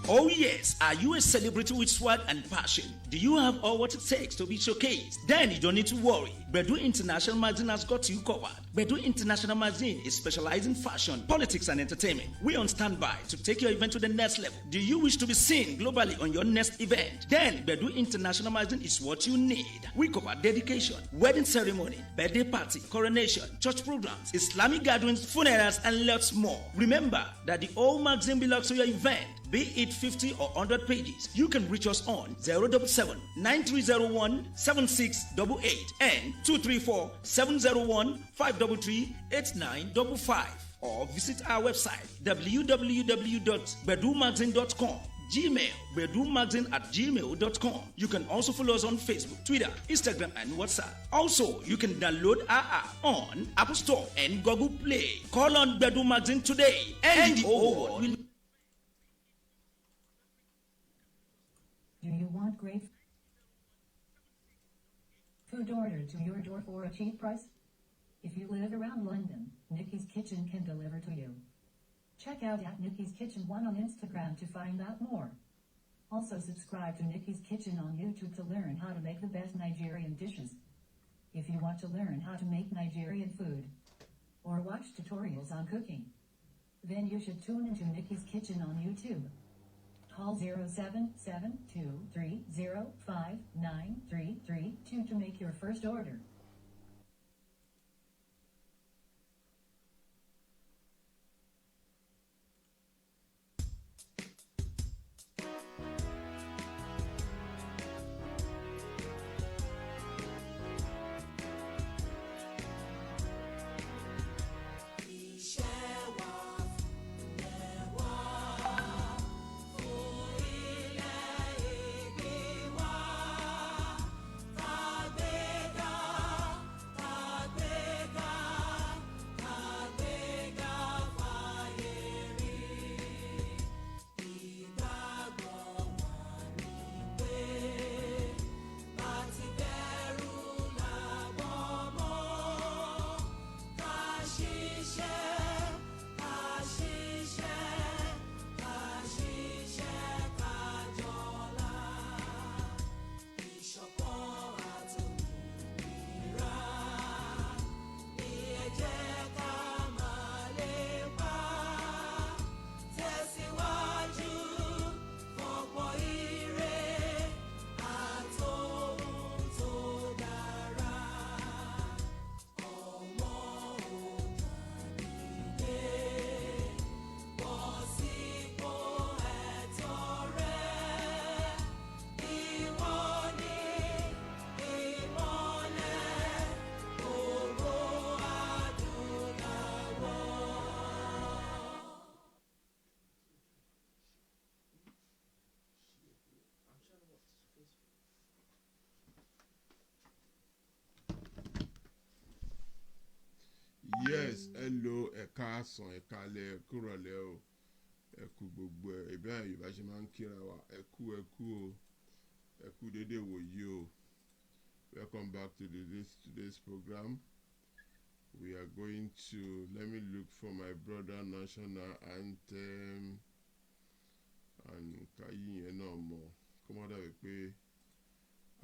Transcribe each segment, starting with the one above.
Oh yes, are you a celebrity with swag and passion? Do you have all what it takes to be showcased? Then you don't need to worry. Bedu International Magazine has got you covered. Bedu International Magazine is specialized in fashion, politics and entertainment. We on standby to take your event to the next level. Do you wish to be seen globally on your next event? Then Bedu International Magazine is what you need. We cover dedication, wedding ceremony, birthday party, coronation, church programs, Islamic gatherings, funerals and lots more. Remember that the whole magazine belongs to your event. Be it 50 or 100 pages, you can reach us on 077 9301 7688 and 234 701 533 8955, or visit our website www.bedumagazine.com. Gmail, bedumagazine@gmail.com. You can also follow us on Facebook, Twitter, Instagram, and WhatsApp. Also, you can download our app on Apple Store and Google Play. Call on Bedu Magazine today, and the whole world will. Do you want great food ordered to your door for a cheap price? If you live around London, Nikki's Kitchen can deliver to you. Check out Nikki's Kitchen 1 on Instagram to find out more. Also subscribe to Nikki's Kitchen on YouTube to learn how to make the best Nigerian dishes. If you want to learn how to make Nigerian food or watch tutorials on cooking, then you should tune into Nikki's Kitchen on YouTube. Call 0772305932 to make your first order. Yes, hello, ẹ̀ka àsán, ẹ̀ka alẹ́, ẹ̀kú rọ̀lẹ́ o, ẹ̀kú gbogbo ẹ̀, ẹ̀bí àyè Yorùbá ṣe máa ń kíra wa, ẹ̀kú o, ẹ̀kú dédé wòyí o. Welcome back to today's program. We are going to, let me look for my brother national anthem and kayi yẹn náà mọ̀, kó má dàbí pé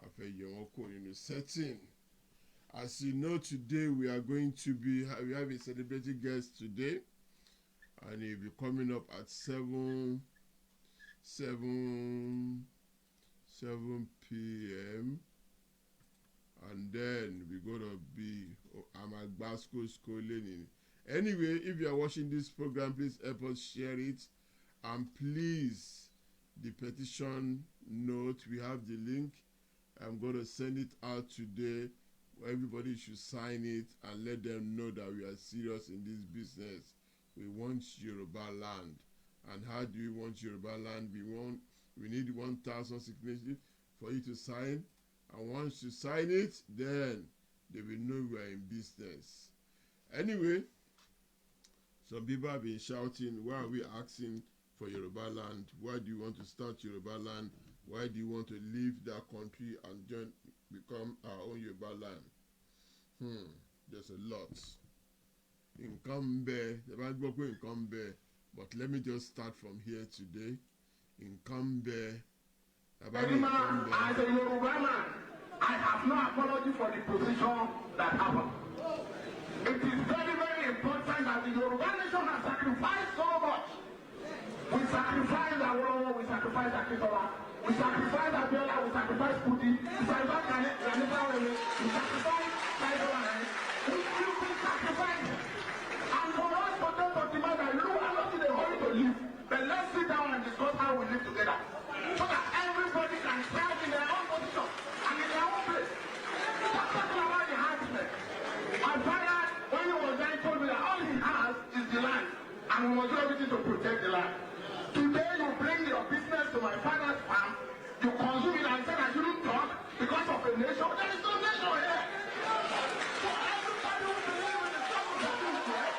a fẹ́ yẹ wọ́n kó nínú setting. As you know, today we are going to be, we have a celebrity guest today, and he'll be coming up at 7 p.m. And then we're going to be, I'm at Basco schooling. Anyway, if you are watching this program, please help us share it. And please, the petition note, we have the link. I'm going to send it out today. Everybody should sign it and let them know that we are serious in this business. We want Yoruba land. And how do we want Yoruba land? We need 1,000 signatures for you to sign. And once you sign it, then they will know we are in business. Anyway, some people have been shouting, why are we asking for Yoruba land? Why do you want to start Yoruba land? Why do you want to leave that country and become our own Yoruba land? There's a lot. Nǹkan ń bẹ, but let me just start from here today. nǹkan bẹ. As a Yoruba man, I have no apology for the position that happened. It is very, very important that the Yoruba nation has sacrificed so much. We sacrifice Awolowo, we sacrifice Akintola, we sacrifice Abiola, we sacrifice Kuti, we sacrifice Ganifa, we sacrifice Kaidola. We sacrifice. And for us to take to demand that you are not in a hurry to live, but let's sit down and discuss how we live together. So that everybody can thrive in their own position and in their own place. Let's talk about the enhancement. My father, when he was there, told me that all he has is the land, and we must do everything to protect the land. Today, you bring your business to my father's farm, you consume it and say I shouldn't talk because of a nation. There is no nation here. So everybody who believes in the struggle for June 12,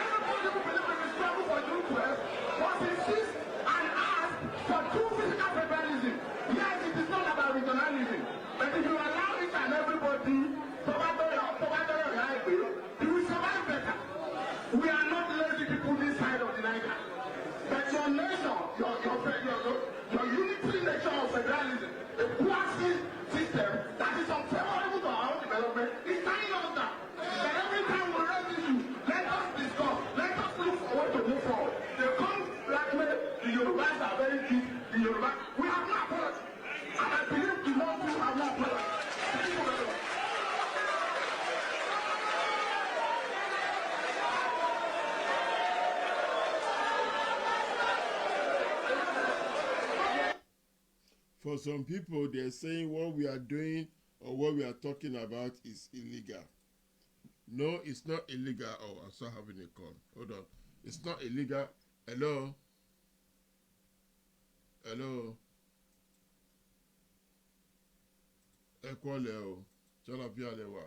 everybody who believes in the struggle for June 12 must insist and ask for true physical federalism. Yes, it is not about regionalism, but if you allow it and everybody you will survive better. We are not lazy people this side of the Niger. But your nation, your unitary nation of federalism, a quasi system that is unfavorable to our own development, is tying us down. But every time we raise issue, let us discuss, let us look forward to move forward. They come blackmail, the Yorubas are very deep, the Yorubas. We have no apology. And I believe the Lord will have no apology. Thank you very much. For some people, they're saying what we are doing or what we are talking about is illegal. No, it's not illegal. Oh, I'm still having a call. Hold on. It's not illegal. Hello? Hello? Ẹ kọ́lẹ̀ o. Ṣọ́nà bí alẹ́ wà.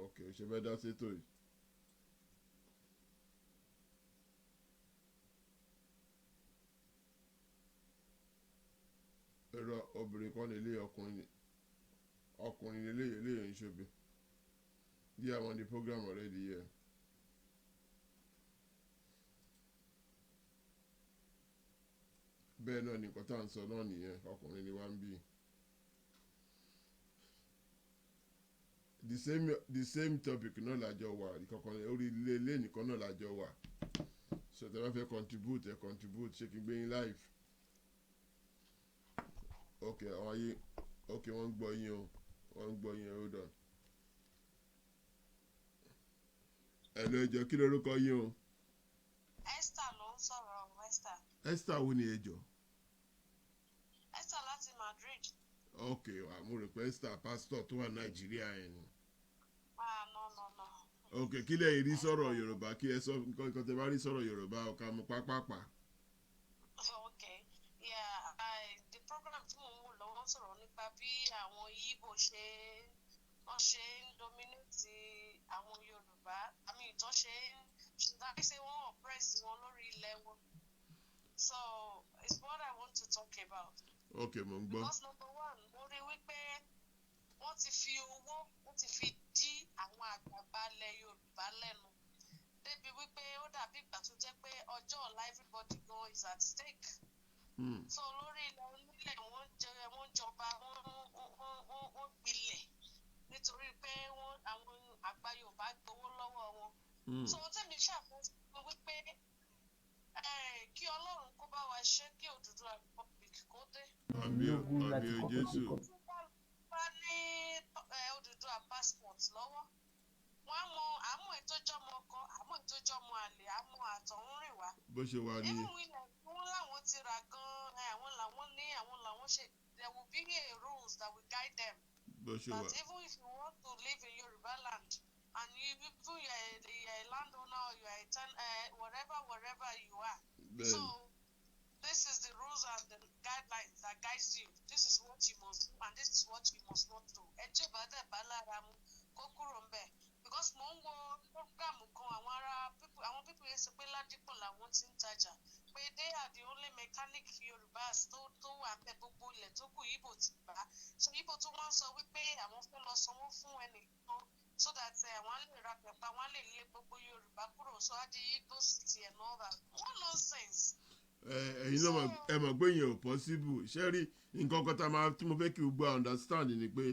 Ok, ṣe fẹ́ dá sétò yìí. Ẹ̀rọ obìnrin kan lè lé ọkùnrin lè lé ń ṣobe. Yeah, I'm on the program already, yeah. Bẹ́ẹ̀ náà ni nǹkan tá à ń sọ náà nìyẹn, ọkùnrin ni wá ń bí. The same topic náà làjọ wà, ìkọ̀kan orí ilé nìkan náà làjọ wà. So tẹ́ bá fẹ́ contribute, ṣé kí n gbé yín live. Ok, àwọn ayé, ok, wọ́n ń gbọ́ yín o, hold on. Hello, ẹjọ́ kí lorúkọ yín o? Esther ló ń sọ̀rọ̀, Esther. Esther wo ni ẹjọ́? Esther láti Madrid. Ok, mo rò pé Esther pastor tó wà Nàìjíríà yẹn ni. No. Ok, kí lẹ́yìn rí sọ̀rọ̀ Yorùbá, kí ẹ sọ nǹkan tẹ́ bá rí sọ̀rọ̀ Yorùbá ọ̀ka mú pápápá. Okay, yeah, the program tí mo ń wò lọ́wọ́ sọ̀rọ̀ nípa bí àwọn Yíbò ṣe ń dominate àwọn Yorùbá, ìtọ́ ṣe ń ṣe wọ́n oppress wọn lórí ilẹ̀ wọn. So it's what I want to talk about. Okay, mo ń gbọ́. Because number one, mo rí wípé wọ́n ti fi owó, wọ́n ti fi dí àwọn àgbààgbà ilẹ̀ Yorùbá lẹ́nu. Débi wípé ó dàbí ìgbà tó jẹ́ pé ọjọ́ ọ̀la everybody go is at stake. So lórí ilẹ̀ onílẹ̀ wọ́n jọba, wọ́n gbilẹ̀ nítorí pé àwọn àgbà Yorùbá gbowó lọ́wọ́ wọn. So tẹ́mi ṣàkóso wípé kí Ọlọ́run kó bá wa ṣe kí Odùduwà Republic kó dé. Àmín o Jésù. Bá ní Odùduwà passport lọ́wọ́, wọ́n á mọ àmọ́ ìtọ́jọ́mọ ọkọ, àmọ́ ìtọ́jọ́mọ àlè, àmọ́ àtọ̀húnrìnwá. Bó ṣe wà ní. Even ilẹ̀ wọn làwọn ti rà gan-an, àwọn làwọn ṣe, there will be a rules that will guide them. Bó ṣe wà. But even if you want to live in Yoruba land, and you're a landowner or you're wherever you are. Ben. So this is the rules and the guidelines that guides you. This is what you must do and this is what you must not do. Because mo ń wo program kan àwọn people yẹn sọ pé Ládìpọ̀ làwọn ti ń tajà pé they are the only mechanic Yorùbás tó wà ń bẹ gbogbo ilẹ̀ tó kù Ìgbò ti gbà. So Ìgbò tó wọ́n sọ wípé àwọn fẹ́ lọ sanwó fún ẹnìkan so that àwọn lè ra pẹ̀ pa wọ́n lè lé gbogbo Yorùbá kúrò so á di Igbo city and all that. What nonsense. ẹ̀yin náà ẹ mọ̀ pé yẹn ò possible ṣé rí nǹkan kan tí mo fẹ́ kí gbogbo understand ni pé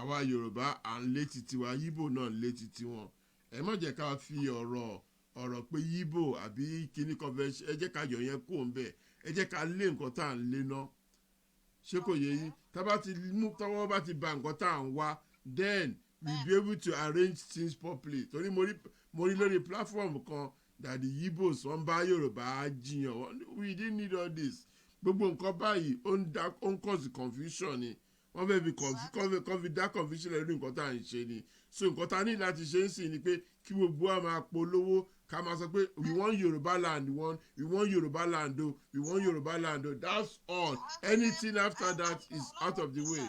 àwa Yorùbá à ń lé titi wa Yíbò náà ń lé titi wọn ẹ má jẹ́ ká fi ọ̀rọ̀ pé Yíbò àbí kíní kan fẹ́ ẹ jẹ́ ká yọ yẹn kó ń bẹ̀ ẹ jẹ́ ká lé nǹkan tá à ń lé náà ṣé kò yé yín tọ́wọ́ bá ti ba nǹkan tá à ń wá then we be able to arrange things properly torí mo rí lórí platform kan that the Igbos wọ́n bá Yorùbá jiyàn we didn't need all this gbogbo nǹkan báyìí ó ń cause confusion ni wọ́n fẹ́ fi dá confusion lórí nǹkan tá à ń ṣe ni so nǹkan tá a ní láti ṣe ń sìn ni pé kí gbogbo wa máa polówó ká máa sọ pé we want Yorùbá land we want Yorùbá land o we want Yorùbá land o that's all anything after that is out of the way.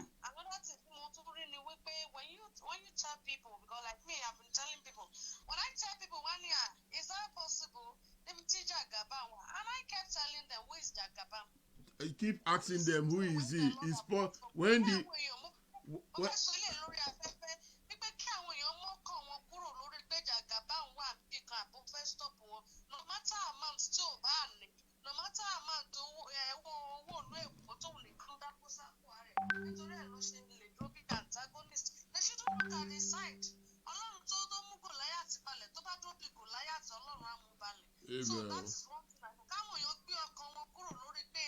When you tell people, because like me, I've been telling people, when I tell people 1 year, is that possible? They will teach Jagaban, and I kept telling them, who is Jagaban? I keep asking them, who is he? Is when the no matter amount still badly, no matter amount antagonist, they shouldn't look at his side. Ọlọ́run tó mú Gòláyátì balẹ̀ tó bá dóbi Gòláyátì Ọlọ́run á mú balẹ̀. So that is one thing. Káwọn èèyàn gbé ọkàn wọn kúrò lórí pé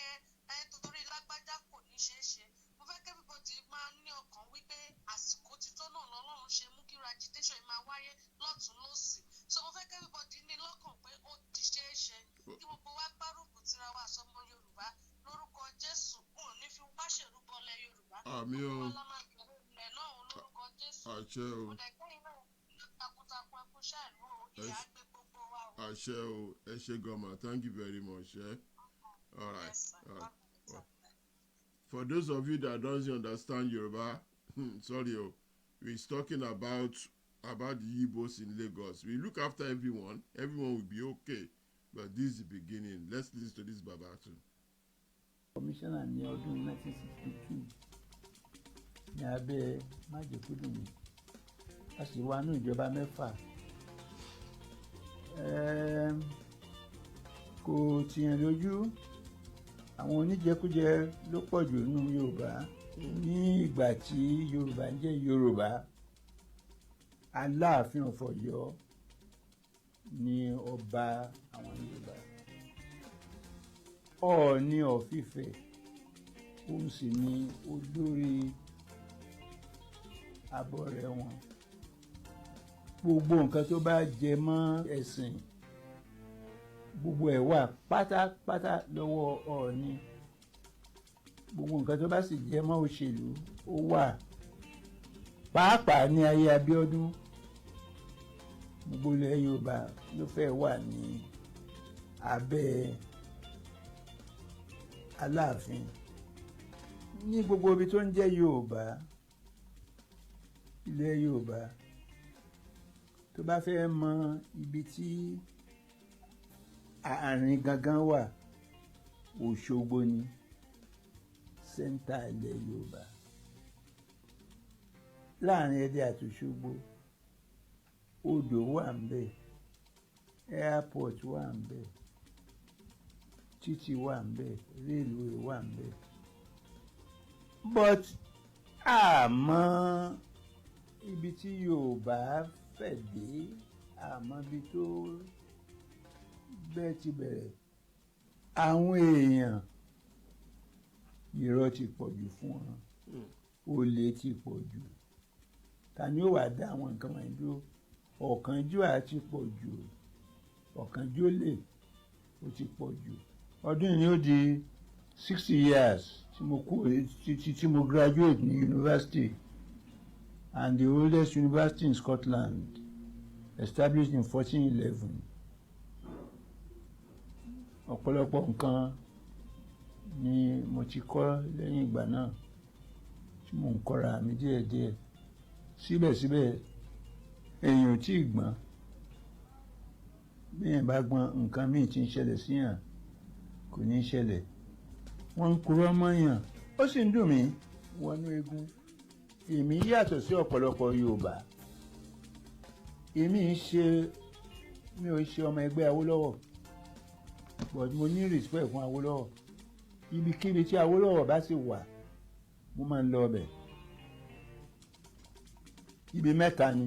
torí lágbájá kò ní ṣeé ṣe. Mo fẹ́ kí everybody máa ní ọkàn wípé àsìkò títọ́ náà lọ́lọ́run ṣe mú kí agitation máa wáyé lọ́tún lọ́sì. So mo fẹ́ kí everybody ní lọ́kàn pé ó ti ṣeé ṣe. Kí gbogbo wa gbárùkù tira wa sọmọ Yorùbá lórúkọ Jésù òun ní fi wá ṣèrúbọlẹ̀ Yorùbá. Àmín o. Àṣẹ o. Àṣẹ o. Ẹ ṣé gọ́mà. Thank you very much. All right. Yes, All right. For those of you that don't understand Yoruba, sorry, we're talking about the Igbos in Lagos. We look after everyone. Everyone will be okay. But this is the beginning. Let's listen to this Baba too. Commissioner ní ọdún 1962 ní abẹ́ májèkúdùnmí a sì wà ní ìjọba 6 kò tìyàn lójú àwọn oníjẹkújẹ ló pọ̀ jù nínú Yorùbá ní ìgbà tí Yorùbá ń jẹ́ Yorùbá Aláàfin of Ọ̀yọ́ ni ọba àwọn Yorùbá Ọọ̀ni of Ifẹ̀ òun sì ni olórí abọrẹ̀ wọn gbogbo nǹkan tó bá jẹ mọ́ ẹ̀sìn gbogbo ẹ̀ wà pátápátá lọ́wọ́ Ọọ̀ni gbogbo nǹkan tó bá sì jẹ mọ́ òṣèlú ó wà pàápàá ní ayé Abíọ́dún gbogbo ilẹ̀ Yorùbá ló fẹ́ wà ní abẹ́ Aláàfin ní gbogbo ibi tó ń jẹ́ Yorùbá ilẹ̀ Yorùbá tó bá fẹ́ mọ ibi tí àárín gangan wà Òṣogbo ni sẹ́ńtà ilẹ̀ Yorùbá láàrin Ẹdẹ àti Òṣogbo odò wà ń bẹ̀ airport wà ń bẹ̀ títì wà ń bẹ̀ railway wà ń bẹ̀ but àmọ́ ibi tí Yorùbá fẹ̀ dé àmọ́ ibi tó bẹ́ẹ̀ ti bẹ̀rẹ̀ àwọn èèyàn irọ́ ti pọ̀ jù fún wọn olè ti pọ̀ jù ta ni ó wà dá àwọn nǹkan wọ̀nyí dúró ọ̀kánjúà ti pọ̀ jù ọ̀kánjúolè ó ti pọ̀ jù ọdún yìí ni ó di 60 years tí mo graduate ní university and the oldest university in Scotland established in 1411 ọ̀pọ̀lọpọ̀ nǹkan ni mo ti kọ́ lẹ́yìn ìgbà náà tí mò ń kọ́ra mi díẹ̀díẹ̀ síbẹ̀síbẹ̀ èèyàn ò tí ì gbọ́n bí èèyàn bá gbọ́n nǹkan míì tí ń ṣẹlẹ̀ síyàn kò ní í ṣẹlẹ̀ wọ́n ń kúrò mọ́yàn ó sì ń dùn mí wọnú eegun èmi yàtọ̀ sí ọ̀pọ̀lọpọ̀ Yorùbá èmi mi ò ṣe ọmọ ẹgbẹ́ Awólọ́wọ̀ but mo ní respect fún Awólọ́wọ̀ ibikíbi tí Awólọ́wọ̀ bá sì wà mo máa ń lọ ọbẹ̀ ibi mẹ́ta ni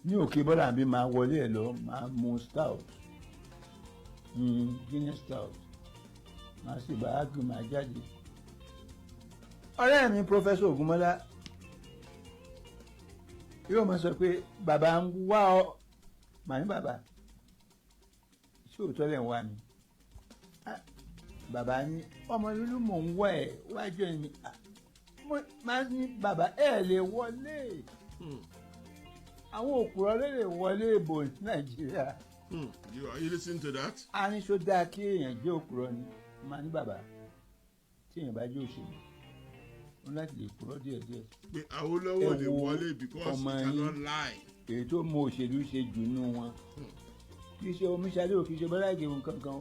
ní òkè bọ́lá àbí máa wọlé ẹ̀ lọ máa mu stout Guinness stout máa sì bá ágùn máa jáde ọ̀rẹ́ mi Professor Ògúnmọ́lá yóò máa sọ pé bàbá ń wá ọ màá ní bàbá ṣé òótọ́ lẹ̀ ń wá mi bàbá ní ọmọ lúlú mò ń wá ẹ̀ wájú ẹ̀ mi máa ní bàbá ẹ̀ lè wọlé àwọn òpùrọ̀ lè wọlé ìbò Nàìjíríà. Are you listening to that? a ní sọ dáa kí èèyàn jẹ́ òpùrọ̀ ni máa ní bàbá tí èèyàn bá jẹ́ òṣèlú wọn láti lè purọ́ díẹ̀díẹ̀. pé Awólọ́wọ̀ lè wọlé because he cannot lie. èyí tó mọ òṣèlú ṣe jù nínú wọn kì í ṣe Omiṣadé ò kì í ṣe Bọ́lá Ìgè kankan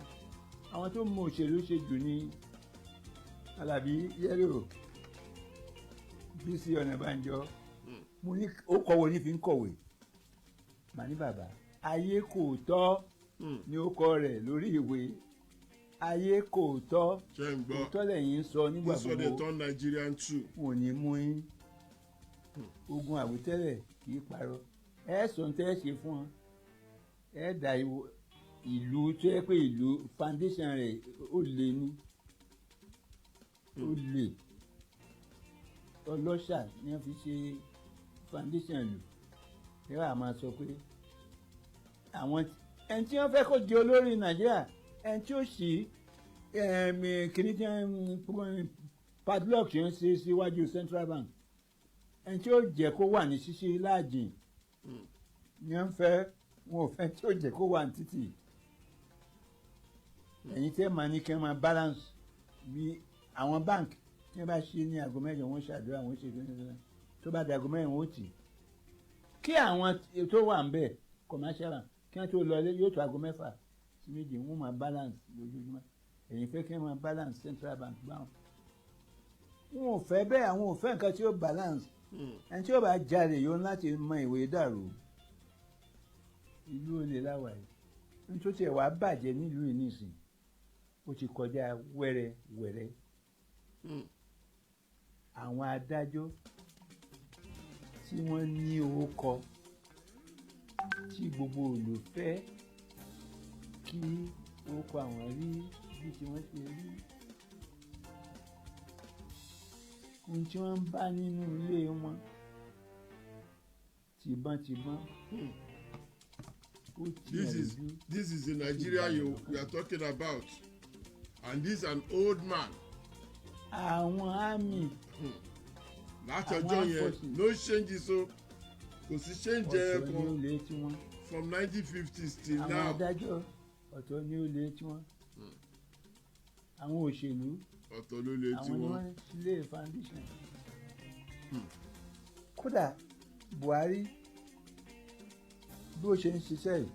àwọn tó mọ òṣèlú ṣe jù ní Alábí Yẹ́lò Bísí Ọ̀nàbànjọ mo ní ó kọ̀wé ní fi ń kọ̀wé màá ní bàbá ayé kò tọ́ ní ó kọ rẹ̀ lórí ìwé ayé kò tọ́ òótọ́ lẹ́yìn sọ nígbà gbogbo this one dey turn Nigerian true. wọn ò ní mú yín ogun àwítẹ́lẹ̀ kì í parọ́ ẹ sọ tẹ́ ẹ ṣe fún wọn ẹ dà ìlú tó yẹ pé ìlú foundation rẹ̀ ó lé ní ó lè ọlọ́ṣà ni wọ́n fi ṣe foundation lù ẹ wà máa sọ pé àwọn ẹni tí wọ́n fẹ́ kó di olórí Nàìjíríà ẹni tí ó ṣì kìíní tí padlock tí wọ́n ṣe síwájú Central Bank ẹni tí ó jẹ́ kó wà ní ṣíṣí láàjìn ni wọ́n fẹ́ wọn ò fẹ́ tí ó jẹ́ kó wà ní títì ẹ̀yin tẹ́ máa ní kí wọ́n máa balance bí àwọn bank tí wọ́n bá ṣe ní aago mẹ́jọ wọ́n ṣàdúrà wọ́n ṣe gbẹ́ngbẹ́ng tó bá di aago mẹ́rin wọ́n tì kí àwọn tó wà ń bẹ̀ commercial bank kí wọ́n tó lọlé yóò tó aago mẹ́fà sí méjì wọ́n máa balance lójoojúmọ́ ẹ̀yin fẹ́ kí wọ́n máa balance Central Bank gbáwọn wọn ò fẹ́ bẹ́ẹ̀ àwọn ò fẹ́ nǹkan tí ó balance ẹni tí ó bá jalè yóò láti mọ ìwé dàrú ìlú olè láwà yìí nítorí tí ẹ̀ wá bàjẹ́ nílùú yìí nìsín ó ti kọjá wẹ́rẹ́wẹ́rẹ́ àwọn adájọ́ tí wọ́n ní orúkọ tí gbogbo olùfẹ́ kí orúkọ àwọn rí bí tí wọ́n ṣe rí ohun tí wọ́n ń bá nínú ilé wọn tìbọntìbọn. This is the Nigeria we are talking about, and this is an old man. àwọn àmì. láti ọjọ́ yẹn no changes o kò sí change ẹ̀ kan from 1950s till now. àwọn adájọ́ ọ̀tọ̀ ni ó lé tí wọ́n àwọn òṣèlú ọ̀tọ̀ ló lé tí àwọn ni wọ́n. wọ́n lé foundation. kódà Buhari bí ó ṣe ń ṣiṣẹ́ yìí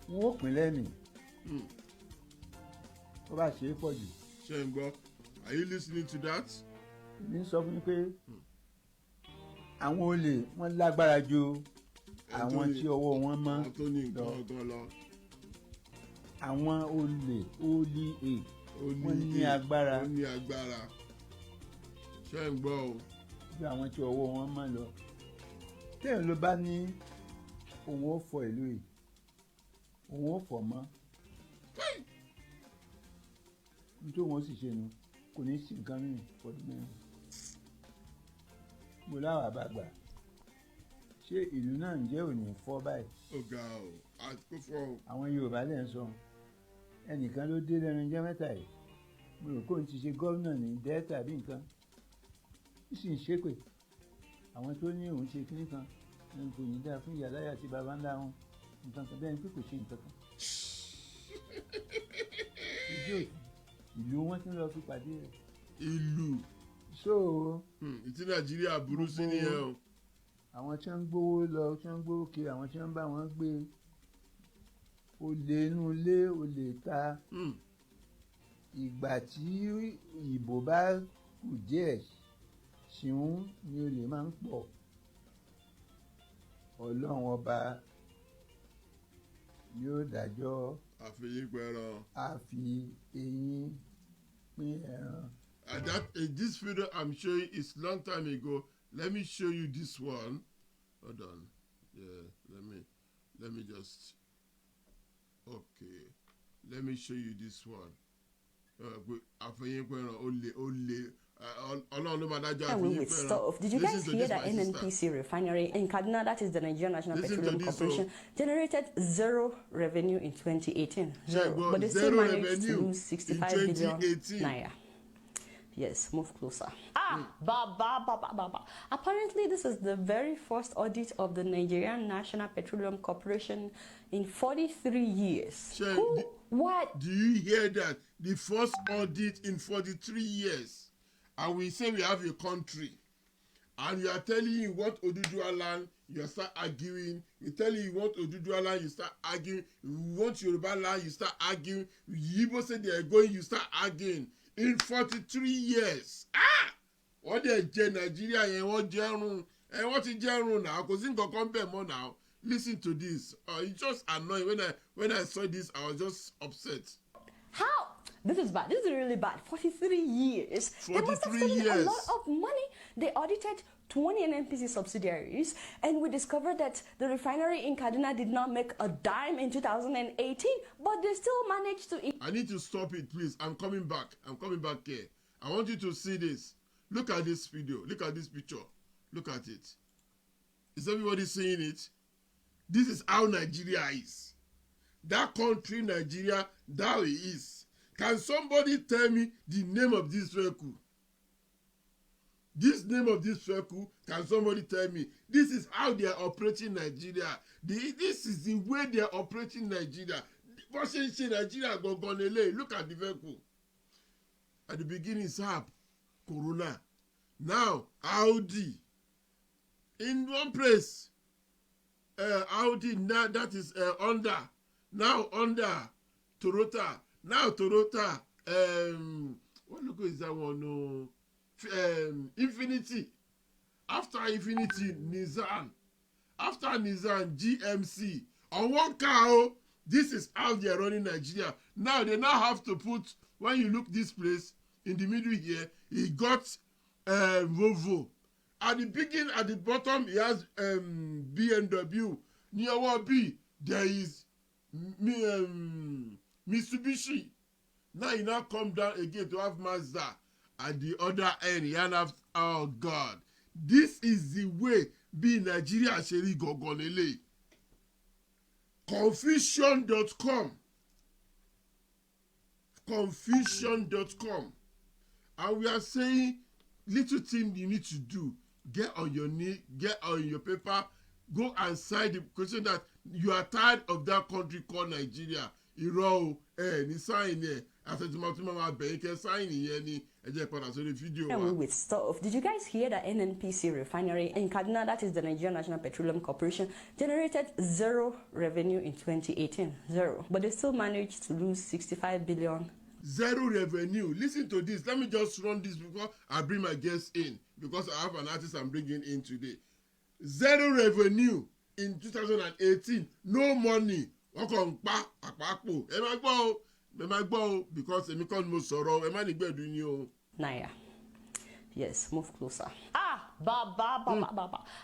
wọ́n ó pín lẹ́mìí tó bá ṣe é pọ̀ jù. ṣé ń gbọ́ are you listening to that? ní sọ fún mi pé àwọn olè wọ́n lágbára ju àwọn tí ọwọ́ wọn mọ́ àwọn tó ní nǹkan ọgán lọ. àwọn olè wọ́n ní agbára. ó ní agbára ṣé ń gbọ́ o. ju àwọn tí ọwọ́ wọn mọ́ lọ. téèyàn ló bá ní òun ó fọ ìlú yìí òun ó fọ mọ́ nítorí wọn sì ṣe nu kò ní sí nǹkan mìíràn fọdún mẹ́rin. mo láwàá bá gbà ṣé ìlú náà ń jẹ́ òní fọ́ báyìí. ó ga ọ àti fọ́ o. àwọn Yorùbá lè ń sọ ẹnìkan ló dé lẹ́nu jẹ́ mẹ́ta yìí mo rò kó n ti ṣe gómìnà ní Delta bí nǹkan ó sì ń ṣépè àwọn tó ní òun ṣe kíní kan ẹni kò ní dáa fún ìyàláyà àti baba ńlá wọn nǹkan kan bẹ́ẹ̀ ni pé kò ṣe nǹkan kan. ìlú wọn tún lọ fi pàdé rẹ̀. ìlú. so. ìtí Nàìjíríà burú sí nìyẹn o. àwọn tí wọ́n ń gbowó lọ tí wọ́n ń gbowó kiri àwọn tí wọ́n ń bá wọn gbé olè inú ilé olè ta ìgbà tí ìbò bá kù díẹ̀ ṣìún ni olè máa ń pọ̀ ọlọ́run ọba yóò dájọ́ àfihàn pẹ̀rọ. á fi eyín pín ẹran. And that this video I'm showing is long time ago. Let me show you this one. Hold on. Yeah, let me just. Okay, let me show you this one. Àfihàn pẹ̀rọ olè. And with stuff. Did you guys hear that NNPC refinery in Kaduna, that is the Nigerian National Petroleum Corporation, generated zero revenue in 2018? Zero. But they still managed to lose 65 billion naira. Yes, move closer. Apparently, this is the very first audit of the Nigerian National Petroleum Corporation in 43 years. What? Do you hear that? The first audit in 43 years. And we say we have a country. And you are telling you want Oduduwa land, you start arguing. We tell you want Oduduwa land, you start arguing. You want Yoruba land, you start arguing. Yibo say they are going, you start arguing. In 43 years. What they jẹ Nigeria yẹn wọ́n jẹrun. Wọ́n ti jẹrun now. Kò sí nǹkan kan bẹ́ẹ̀ mọ́ now. Listen to this. It's just annoying. When I saw this, I was just upset. How? This is bad. This is really bad. 43 years. 43 they must have stolen years. a lot of money. They audited 20 NNPC subsidiaries, and we discovered that the refinery in Kaduna did not make a dime in 2018, but they still managed to... I need to stop it, please. I'm coming back. I'm coming back here. I want you to see this. Look at this video. Look at this picture. Look at it. Is everybody seeing it? This is how Nigeria is. That country, Nigeria, that it is. Can somebody tell me the name of this vehicle? This name of this vehicle, can somebody tell me? This is how they are operating Nigeria. This is the way they are operating Nigeria. Nigeria go look at the vehicle. At the beginning, Saab, Corona. Now, Audi. In one place, Audi, now that is Honda. Now, Honda, Toyota. Now Toyota, what look is that one? No, Infinity. After Infinity, Nissan. After Nissan, GMC. On one car, this is how they are running Nigeria. Now they now have to put, when you look this place, in the middle here, he got Volvo. At the beginning, at the bottom, he has BMW. Near one B, there is Mitsubishi. Now you now come down again to have Mazda. At the other end, you have, oh God. This is the way be Nigeria Sheri Gogonele. Confusion.com. Confusion.com. And we are saying, little thing you need to do. Get on your knee, get on your paper, go and sign the question that you are tired of that country called Nigeria. Irọ́ ní sign ẹ̀ àtẹ̀tùmọ̀tùmọ̀ máa bẹ̀yìn kẹ́ sign yẹn ní ẹ̀jẹ̀ padà sórí fídíò wa. And with stuff. Did you guys hear that NNPC refinery in Kaduna, that is the Nigerian National Petroleum Corporation, generated zero revenue in 2018? Zero. But they still managed to lose 65 billion. Zero revenue. Listen to this. Let me just run this before I bring my guests in, because I have an artist I'm bringing in today. Zero revenue in 2018. No money. Wọ́n kàn ń pa àpapọ̀. Ẹ máa gbọ́ o, because èmi kọ́ ni mo sọ̀rọ̀, ẹ má ní gbẹ̀dú ni o. Naira. Yes, move closer.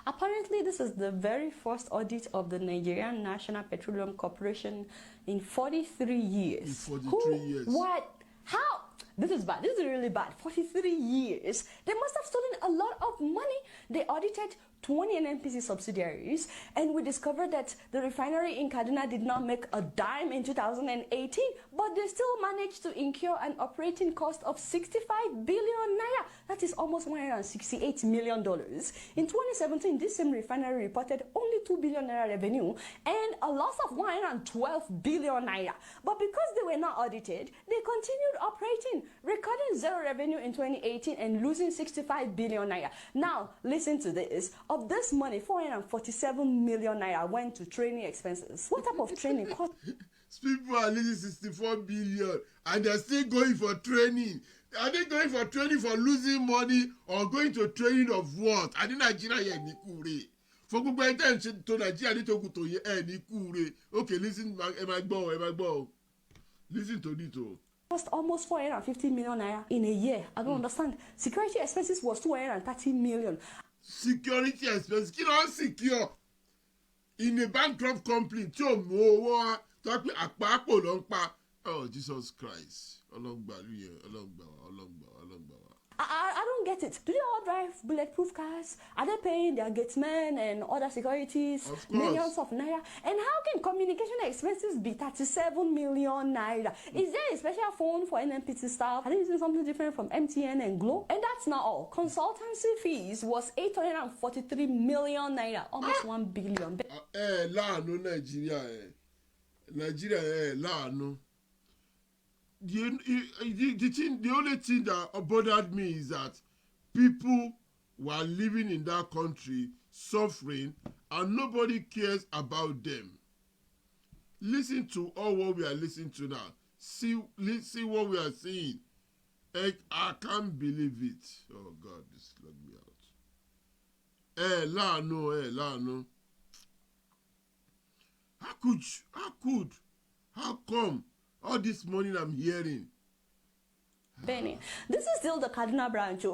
Apparently, this is the very first audit of the Nigerian National Petroleum Corporation in 43 years. In 43 years. What? How? This is bad. This is really bad. 43 years. They must have stolen a lot of money. They audited 20 NNPC subsidiaries, and we discovered that the refinery in Kaduna did not make a dime in 2018, but they still managed to incur an operating cost of 65 billion naira. That is almost $168 million. In 2017, this same refinery reported only 2 billion naira revenue and a loss of 112 billion naira. But because they were not audited, they continued operating, recording zero revenue in 2018 and losing 65 billion naira. Now, listen to this. Of this money, 447 million naira went to training expenses. What type of training cost? People are losing 64 billion and they're still going for training. Are they going for training for losing money or going to training of what? I think Nigeria here Nikure. for gbogbo attention to Nigeria ní tòkù tó yẹ ẹ ní kúure. Okay, listen, ẹ máa gbọ́. Listen to it o. Cost almost 450 million naira in a year. I don't understand. Security expenses was 230 million. Security expenses kí ló ń secure in a bankrupt company tí ò mú owó wá tó pé àpapọ̀ ló ń pa. Oh, Jesus Christ. Ọlọ́gbà lóye, ọlọ́gbà wá. I don't get it. Do they all drive bulletproof cars? Are they paying their gatesmen and other securities millions of naira? And how can communication expenses be 37 million naira? Is there a special phone for NNPC staff? Are they using something different from MTN and Glo? And that's not all. Consultancy fees was 843 million naira, almost 1 billion. Láàánú Nàìjíríà láàánú. The only thing that bothered me is that people were living in that country suffering and nobody cares about them. Listen to all what we are listening to now. See what we are seeing. I can't believe it. Oh God, this locked me out. Láàánú. How come? All this morning I'm hearing. Benny, this is still the Kaduna branch.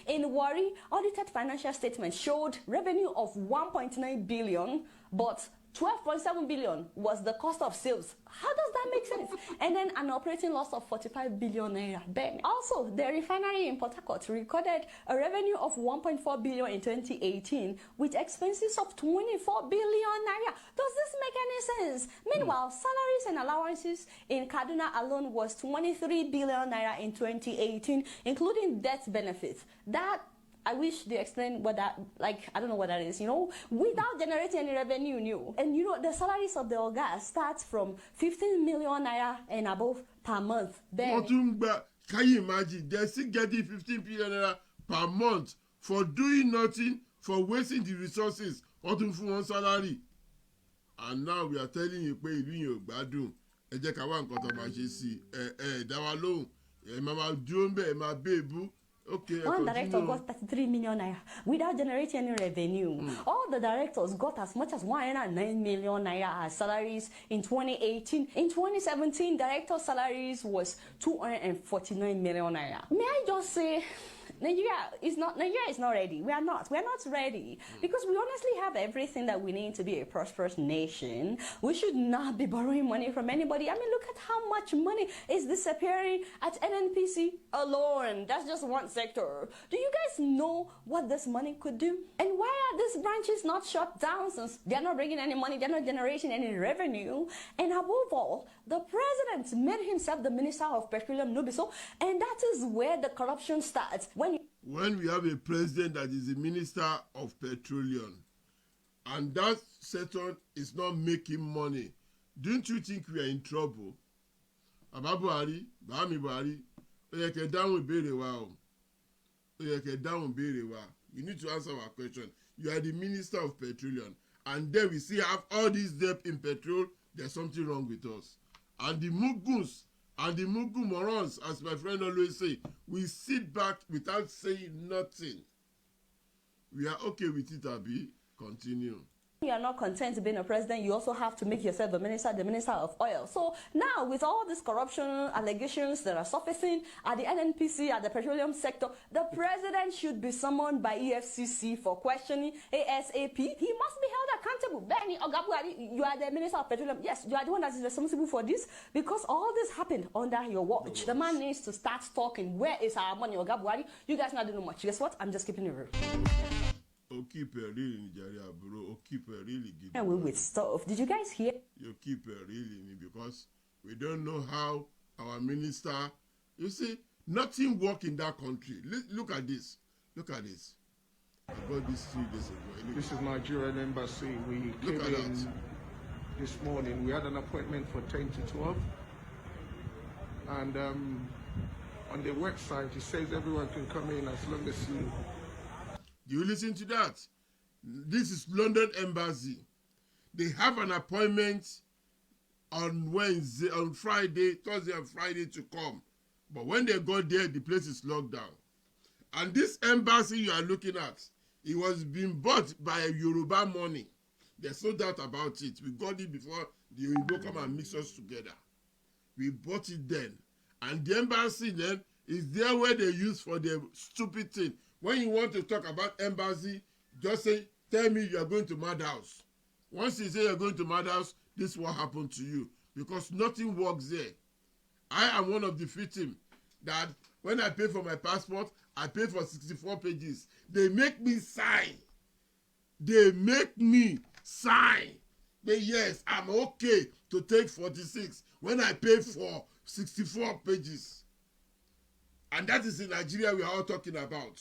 In Warri, audited financial statements showed revenue of 1.9 billion, but 12.7 billion was the cost of sales. How does that make sense? And then an operating loss of 45 billion naira. Benny. Also, the refinery in Port Harcourt recorded a revenue of 1.4 billion in 2018 with expenses of 24 billion naira. Does this make any sense? Meanwhile, salaries and allowances in Kaduna alone was 23 billion naira in 2018, including death benefits. That I wish they explained what that, I don't know what that is, without generating any revenue new. And the salaries of the Oga starts from 15 million naira and above per month. Can you imagine? They're still getting 15 billion naira per month for doing nothing, for wasting the resources, or to for one salary. And now we are telling you, pé ìlú yẹn ò gbádùn. Ẹ jẹ́ ká wá nǹkan tó máa ṣe sí. Dá wa lóhùn. Ẹ máa dúró ń bẹ̀, ẹ máa bèbú. Okay, one director got 33 million naira without generating any revenue. All the directors got as much as 109 million naira as salaries in 2018. In 2017, director salaries was 249 million naira. May I just say, Nigeria is not ready. We are not ready because we honestly have everything that we need to be a prosperous nation. We should not be borrowing money from anybody. I mean, look at how much money is disappearing at NNPC alone. That's just one sector. Do you guys know what this money could do? And why are these branches not shut down since they're not bringing any money, they're not generating any revenue? And above all, the president made himself the minister of petroleum, no be so? And that is where the corruption starts. When we have a president that is the minister of petroleum and that sector is not making money, don't you think we are in trouble? Baba Buhari, Bami Buhari, ó yẹ kẹ́ dáhùn ìbéèrè wa o. Ó yẹ kẹ́ dáhùn ìbéèrè wa. You need to answer our question. You are the minister of petroleum and then we still have all this debt in petrol. There's something wrong with us. And the Muguns and the Mugu morons, as my friend always say, we sit back without saying nothing. We are okay with it, Abi. Continue. You are not content being a president, you also have to make yourself the minister of oil. So now with all these corruption allegations that are surfacing at the NNPC, at the petroleum sector, the president should be summoned by EFCC for questioning ASAP. He must be held accountable. Benny Ogabuari, you are the minister of petroleum. Yes, you are the one that is responsible for this because all this happened under your watch. The man needs to start talking. Where is our money, Ogabuari? You guys not doing much. Guess what? I'm just keeping it real. Oh, keep it really Nigeria, bro. Oh, keep it really good. And we with stuff. Did you guys hear? You keep it really because we don't know how our minister. You see, nothing work in that country. Look at this. Look at this. I got this 3 days ago. This is Nigerian Embassy. We came in this morning. We had an appointment for 10 to 12. And on the website, it says everyone can come in as long as you. Do you listen to that? This is London Embassy. They have an appointment on Wednesday, on Friday, Thursday and Friday to come. But when they got there, the place is locked down. And this embassy you are looking at It was being bought by Yoruba money. There's no doubt about it. We got it before the Oyibo come and mix us together. We bought it then. And the embassy then is there where they use for the stupid thing. When you want to talk about embassy, just say, tell me you are going to Madhouse. Once you say you're going to Madhouse, this is what happened to you. Because nothing works there. I am one of the victims that when I pay for my passport, I pay for 64 pages. They make me sign. They make me sign. But yes, I'm okay to take 46 when I pay for 64 pages. And that is in Nigeria we are all talking about.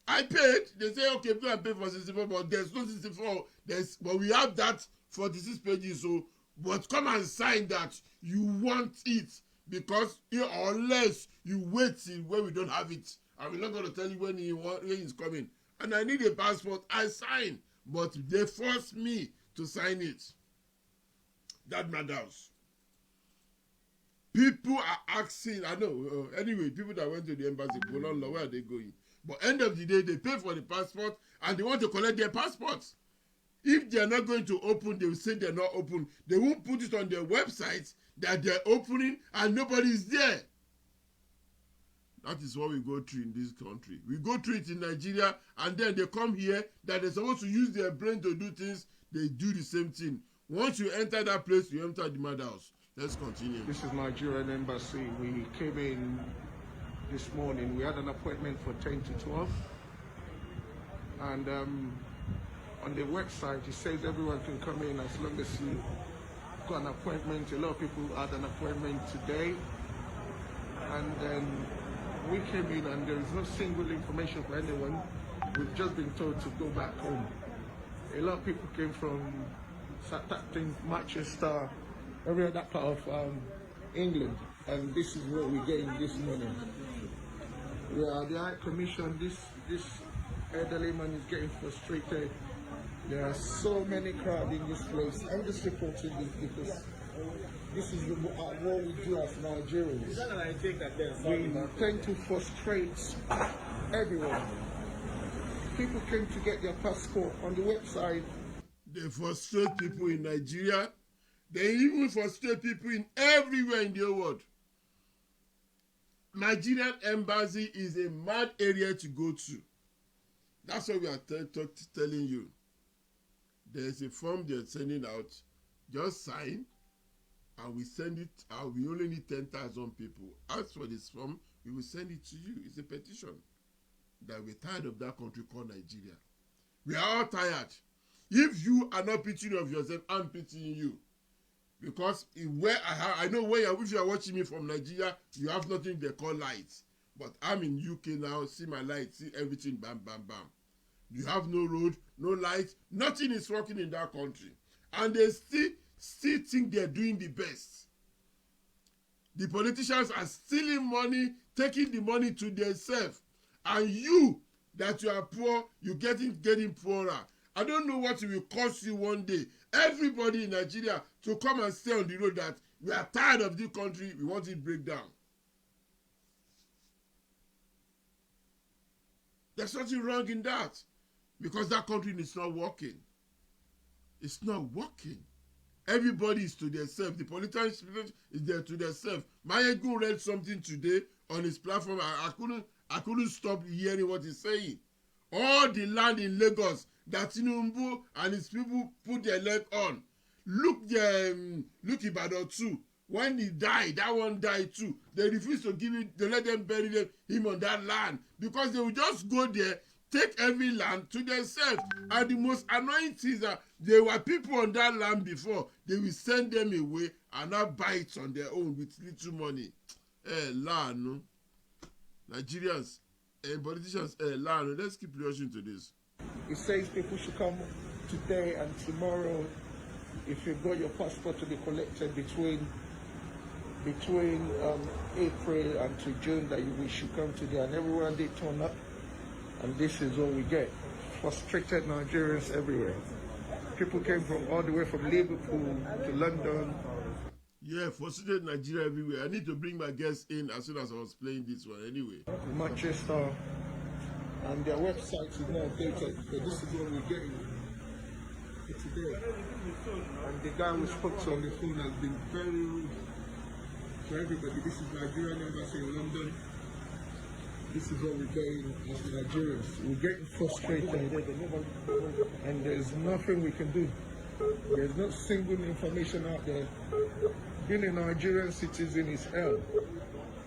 I paid. They say, okay, go and pay for 64, but there's no 64. But we have that 46 pages. So, but come and sign that you want it. Because unless you wait till when we don't have it, and we're not going to tell you when it's coming. And I need a passport, I sign. But they force me to sign it. That matters. People are asking, I know, anyway, people that went to the embassy, where are they going? But end of the day, they pay for the passport and they want to collect their passports. If they're not going to open, they will say they're not open. They won't put it on their website that they're opening and nobody is there. That is what we go through in this country. We go through it in Nigeria and then they come here that they're supposed to use their brain to do things. They do the same thing. Once you enter that place, you enter the madhouse. Let's continue. This is Nigerian Embassy. We came in this morning. We had an appointment for 10 to 12. And on the website, it says everyone can come in as long as you got an appointment. A lot of people had an appointment today. And then we came in and there is no single information for anyone. We've just been told to go back home. A lot of people came from Southampton, Manchester, every other part of England, and this is what we're getting this morning. We are the High Commission. This elderly man is getting frustrated. There are so many crowds in this place. I'm just reporting this because this is what we do as Nigerians. We tend to frustrate everyone. People came to get their passport on the website. They frustrate people in Nigeria. They even frustrate people in everywhere in the whole world. Nigerian embassy is a mad area to go to. That's what we are telling you. There's a form they're sending out. Just sign, and we send it out. We only need 10,000 people. As for this form, we will send it to you. It's a petition that we're tired of that country called Nigeria. We are all tired. If you are not pitying of yourself, I'm pitying you. Because I know if you are watching me from Nigeria, you have nothing they call lights. But I'm in UK now, see my lights, see everything, bam, bam, bam. You have no road, no lights, nothing is working in that country. And they still think they're doing the best. The politicians are stealing money, taking the money to themselves. And you, that you are poor, you're getting poorer. I don't know what it will cost you one day. Everybody in Nigeria to come and stay on the road that we are tired of this country, we want it to break down. There's nothing wrong in that. Because that country is not working. It's not working. Everybody is to themselves. The politicians is there to themselves. Mayegun read something today on his platform. I couldn't stop hearing what he's saying. All the land in Lagos that Tinubu and his people put their leg on. Look Ibadan too. When he died, that one died too. They refused to give it, to let them bury him on that land. Because they will just go there, take every land to themselves. And the most annoying thing is that there were people on that land before. They will send them away and now buy it on their own with little money. No. Nigerians and politicians, no. Let's keep rushing to this. It says people should come today and tomorrow if you've got your passport to be collected between April and to June, that we should come today, and everyone they turn up, and this is what we get. Frustrated Nigerians everywhere. People came from all the way from Liverpool to London. Yeah, frustrated Nigeria everywhere. I need to bring my guests in as soon as I was playing this one anyway. Manchester, and their website is not updated, but this is what we're getting for today. And the guy we spoke to on the phone has been very rude to everybody. This is Nigerian embassy in London. This is what we're getting as Nigerians. We're getting frustrated, and there's nothing we can do. There's no single information out there. Being a Nigerian citizen is hell.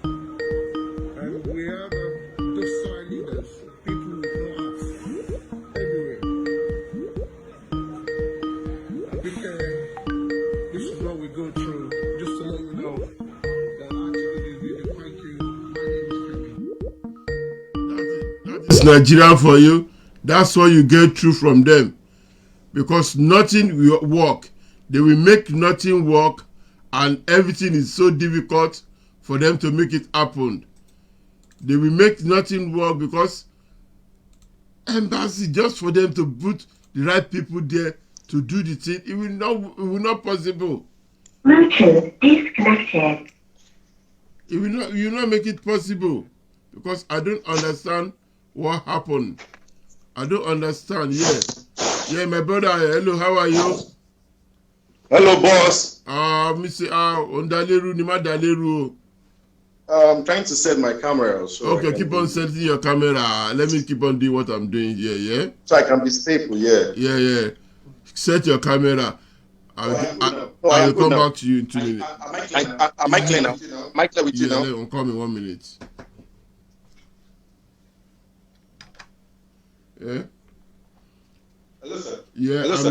And we have docile leaders, people with no hearts, everywhere. I think this is what we go through, just to let you know that actually, thank you. My name is Kevin. It's Nigeria for you. That's what you get through from them. Because nothing will work. They will make nothing work, and everything is so difficult for them to make it happen. They will make nothing work because embassy, just for them to put the right people there to do the thing, it will not possible. Bluetooth disconnected. It will not make it possible because I don't understand what happened. I don't understand. Yeah, my brother. Hello, how are you? Hello, boss. Mr. Ondaleru, Nima Daleru. I'm trying to set my camera. So okay, keep on setting your camera. Let me keep on doing what I'm doing here, yeah? So I can be stable, yeah. Yeah. Set your camera. I'll come back to you in 2 minutes. Am I clear now? Am I clear with you now? Yeah, I'm coming 1 minute. Yeah? Hello, sir. Yeah, hello, sir.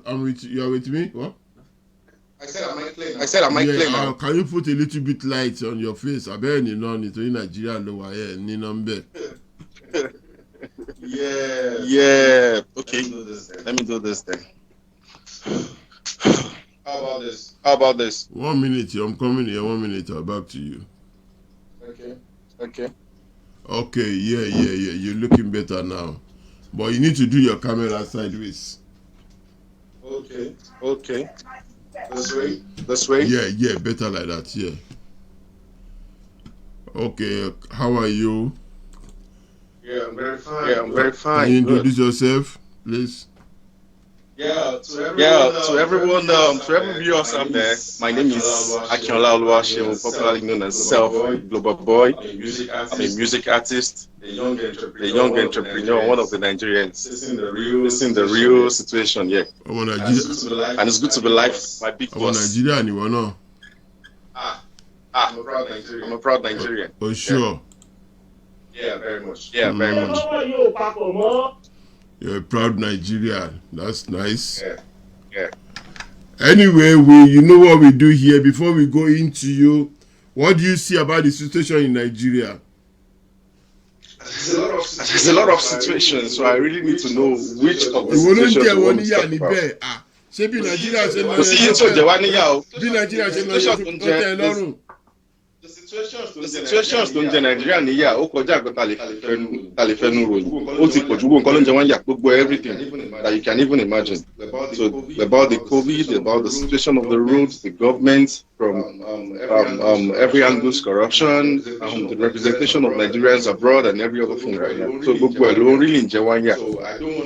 I'm with you. You're with me? What? I said, am I clear now? Can you put a little bit light on your face? I bet you know it's in Nigeria lower here, ni number. Yeah. Okay. Let me do this then. How about this? 1 minute. I'm coming here. 1 minute. I'll back to you. Okay. Okay. Yeah. You're looking better now, but you need to do your camera sideways. Okay. This way? Yeah, better like that, yeah. Okay, how are you? Yeah, I'm very fine. Can you introduce yourself, please? To everyone, to every viewers out there, my name is Akinola Oluwaseun, popularly known as Seph GlobalBoy. I'm a music artist, a young entrepreneur, one of the Nigerians. This is the real situation, yeah. And it's good to be live, my big boss. Nigeria, you know. I'm a proud Nigerian. For sure. Yeah, very much. You're a proud Nigerian. That's nice. Yeah. Anyway, you know what we do here. Before we go into you, what do you see about the situation in Nigeria? There's a lot of situations, so I really need to know which of the situations you want to talk about. The situations tó ń jẹ Nàìjíríà níyà ó kọjá àgbẹ̀ ta lè fẹnu ròyìn ó ti pọ̀ ju gbogbo nǹkan ló ń jẹ wọ́n yà gbogbo everything that you can even imagine. So about the COVID, about the situation of the roads, the government, from every angle's corruption, the representation of Nigerians abroad and every other thing right now. So gbogbo ẹ̀ ló really ń jẹ wọ́n yà.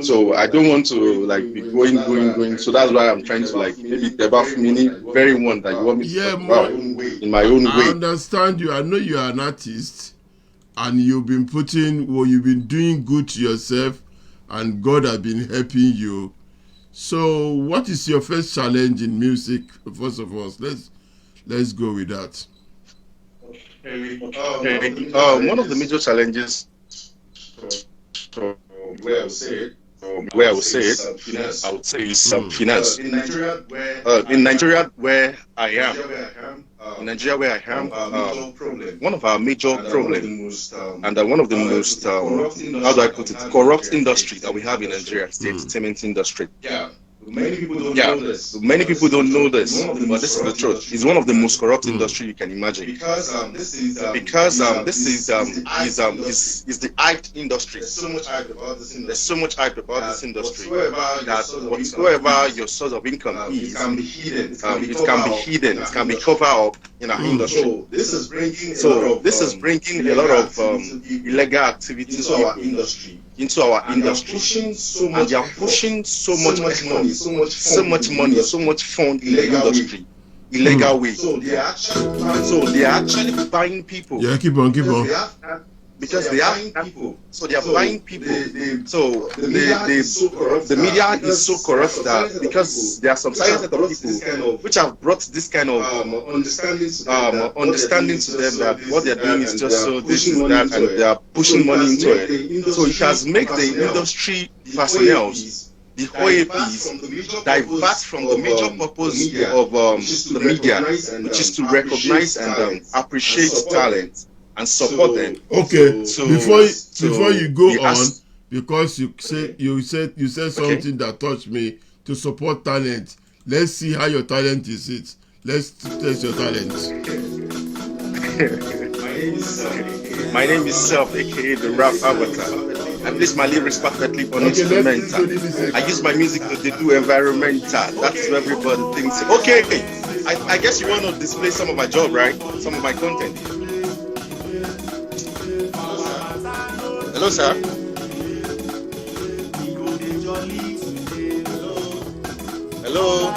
So I don't want to like be going. So that's why I'm trying to like maybe deba for me very one that you want me to talk about in my own way. I understand you. I know you are an artist and you've been doing good to yourself and God has been helping you. So what is your first challenge in music? First of all, let's go with that. One of the major challenges where I would say is finance. In Nigeria where I am, one of our major problems, and one of the most, how do I put it, corrupt industry that we have in Nigeria is the entertainment industry. Many people don't know this, but this is the truth. It's one of the most corrupt industry you can imagine. Because this is the hyped industry. There's so much hype about this industry that whatsoever your source of income is, it can be hidden. It can be covered up in our industry. So this is bringing a lot of illegal activities into our industry, and they are pushing so much money, so much fund in the industry, illegal way. So they are actually buying people. Yeah, keep on. Because they are people, so they are buying people. So the media is so corrupt that because there are some set of people which have brought this kind of understanding to them that what they are doing is just so this and that, and they are pushing money into it. So it has made the industry personnel, the OAPs, divert from the major purpose of the media, which is to recognize and appreciate talent and support them. Okay. So before you go on, because you said something that touched me, to support talent. Let's see how your talent is. Let's test your talent. My name is Seph, aka the Rap Avatar. I place my lyrics perfectly on instrumental. I use my music to do environmental. That's what everybody thinks. Okay. I guess you want to display some of my job, right? Some of my content. Hello, sir. Hello.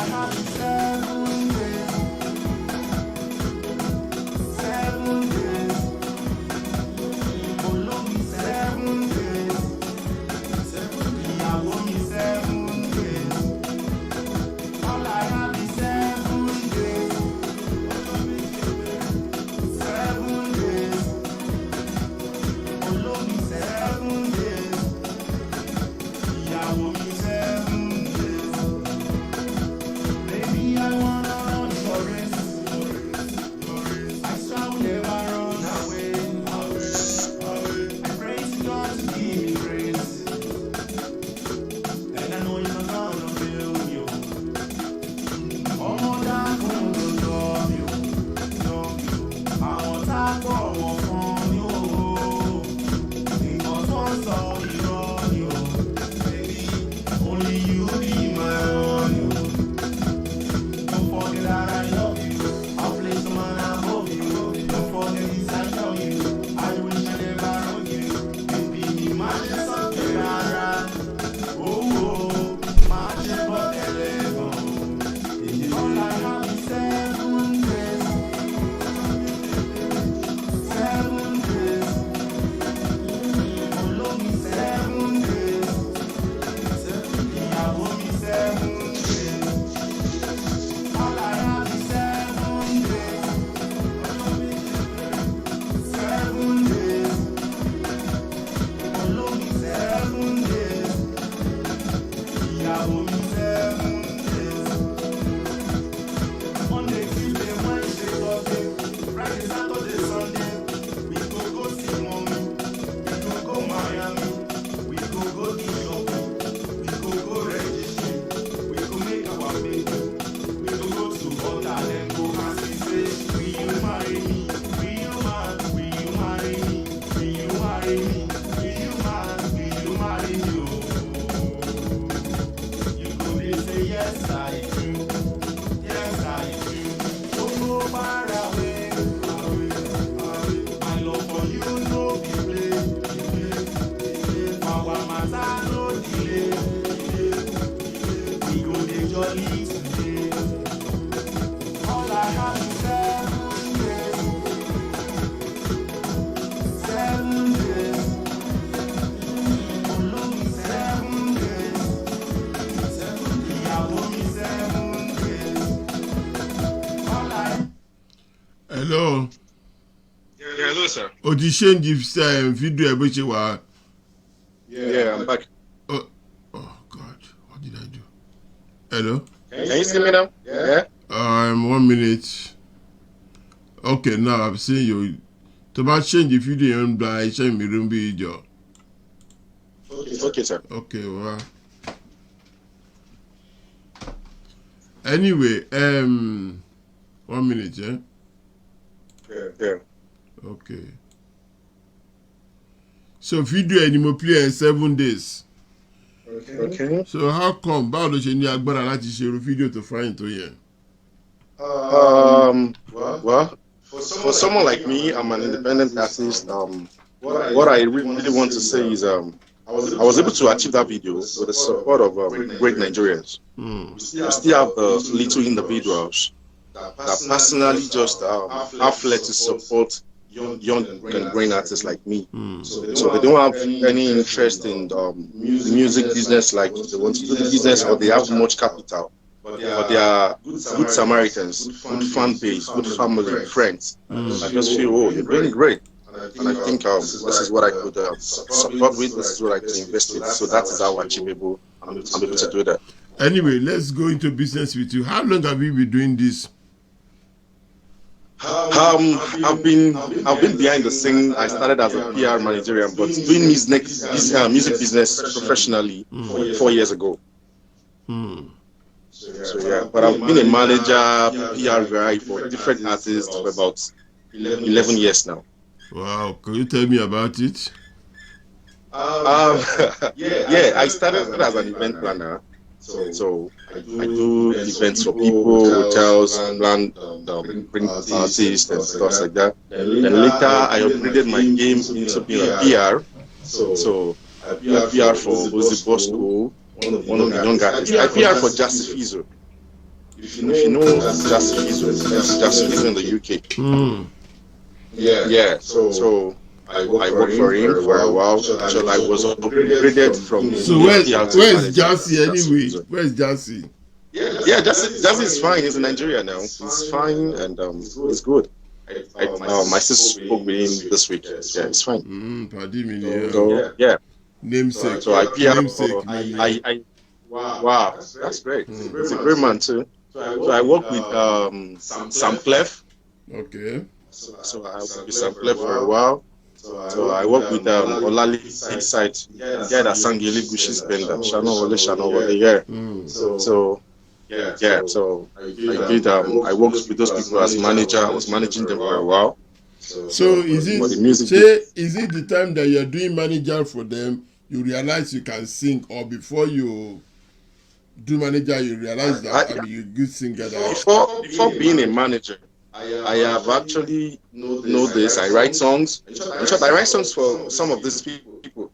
Hello. Yeah, hello, sir. Odi change video which you were. Yeah, I'm back. Oh God, what did I do? Hello. Can you see me now? Yeah. 1 minute. Okay, now I'm seeing you. To change the video on by change me room video. Okay, sir. Okay, well. Anyway, 1 minute, yeah? Yeah. Okay. So video anymore play in 7 days. Okay. So how come? Báwo ló ṣe ní agbára láti ṣe irú fídíò tó fáyìn tó yẹn? Well, for someone like me, I'm an independent artist. What I really want to say is, I was able to achieve that video with the support of great Nigerians. We still have little individuals that personally just have led to support young and growing artists like me. So they don't have any interest in the music business, like they want to do the business, or they have much capital. But they are good Samaritans, good fan base, good family, friends. I just feel, oh, you're doing great. And I think this is what I could support with, this is what I could invest with. So that is how achievable I'm able to do that. Anyway, let's go into business with you. How long have you been doing this? I've been behind the scene. I started as a PR manager, but doing music business professionally 4 years ago. So yeah, but I've been a manager, PR guy for different artists for about 11 years now. Wow, can you tell me about it? Yeah, I started as an event planner. So I do events for people, hotels, plan, bring artists and stuff like that. Then later I upgraded my game into being a PR. So I PR for Ozzy Bosco, one of the young artists. I PR for Jazzy Fizzo. If you know Jazzy Fizzo, Jazzy Fizzo in the UK. Yeah. So I worked for him for a while until I was upgraded from. So where's Jazzy anyway? Where's Jazzy? Yeah, Jazzy is fine. He's in Nigeria now. He's fine and it's good. My sister spoke with him this week. Yeah, it's fine. So yeah. Namesake. So I PR. Wow, that's great. He's a great man too. So I work with Sam Clef. Okay. So I worked with Sam Clef for a while. So I work with Olali Side, the guy that sang Yeli Gushi's Bender, Shano Wale, yeah. So I did. I worked with those people as manager. I was managing them for a while. So is it the time that you're doing manager for them, you realize you can sing, or before you do manager, you realize that you're a good singer? Before being a manager, I have actually know this. I write songs. In short, I write songs for some of these people.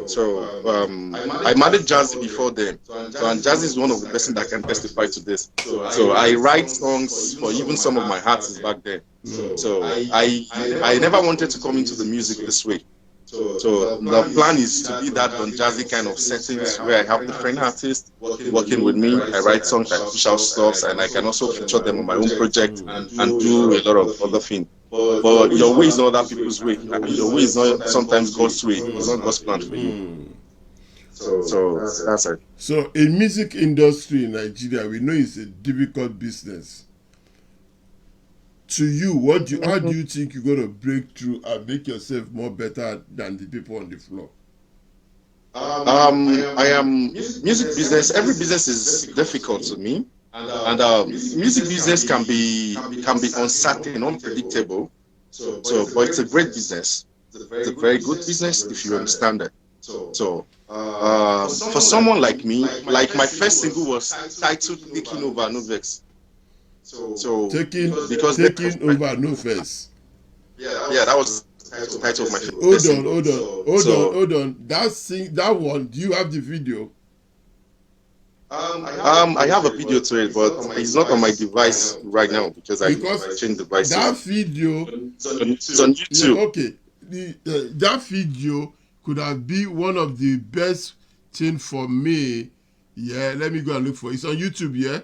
So I managed Jazzy before them. And Jazzy is one of the person that can testify to this. So I write songs for even some of my artists back then. So I never wanted to come into the music this way. So the plan is to be that Don Jazzy kind of settings where I have different artists working with me. I write songs, I push out stuff, and I can also feature them on my own project and do a lot of other things. But your way is not other people's way. I mean, your way is not sometimes God's way. It's not God's plan for you. So that's it. So in music industry in Nigeria, we know it's a difficult business. To you, how do you think you're going to break through and make yourself more better than the people on the floor? I am music business. Every business is difficult to me, and music business can be uncertain, unpredictable. But it's a great business. It's a very good business if you understand it. So for someone like me, like my first single was titled "Taking Over No Vex." So taking over no face. Yeah, that was the title of my film. Hold on. That one, do you have the video? I have a video to it, but it's not on my device right now because I changed devices. That video, it's on YouTube. Yeah, okay, that video could have been one of the best thing for me. Yeah, let me go and look for it. It's on YouTube. Yeah.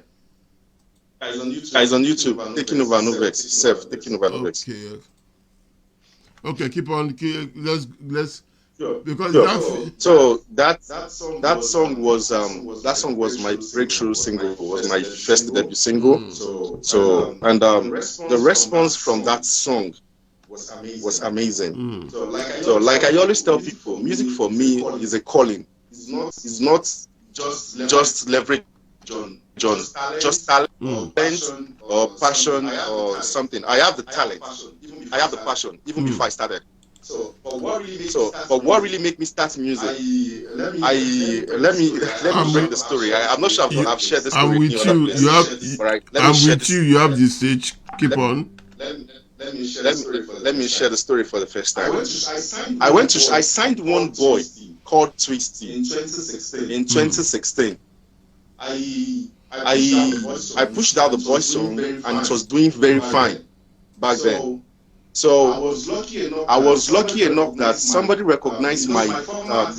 It's on YouTube. Taking Over No Vex. Seph, Taking Over No Vex. Okay, keep on. Let's. Because so that song was my breakthrough single. Was my first debut single. So and the response from that song was amazing. So like I always tell people, music for me is a calling. It's not just leverage on just talent or passion or something. I have the talent. I have the passion even before I started. So, but what really made me start music? Let me bring the story. I'm not sure if I've shared this story. I'm with you. You have the stage. Keep on. Let me share the story for the first time. I signed one boy called Twisty in 2016. I pushed out the boy song and it was doing very fine back then. So I was lucky enough that somebody recognized my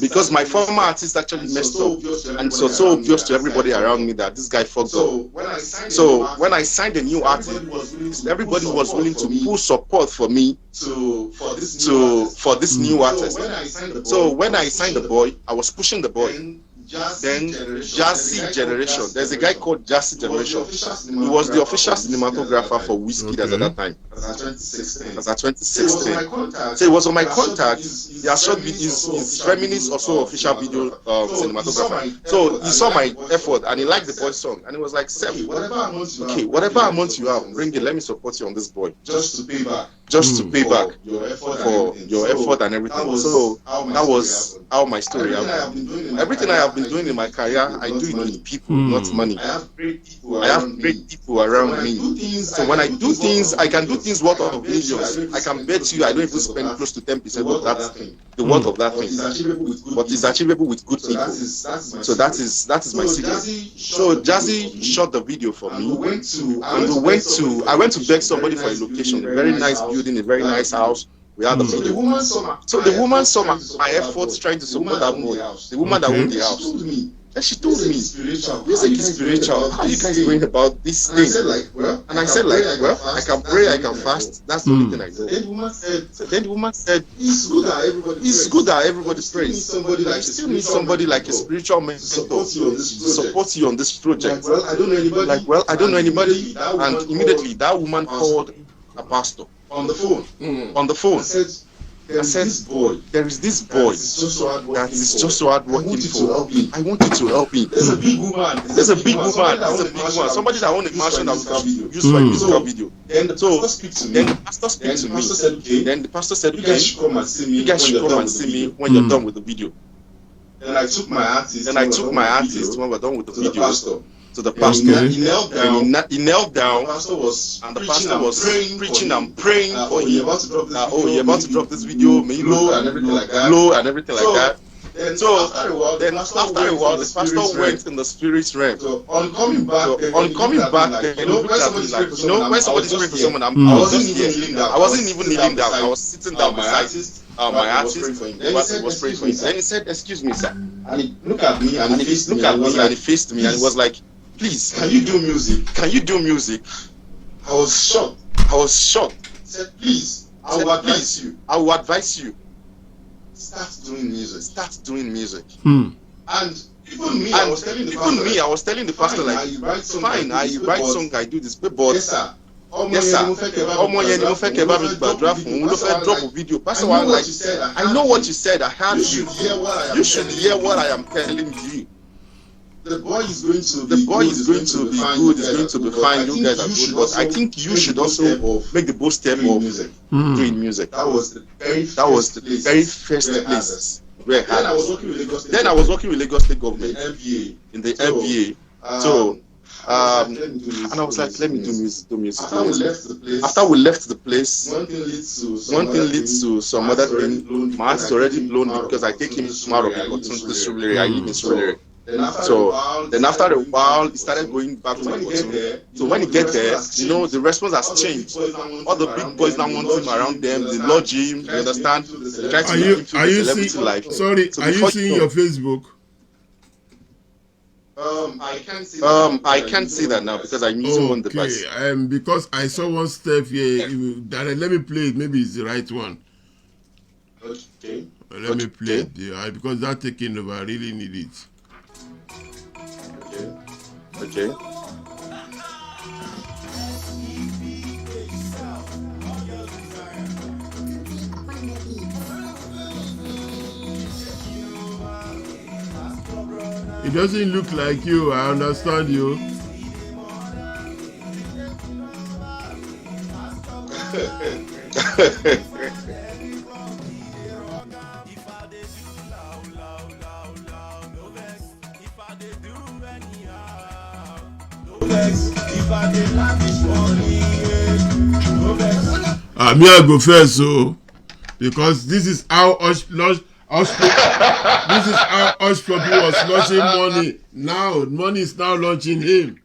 because my former artist actually messed up, and it was so obvious to everybody around me that this guy fucked up. So when I signed a new artist, everybody was willing to pull support for me for this new artist. So when I signed the boy, I was pushing the boy. Then Jazzy Generation. There's a guy called Jazzy Generation. He was the official cinematographer for Whiskey at that time. That's at 2016. So he was on my contact. He has shot his feminist also official video cinematographer. So he saw my effort and he liked the boy's song. And he was like, Seph, whatever amount you have, bring it. Let me support you on this boy. Just to pay back for your effort and everything. So that was how my story. Everything I have been doing in my career, I do it with people, not money. I have great people around me. So when I do things, I can do things worth of millions. I can bet you I don't even spend close to 10% of that thing, the worth of that thing. But it's achievable with good people. So that is my secret. So Jazzy shot the video for me, and I went to beg somebody for a location, a very nice building, a very nice house. We had the video. So the woman saw my efforts trying to support that boy. The woman that owned the house. And she told me, music is spiritual. How are you guys going about this thing? And I said, well, I can pray, I can fast. That's the only thing I know. Then the woman said, it's good that everybody prays. You still need somebody like a spiritual mentor to support you on this project. Well, I don't know anybody. And immediately that woman called a pastor. On the phone. I said, there is this boy that is just so hardworking for. I want you to help me. There's a big woman. Somebody that owns a mansion that we can use for a musical video. Then the pastor speaks to me. Then the pastor said, you guys should come and see me when you're done with the video. Then I took my artist when we're done with the video. To the pastor, he knelt down, and the pastor was preaching and praying for him. You're about to drop this video, may you blow and everything like that. So after a while, the pastor went in the spirit realm. So on coming back, then he looked at me like, when somebody's praying for someone, I wasn't even kneeling down. I was sitting down beside my artist. He was praying for him. Then he said, "Excuse me, sir." And he looked at me and he faced me and he was like, "Please, can you do music?" I was shocked. He said, "Please, I will advise you. Start doing music." And even me, I was telling the pastor, like, fine, I write song, I do this, but yes, sir. Drop a video. Pastor was like, I know what you said. I heard you. You should hear what I am telling you. The boy is going to be good, it's going to be fine, you guys are good, but I think you should also make the bold step of doing music. That was the very first place where I was working with Lagos State government in the MBA. So and I was like, let me do music. After we left the place, one thing leads to some other thing. My heart is already blown because I take him to Maroc, I live in Surulere. Then after a while, he started going back to Ikotu. So when he get there, the response has changed. All the big boys now want him around them. They lodge him. You understand? They try to make him feel the celebrity life. Sorry, are you seeing your Facebook? I can't see that now because I'm using one device. Because I saw one step here. Let me play it. Maybe it's the right one. Okay. Let me play it because that taking over. I really need it. Okay. It doesn't look like you. I understand you. Me I go first, so because this is how this is how Hush Puppy was launching money. Now money is now launching him.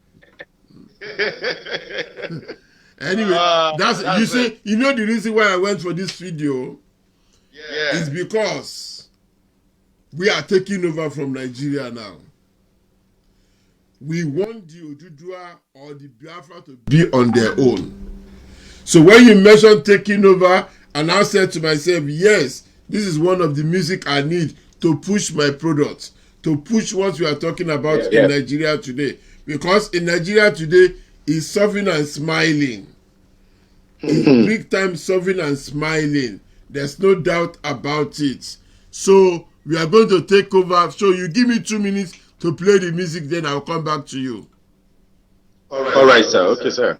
Anyway, that's you see, you know the reason why I went for this video is because we are taking over from Nigeria now. We want the Odudua or the Biafra to be on their own. So when you mention taking over, and I said to myself, yes, this is one of the music I need to push my product, to push what we are talking about in Nigeria today. Because in Nigeria today, is suffering and smiling. It's big time suffering and smiling. There's no doubt about it. So we are going to take over. So you give me 2 minutes to play the music, then I'll come back to you. All right, sir. Okay, sir.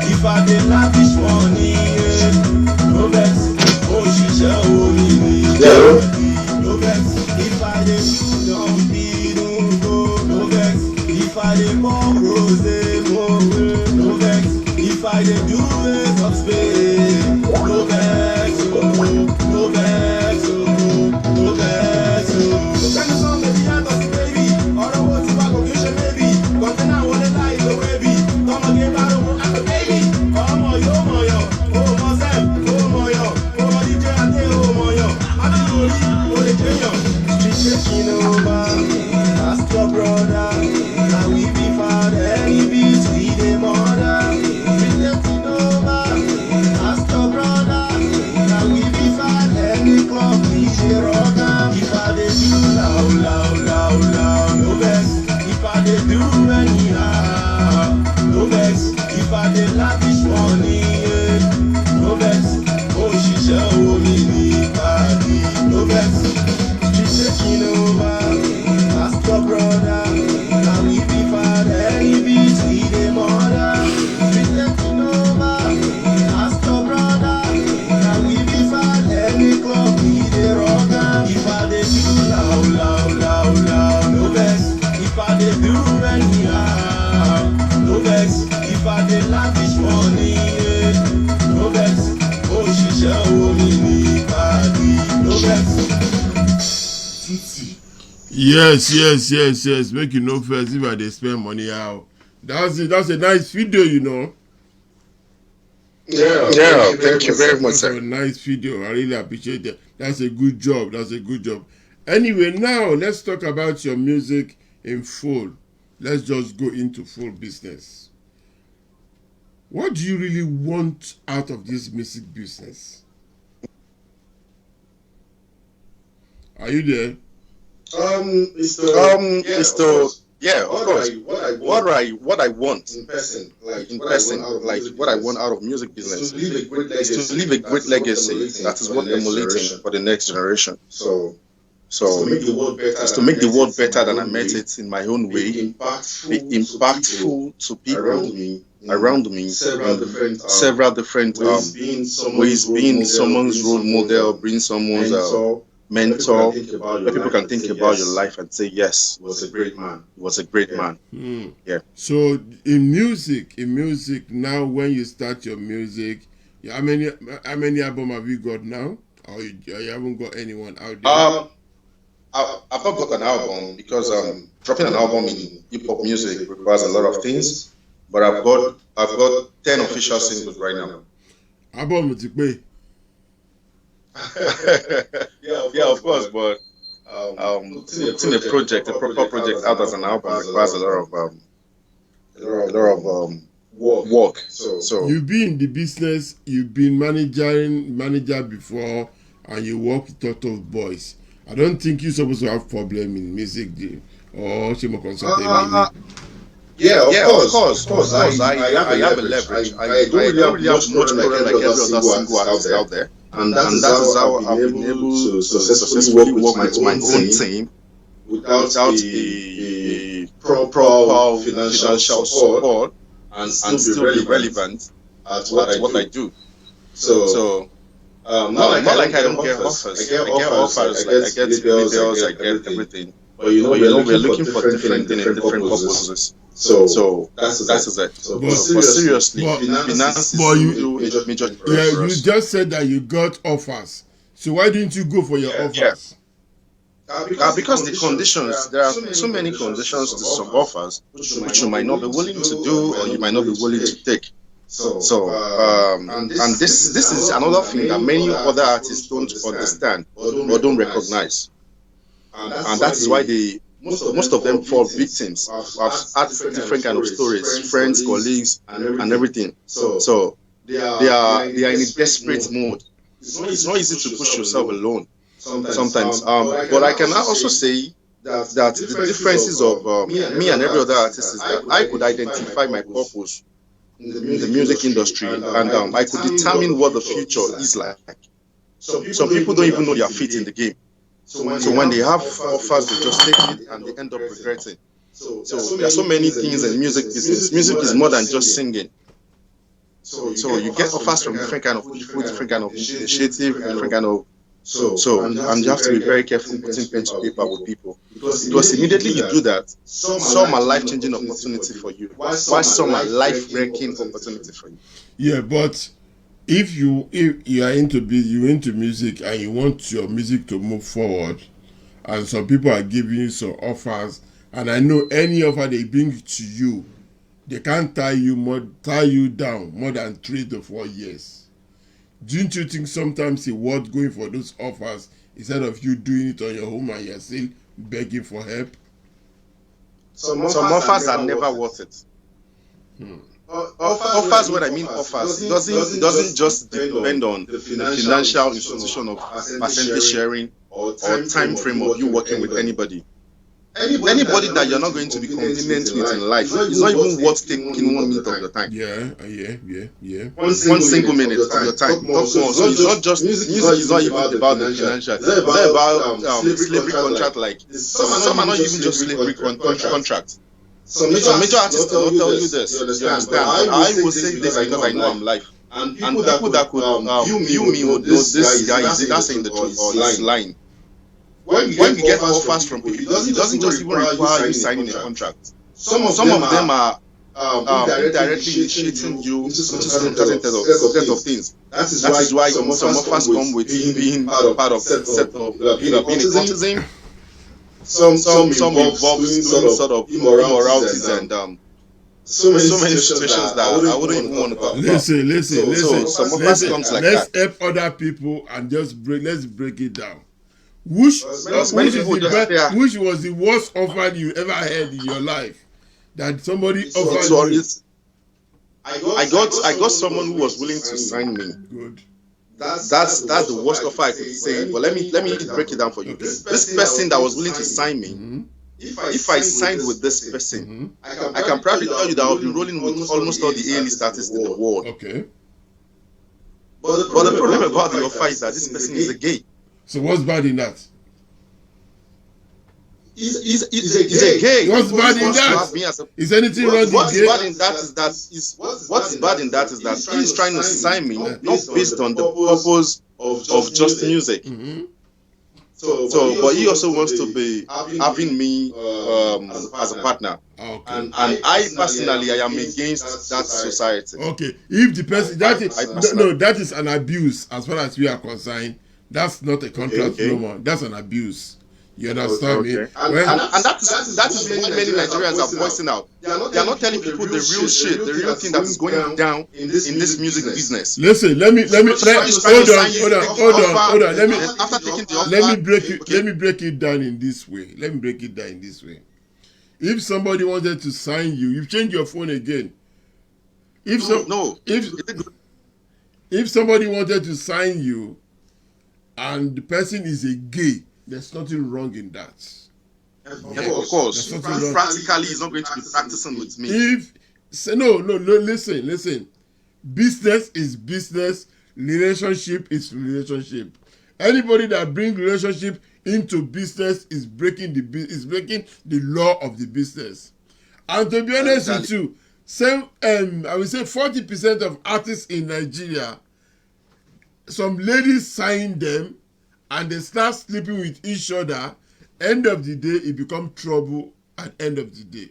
If I did lavish money, no vex. Oh, she shall only me. No vex. If I did do dumpy, no vex. If I did more rose, no vex. If I did do it of Spain, no vex. No vex. No vex. Can the song that the other baby, or the words of confusion maybe, but then I want to lie the baby. Come again, I don't want to baby. Taking over, ask your brother, now we be found any beats, we the mother. Taking over, ask your brother, now we be found any club, we the rocker. If I did do loud, no vex. If I did do anyhow, no vex. If I did lavish money, no vex. Oh, she shall owe me party, no vex. Taking over, ask your brother, now we be found any beats, we the mother. Taking over, ask your brother, now we be found any club, we the rocker. If I did do loud, no vex. If I did do anyhow, no vex. If I did lavish money, no vex. Oh, she shall owe me party, no vex. Yes. Make you know first if I dey spend money out. That's a nice video, you know. Yeah. Thank you very much, sir. That's a nice video. I really appreciate it. That's a good job. Anyway, now let's talk about your music in full. Let's just go into full business. What do you really want out of this music business? Are you there? Of course. What I want in person, what I want out of music business is to leave a great legacy that is worth emulating for the next generation. So So it's to make the world better than I met it in my own way, be impactful to people around me in several different ways, being someone's role model, being someone's mentor, where people can think about your life and say, yes, was a great man. Was a great man. Yeah. So in music now, when you start your music, how many albums have you got now? Or you haven't got anyone out there? I've not got an album because dropping an album in hip hop music requires a lot of things. But I've got 10 official singles right now. Album to play. Yeah, of course, but putting a proper project out as an album requires a lot of work. So you've been in the business, you've been manager before, and you work with a lot of boys. I don't think you're supposed to have problem in music, or Shimo Consulting. Yeah, of course. I have a leverage. I don't really have much problem like every other single artist out there. And that is how I've been able to successfully work with my own team without the proper financial support and still be relevant at what I do. So not like I don't get offers. I get offers, I get labels, I get everything. But we're looking for different things and different purposes. So that's it. But seriously, finance is a major for us. You just said that you got offers. So why didn't you go for your offers? Because the conditions, there are so many conditions to some offers which you might not be willing to do or you might not be willing to take. And this is another thing that many other artists don't understand or don't recognize. And that is why most of them fall victims of different kind of stories, friends, colleagues, and everything. So they are in a desperate mode. It's not easy to push yourself alone sometimes. But I can also say that the differences of me and every other artist is that I could identify my purpose in the music industry, and I could determine what the future is like. Some people don't even know their feet in the game. So when they have offers, they just take it and they end up regretting. So there are so many things in music business. Music is more than just singing. So you get offers from different kind of people, different kind of initiative, different kind of and you have to be very careful putting pen to paper with people, because immediately you do that, some are life-changing opportunity for you, while some are life-wrecking opportunity for you. Yeah, but if you are into music and you want your music to move forward, and some people are giving you some offers, and I know any offer they bring to you, they can't tie you down more than 3 to 4 years. Don't you think sometimes it's worth going for those offers instead of you doing it on your own and you're still begging for help? Some offers are never worth it. Offers, when I mean offers, it doesn't just depend on the financial institution of percentage sharing or time frame of you working with anybody. Anybody that you're not going to be convenient with in life is not even worth taking 1 minute of your time. Yeah. One single minute of your time. So it's not just music is not even about the financial. It's not about slavery contract. Like some are not even just slavery contracts. Some major artists will not tell you this. You understand? I will say this because I know I'm live. And people that could view me would know this guy is not saying the truth or he's lying. When you get offers from people, it doesn't just even require you signing a contract. Some of them are indirectly initiating you into some set of things. That is why some offers come with being part of set of being a courtesan. Some involve doing sort of immoralities and so many situations that I wouldn't even want to talk about. Listen. So some offers comes like that. Let's help other people and let's break it down. Which was the worst offer you ever had in your life? That somebody offered you? I got someone who was willing to sign me. Good. That's the worst offer I could say. But let me break it down for you. Okay. This person that was willing to sign me, if I signed with this person, I can probably tell you that I'll be rolling with almost all the A-list artists in the world. Okay. But the problem about the offer is that this person is a gay. So what's bad in that? He's a gay. What's bad in that? Is anything wrong with What's gay? bad in that is that he's trying to sign me not based on the purpose of just music. So, but he also wants to be having me as a partner. Okay. And I personally, I am against that society. Okay, if the person that is an abuse as far as we are concerned. That's not a contract no more. That's an abuse. You understand me? And that is what many Nigerians are voicing out. They are not telling people the real shit, the real thing that is going down in this music business. Listen, let me hold on. Let me break it down in this way. If somebody wanted to sign you, you've changed your phone again. If somebody wanted to sign you and the person is a gay, there's nothing wrong in that. Of course. Practically, he's not going to be practicing with me. Listen. Business is business. Relationship is relationship. Anybody that brings relationship into business is breaking the law of the business. And to be honest with you, I would say 40% of artists in Nigeria, some ladies sign them and they start sleeping with each other. End of the day, it becomes trouble at end of the day.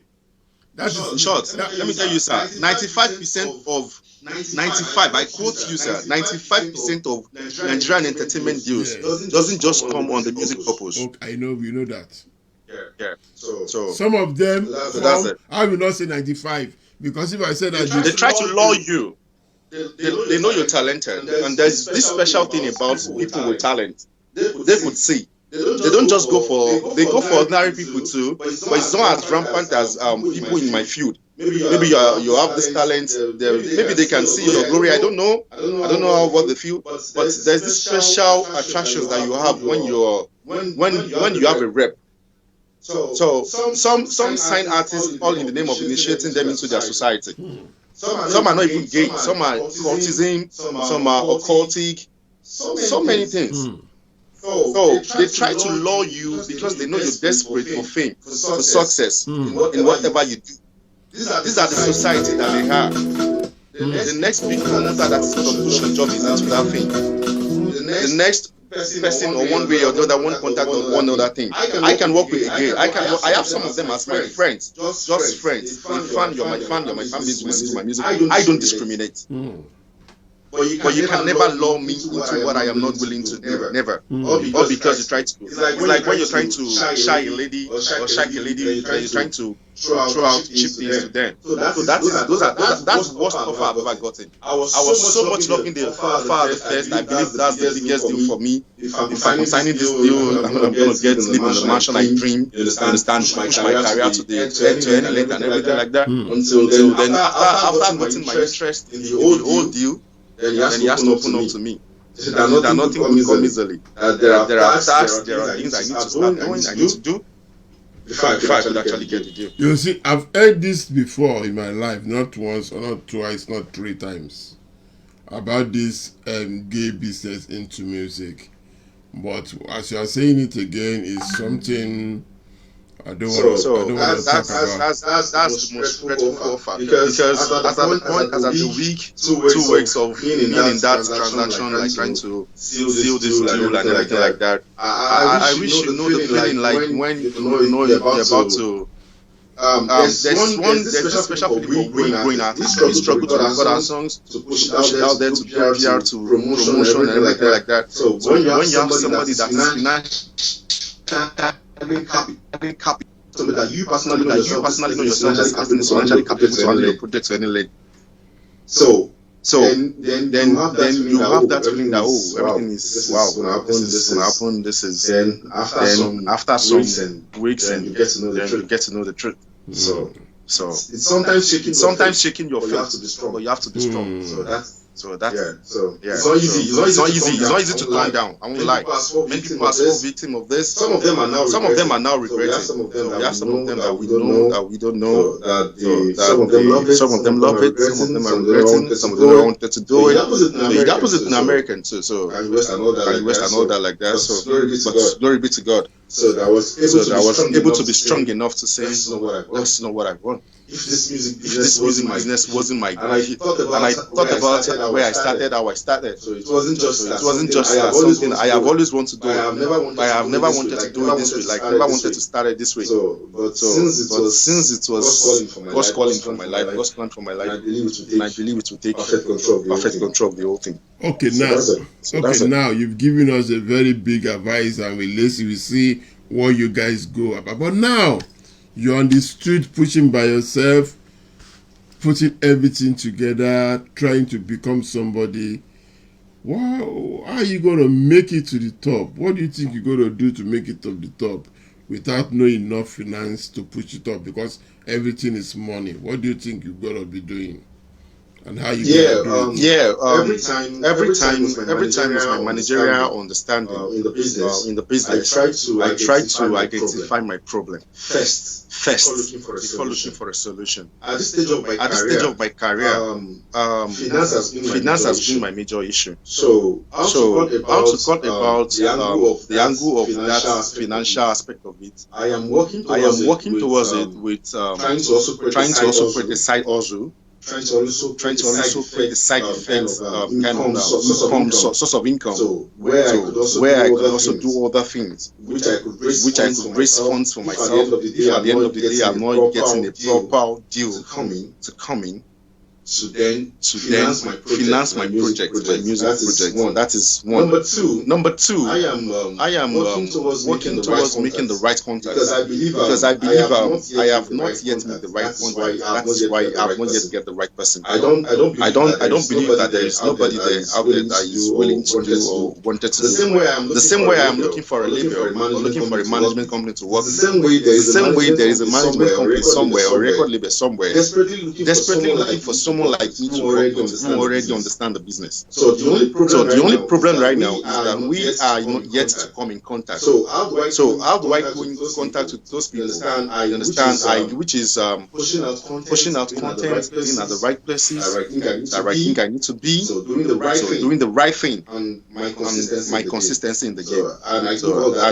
Let me tell you, sir, 95% of 95, I quote you, sir, 95% of Nigerian entertainment deals doesn't just come on the music purpose. Okay, I know, we know that. Yeah. So some of them, I will not say 95, because if I say that they try to lure you. They know you're talented, and there's this special thing about people with talent. They could see. They don't just go for. They go for ordinary people too, but it's not as rampant as people in my field. Maybe you have this talent. Maybe they can see your glory. I don't know what they feel, but there's this special attractions that you have when you have a rep. So some sign artists all in the name of initiating them into their society. Some are not even gay. Some are cultism. Some are occultic. So many things. So they try to lure you because they know you're desperate for fame, for success in whatever you do. These are the society that they have. The next big promoter that is going to push your job is into that thing. The next person or one way or the other, one contact on one other thing. I can work with a gay. I have some of them as my friends, just friends. You're my fan base, listen to my music. I don't discriminate. But you can never lure me into what I am not willing to do. Never. Or because you try to. It's like when you're trying to shy a lady or shag a lady, you're trying to throw out cheap things to them. So that's the worst offer I've ever gotten. I was so much loving the Father First. I believe that's the biggest deal for me. If I'm signing this deal, I'm going to get sleep in the mansion I dream. Understand, push my career to any length and everything like that. Until then, after getting my interest in the old deal, then he has to open up to me. That nothing will come easily. There are tasks, there are things I need to start doing, I need to do before I could actually get the deal. You see, I've heard this before in my life, not once or not twice, not 3 times, about this gay business into music. But as you are saying it again, it's something I don't want to talk about. That's the most dreadful offer because at that point, as at the week, 2 weeks of being in that transaction, like trying to seal this deal and everything like that. I wish you know the feeling like when you know you're about to. There's this special feeling for growing artists. We struggle to record our songs, to push it out there, to PR, to promotion and everything like that. So when you have somebody that is financially happy, somebody that you personally know yourself as financially capable to handle your project to any length. So then you have that feeling that everything is this is going to happen. This is then after some weeks and you get to know the truth. So it's sometimes shaking your faith, but you have to be strong. So that's it's not easy. It's not easy to calm down. I won't lie. Many people are so victim of this. Some of them are now regretting. Some of them that we don't know. Some of them love it. Some of them are regretting. Some of them don't want to do it. The opposite in American too. So and West and all that like that. So but glory be to God. So that I was able to be strong enough to say, that's not what I want. If this music business wasn't my goal, and I thought about where I started, how I started. So it wasn't just something I have always wanted to do. I have never wanted to do it this way. Like never wanted to start it this way. But since it was God's calling for my life, God's plan for my life, and I believe it will take perfect control of the whole thing. Okay, now you've given us a very big advice, and we see what you guys go about. But now you're on the street pushing by yourself, putting everything together, trying to become somebody. Wow, how are you going to make it to the top? What do you think you're going to do to make it to the top without knowing enough finance to push it up? Because everything is money. What do you think you're going to be doing? And how you every time with my managerial understanding in the business, I try to identify my problem first before looking for a solution. At this stage of my career, finance has been my major issue. So how to talk about the angle of that financial aspect of it, I am working towards it with trying to also create a side hustle. Trying to also create the side effects kind of source of income. So where I could also do other things, which I could raise funds for myself. If at the end of the day I'm not getting a proper deal to come in, to then finance my project, my music project. That is one. Number two, I am working towards making the right contact, because I believe I have not yet made the right contact. That is why I have not yet get the right person. I don't believe that there is nobody there out there that is willing to do or wanted to do. The same way I am looking for a label or looking for a management company to work. The same way there is a management company somewhere or a record label somewhere desperately looking for someone like me to work with who already understand the business. So the only problem right now is that we are not yet to come in contact. So how do I go in contact with those people? Which is pushing out content, being at the right places that I think I need to be. So doing the right thing, and my consistency in the game. And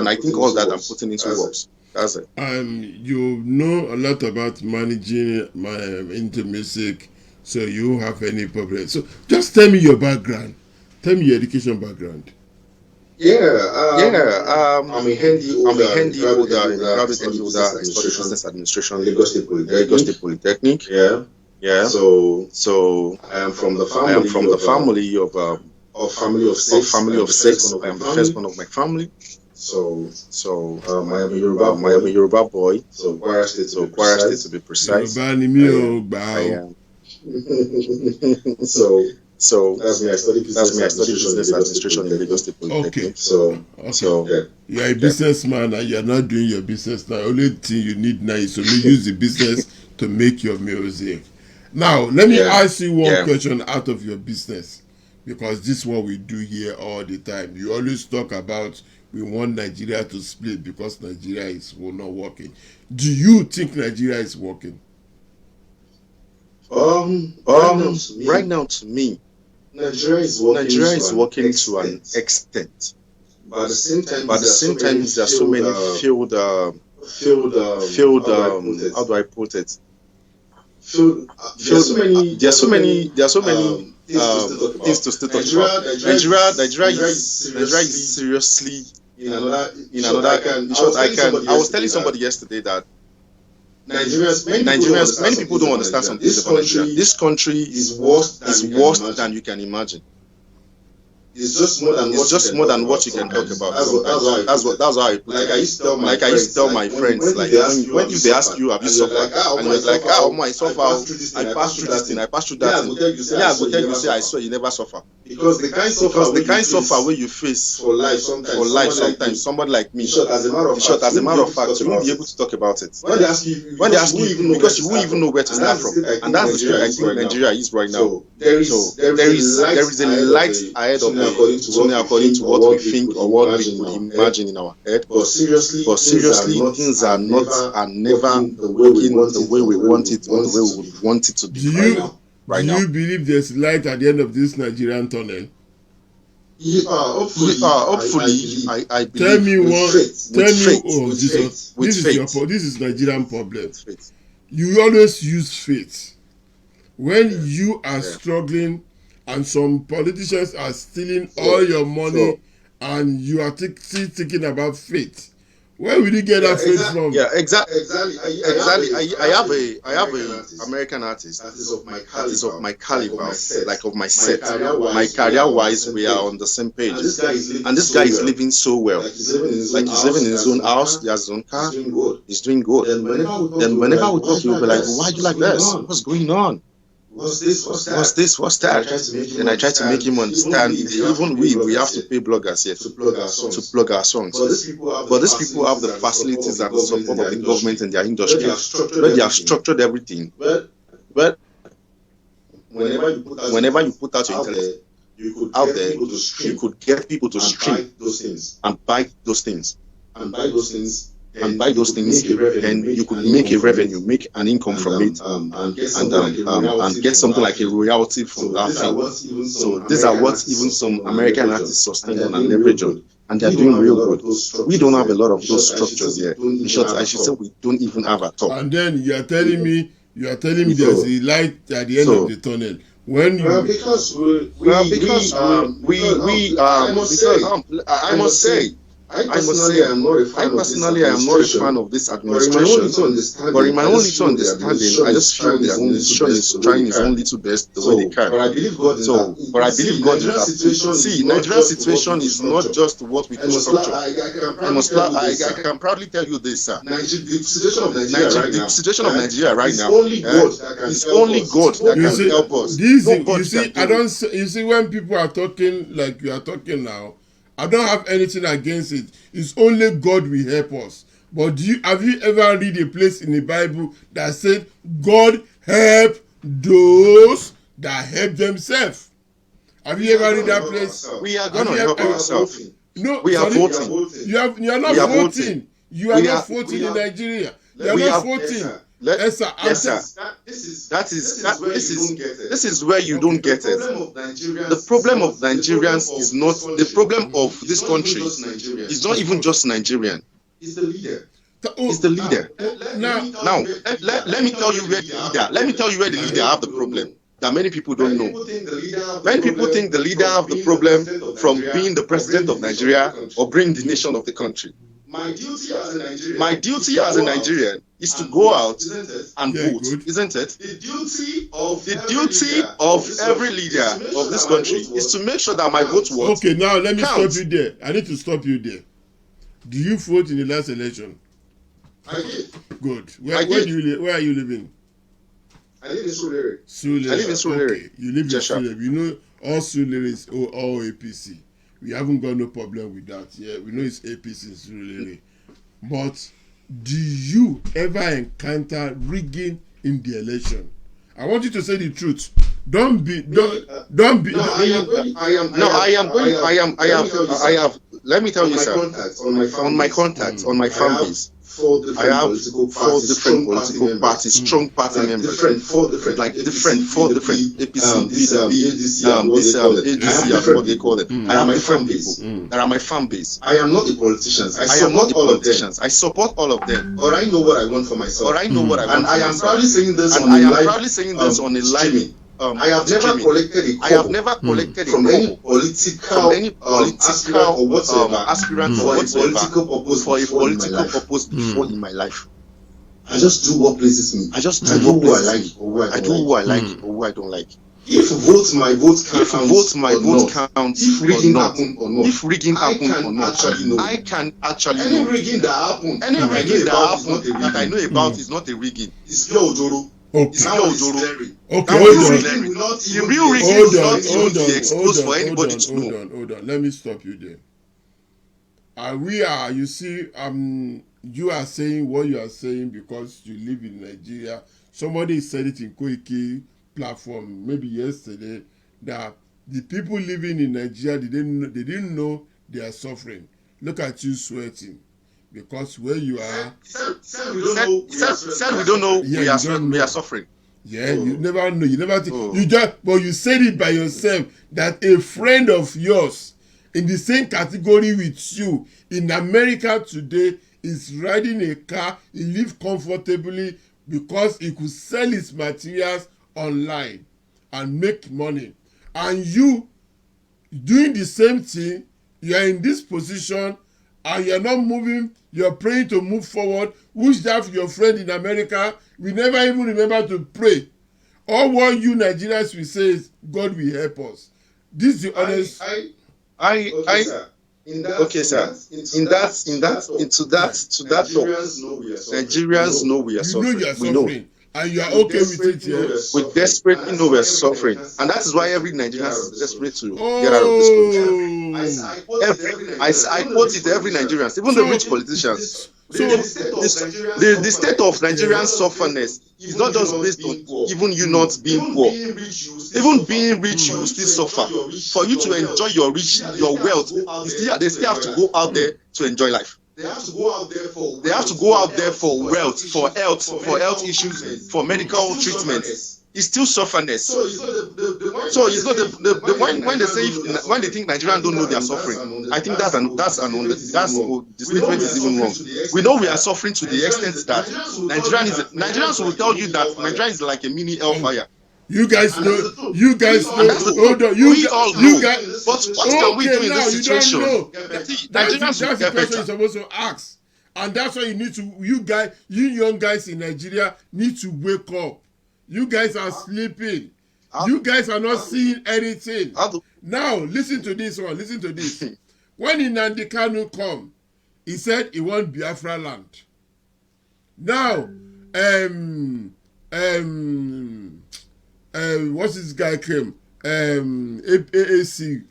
I think all that I'm putting into works. That's it. You know a lot about managing into music, so you won't have any problem. So just tell me your background. Tell me your education background. I'm a handy older graduate handy older. I studied business administration, Lagos State Polytechnic. Yeah. So I am from the family of six. I am the firstborn of my family. So I am a Yoruba boy. So Kwara State to be precise. I am. So that's me. I studied business administration in Lagos State Polytechnic. Okay. So you're a businessman and you're not doing your business now. Only thing you need now is to use the business to make your music. Now let me ask you one question out of your business, because this is what we do here all the time. You always talk about we want Nigeria to split because Nigeria is not working. Do you think Nigeria is working? Right now, to me, Nigeria is working to an extent. But at the same time, there are so many failed. How do I put it? There are so many things to still talk about. Nigeria is seriously in another. I was telling somebody yesterday that Nigerians, many people don't understand something about Nigeria. This country is worse than you can imagine. It's just more than what you can talk about. That's how I put it. I used to tell my friends, like when if they ask you, have you suffered? And you're like, I suffer. I passed through this thing. I passed through that thing. Yeah, I go tell you, say I saw you never suffer. Because the kind suffer where you face for life sometimes somebody like me. As a matter of fact, you won't be able to talk about it. When they ask you, because you won't even know where to start from. And that's the state I think Nigeria is right now. There is a light ahead of me, according to what we think or what we could imagine in our head. But seriously, things are never working the way we want it or the way we would want it to be right now. Do you believe there's light at the end of this Nigerian tunnel? Hopefully, I believe. Tell me one. Jesus. This is Nigerian problem. You always use faith when you are struggling, and some politicians are stealing all your money, and you are still thinking about faith. Where will you get that faith from? Yeah, exactly. I have a American artist that is of my caliber, like of my set. My career-wise, we are on the same page. And this guy is living so well. Like he's living in his own house, he has his own car, he's doing good. Then whenever we talk, he'll be like, why are you like this? What's going on? What's this? What's that? And I try to make him understand. Even we have to pay bloggers here to plug our songs. But these people have the facilities and the support of the government and their industry, where they have structured everything. But whenever you put out your internet out there, you could get people to stream and buy those things. And buy those things, and you could make a revenue, make an income from it, and get something like a royalty from that thing. So these are what even some American artists sustain on and leverage on, and they're doing real good. We don't have a lot of those structures here. In short, I should say we don't even have at all. And then you are telling me there's a light at the end of the tunnel. When you I must say. I am not a fan of this administration. But in my own little understanding, I just feel the administration is trying its own little best the way they can. But I believe God will have. See, Nigeria's situation is not just what we call structure. I can proudly tell you this, sir. The situation of Nigeria right now is only God that can help us. You see, when people are talking like you are talking now, I don't have anything against it. It's only God will help us. But have you ever read a place in the Bible that said God help those that help themselves? Have you ever read that place? We are going to help ourselves. No, we are voting. You are not voting. You are not voting in Nigeria. You are not voting. Yes, sir. This is where you don't get it. The problem of Nigerians is not the problem of this country. It's not even just Nigerian. It's the leader. It's the leader. Now, let me tell you where the leader. Let me tell you where the leader have the problem that many people don't know. Many people think the leader have the problem from being the president of Nigeria or being the nation of the country. My duty as a Nigerian is to go out and vote, isn't it? The duty of every leader of this country is to make sure that my vote works. Okay, now let me stop you there. I need to stop you there. Do you vote in the last election? I did. Good. Where are you living? I live in Surulere. I live in Surulere. Okay. You live in Surulere. You know all Surulere is all APC. We haven't got no problem with that. Yeah, we know it's APC in Surulere. But do you ever encounter rigging in the election? I want you to say the truth. Don't be. I have. Let me tell you, sir. On my contacts, on my fan base, I have 4 different political parties, strong party members, four different APC, ADC, what they call it. I have different people that are my fan base. I am not the politicians. I support all of them. I support all of them. Or I know what I want for myself. And I am proudly saying this on a live. I have never collected from any political or whatsoever aspirant for a political purpose before in my life. I just do what pleases me. I just do who I like or who I like or who I don't like. If my vote counts, if rigging happen or not, I can actually know. Any rigging that happen that I know about is not a rigging. It's pure ojoro. Okay. The real rigging will not even be exposed for anybody to know. Hold on. Let me stop you there. You see, you are saying what you are saying because you live in Nigeria. Somebody said it in Koiki platform maybe yesterday that the people living in Nigeria they didn't know they are suffering. Look at you sweating. Because where you are, we don't know we are suffering. Yeah, you never know. You never think. You said it by yourself that a friend of yours in the same category with you in America today is riding a car, he live comfortably because he could sell his materials online and make money. And you doing the same thing, you are in this position and you're not moving, you're praying to move forward, which that your friend in America will never even remember to pray. All what you Nigerians will say is God will help us. This is the honest. Okay, sir. Into that talk, Nigerians know we are suffering. You are suffering. And you are okay with it, yeah? We desperately know we are suffering. And that is why every Nigerian is desperate to get out of this country. I quote it every Nigerian, even the rich politicians. So the state of Nigerian sufferness is not just based on even you not being poor. Even being rich, you will still suffer. For you to enjoy your wealth, they still have to go out there to enjoy life. They have to go out there for wealth, for health issues, for medical treatment. It's still sufferness. So it's not when they say when they think Nigerians don't know they are suffering. I think the statement is even wrong. We know we are suffering to the extent that Nigerians will tell you that Nigeria is like a mini hellfire. You guys know. Hold on. We all know. But what can we do in this situation? That's the question you're supposed to ask. And that's why you need to, you young guys in Nigeria need to wake up. You guys are sleeping. You guys are not seeing anything. Now, listen to this one. Listen to this. When Nnamdi Kanu come, he said he want Biafra land. Now, what's this guy came? AAC.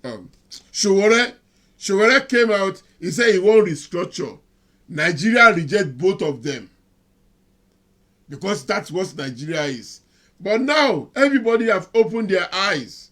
Showore came out. He said he won't restructure. Nigeria reject both of them because that's what Nigeria is. But now everybody have opened their eyes,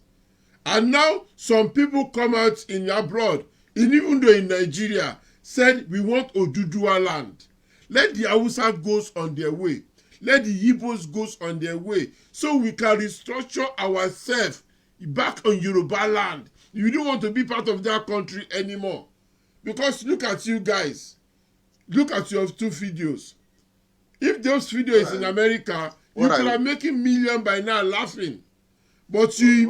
and now some people come out in abroad, even though in Nigeria, said we want Oduduwa land. Let the Hausa goes on their way. Let the Igbos goes on their way, so we can restructure ourselves back on Yoruba land. You don't want to be part of that country anymore. Because look at you guys. Look at your 2 videos. If those videos in America, you could are making millions by now laughing. But there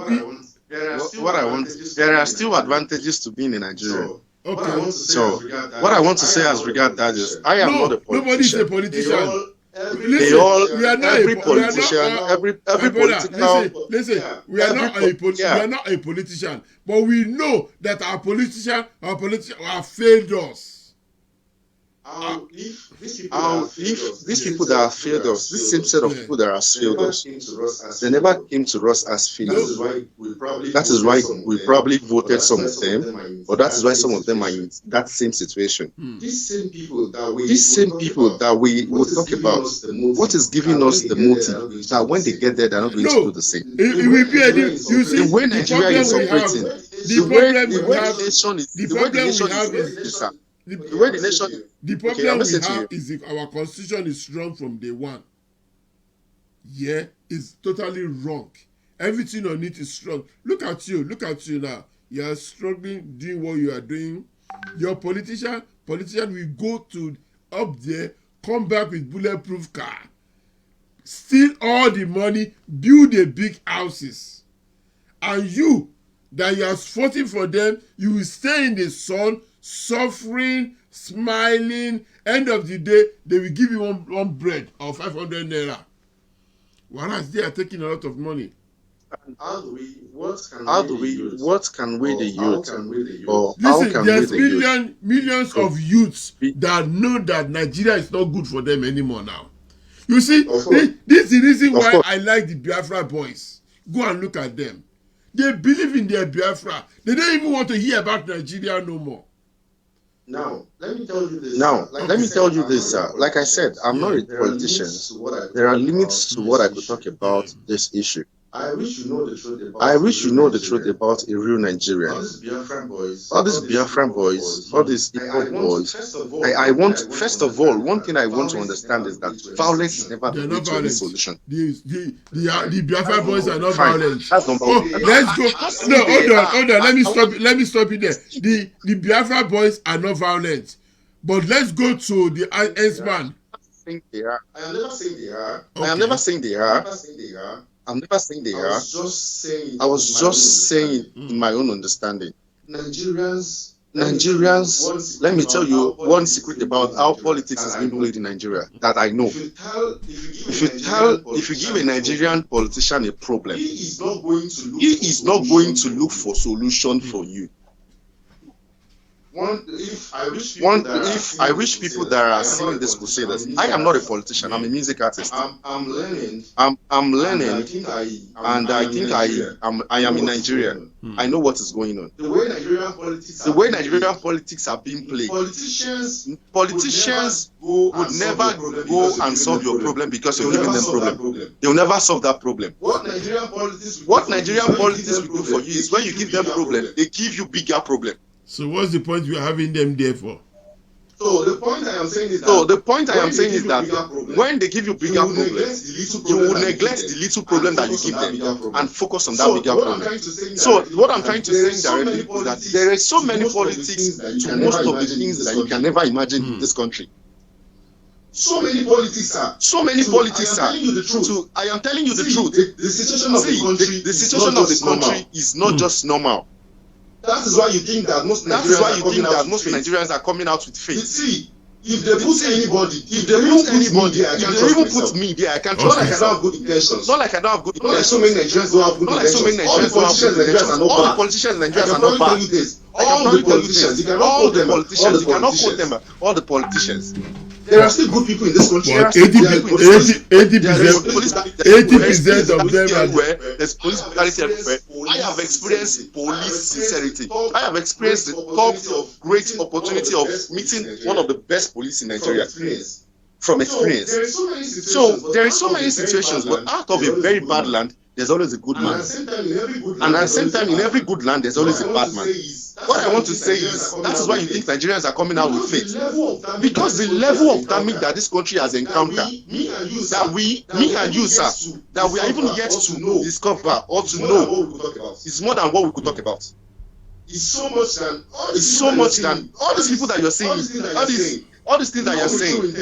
are still advantages to being in Nigeria. Okay. So what I want to say as regard that is, I am not a politician. Nobody's a politician. Every political. Listen, we are not a politician, but we know that our politicians have failed us. If these people that have failed us, this same set of people that have failed us, they never came to us as failures. That is why we probably voted some of them, or that is why some of them are in that same situation. These same people that we will talk about, what is giving us the motive that when they get there, they're not going to do the same. It will be the way Nigeria is operating, the problem we have is if our constitution is wrong from day one. Yeah, it's totally wrong. Everything on it is wrong. Look at you now. You are struggling doing what you are doing. Your politician will go to up there, come back with bulletproof car, steal all the money, build a big houses. And you, that you are fighting for them, you will stay in the sun, suffering, smiling. End of the day, they will give you one bread or 500 naira. Whereas they are taking a lot of money. What can we the youth? Listen, there's millions of youths that know that Nigeria is not good for them anymore now. You see, this is the reason why I like the Biafra boys. Go and look at them. They believe in their Biafra. They don't even want to hear about Nigeria no more. Now, let me tell you this. Like I said, I'm not a politician. There are limits to what I could talk about this issue. I wish you know the truth about a real Nigerian. All these Biafran boys, all these hip hop boys. I want, first of all, one thing I want to understand is that violence is never the way to any solution. The Biafran boys are not violent. That's number one. Let's go. No, hold on. Let me stop you there. The Biafran boys are not violent. But let's go to the S-man. I am never saying they are. I'm never saying they are. I was just saying in my own understanding. Nigerians, let me tell you one secret about how politics has been played in Nigeria that I know. If you give a Nigerian politician a problem, he is not going to look for solution for you. I wish people that are seeing this could say this. I am not a politician. I'm a music artist. I'm learning. I'm learning, and I think I am in Nigeria. I know what is going on. The way Nigerian politics are being played. Politicians would never go and solve your problem because you're giving them problem. They'll never solve that problem. What Nigerian politics will do for you is when you give them problem, they give you bigger problem. So what's the point you are having them there for? So the point I am saying is that when they give you bigger problems, you will neglect the little problem that you give them and focus on that bigger problem. So what I'm trying to say directly is that there is so many politics to most of the things that you can never imagine in this country. So many politics are. I am telling you the truth. The situation of the country is not just normal. That is why you think that most Nigerians are coming out with faith. See, if they put anybody, if they even put me there, I can't trust myself. Not like I don't have good intentions. Not like so many Nigerians don't have good intentions. All the politicians in Nigeria are not bad. All the politicians, you cannot quote them. All the politicians. There are still good people in this country. But 80% of them everywhere. There's police brutality everywhere. I have experienced police sincerity. I have experienced the great opportunity of meeting one of the best police in Nigeria from experience. So there are so many situations, but out of a very bad land, there's always a good man. And at the same time, in every good land, there's always a bad man. What I want to say is, that is why you think Nigerians are coming out with faith. Because the level of damage that this country has encountered, that me and you, sir, that we are even yet to discover or to know, is more than what we could talk about. It's so much than all these people that you're saying, all these things that you're saying,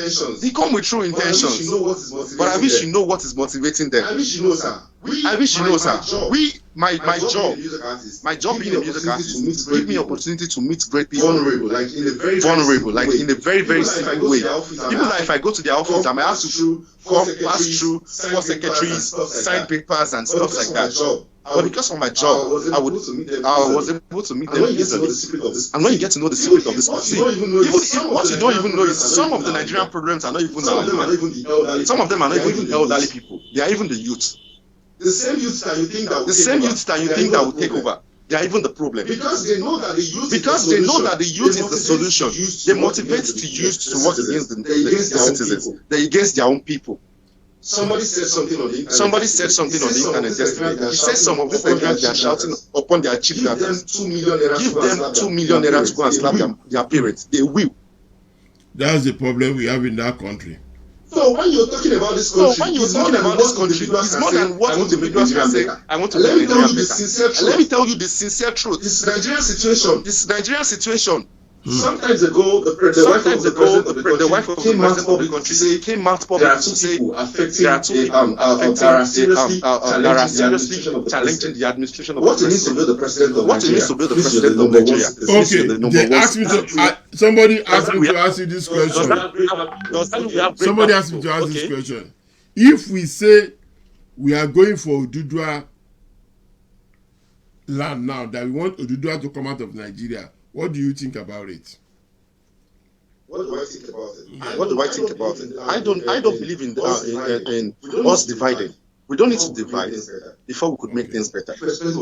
they come with true intentions. But I wish you know what is motivating them. I wish you know, sir. My job being a music artist give me opportunity to meet great people. Vulnerable, like in a very, very simple way. Even that if I go to their office, I might have to pass through 4 secretaries, sign papers and stuff like that. But because of my job, I was able to meet them easily. And when you get to know the secret of this, see, even what you don't even know is some of the Nigerian problems are not even some of them are not even elderly people. They are even the youth. The same youth that you think that will take over. They are even the problem. Because they know that the youth is the solution. They motivate the youth to work against the citizens. They're against their own people. Somebody said something on the internet yesterday. He said some of these Nigerians, they are shouting upon their children. Give them 2 million naira to go and slap their parents. They will. That's the problem we have in that country. So when you're talking about this country, it's more than what individuals can say. I want to make Nigeria better. Let me tell you the sincere truth. This Nigerian situation. Sometimes ago, the wife of the president of the country came out publicly to say there are 2 people that are seriously challenging the administration of the president. What it means to build the president of Nigeria. Okay, they asked me to. Somebody asked me to ask you this question. Somebody asked me to ask this question. If we say we are going for Odudua land now, that we want Odudua to come out of Nigeria, what do you think about it? What do I think about it? I don't believe in us dividing. We don't need to divide before we could make things better. Irrespective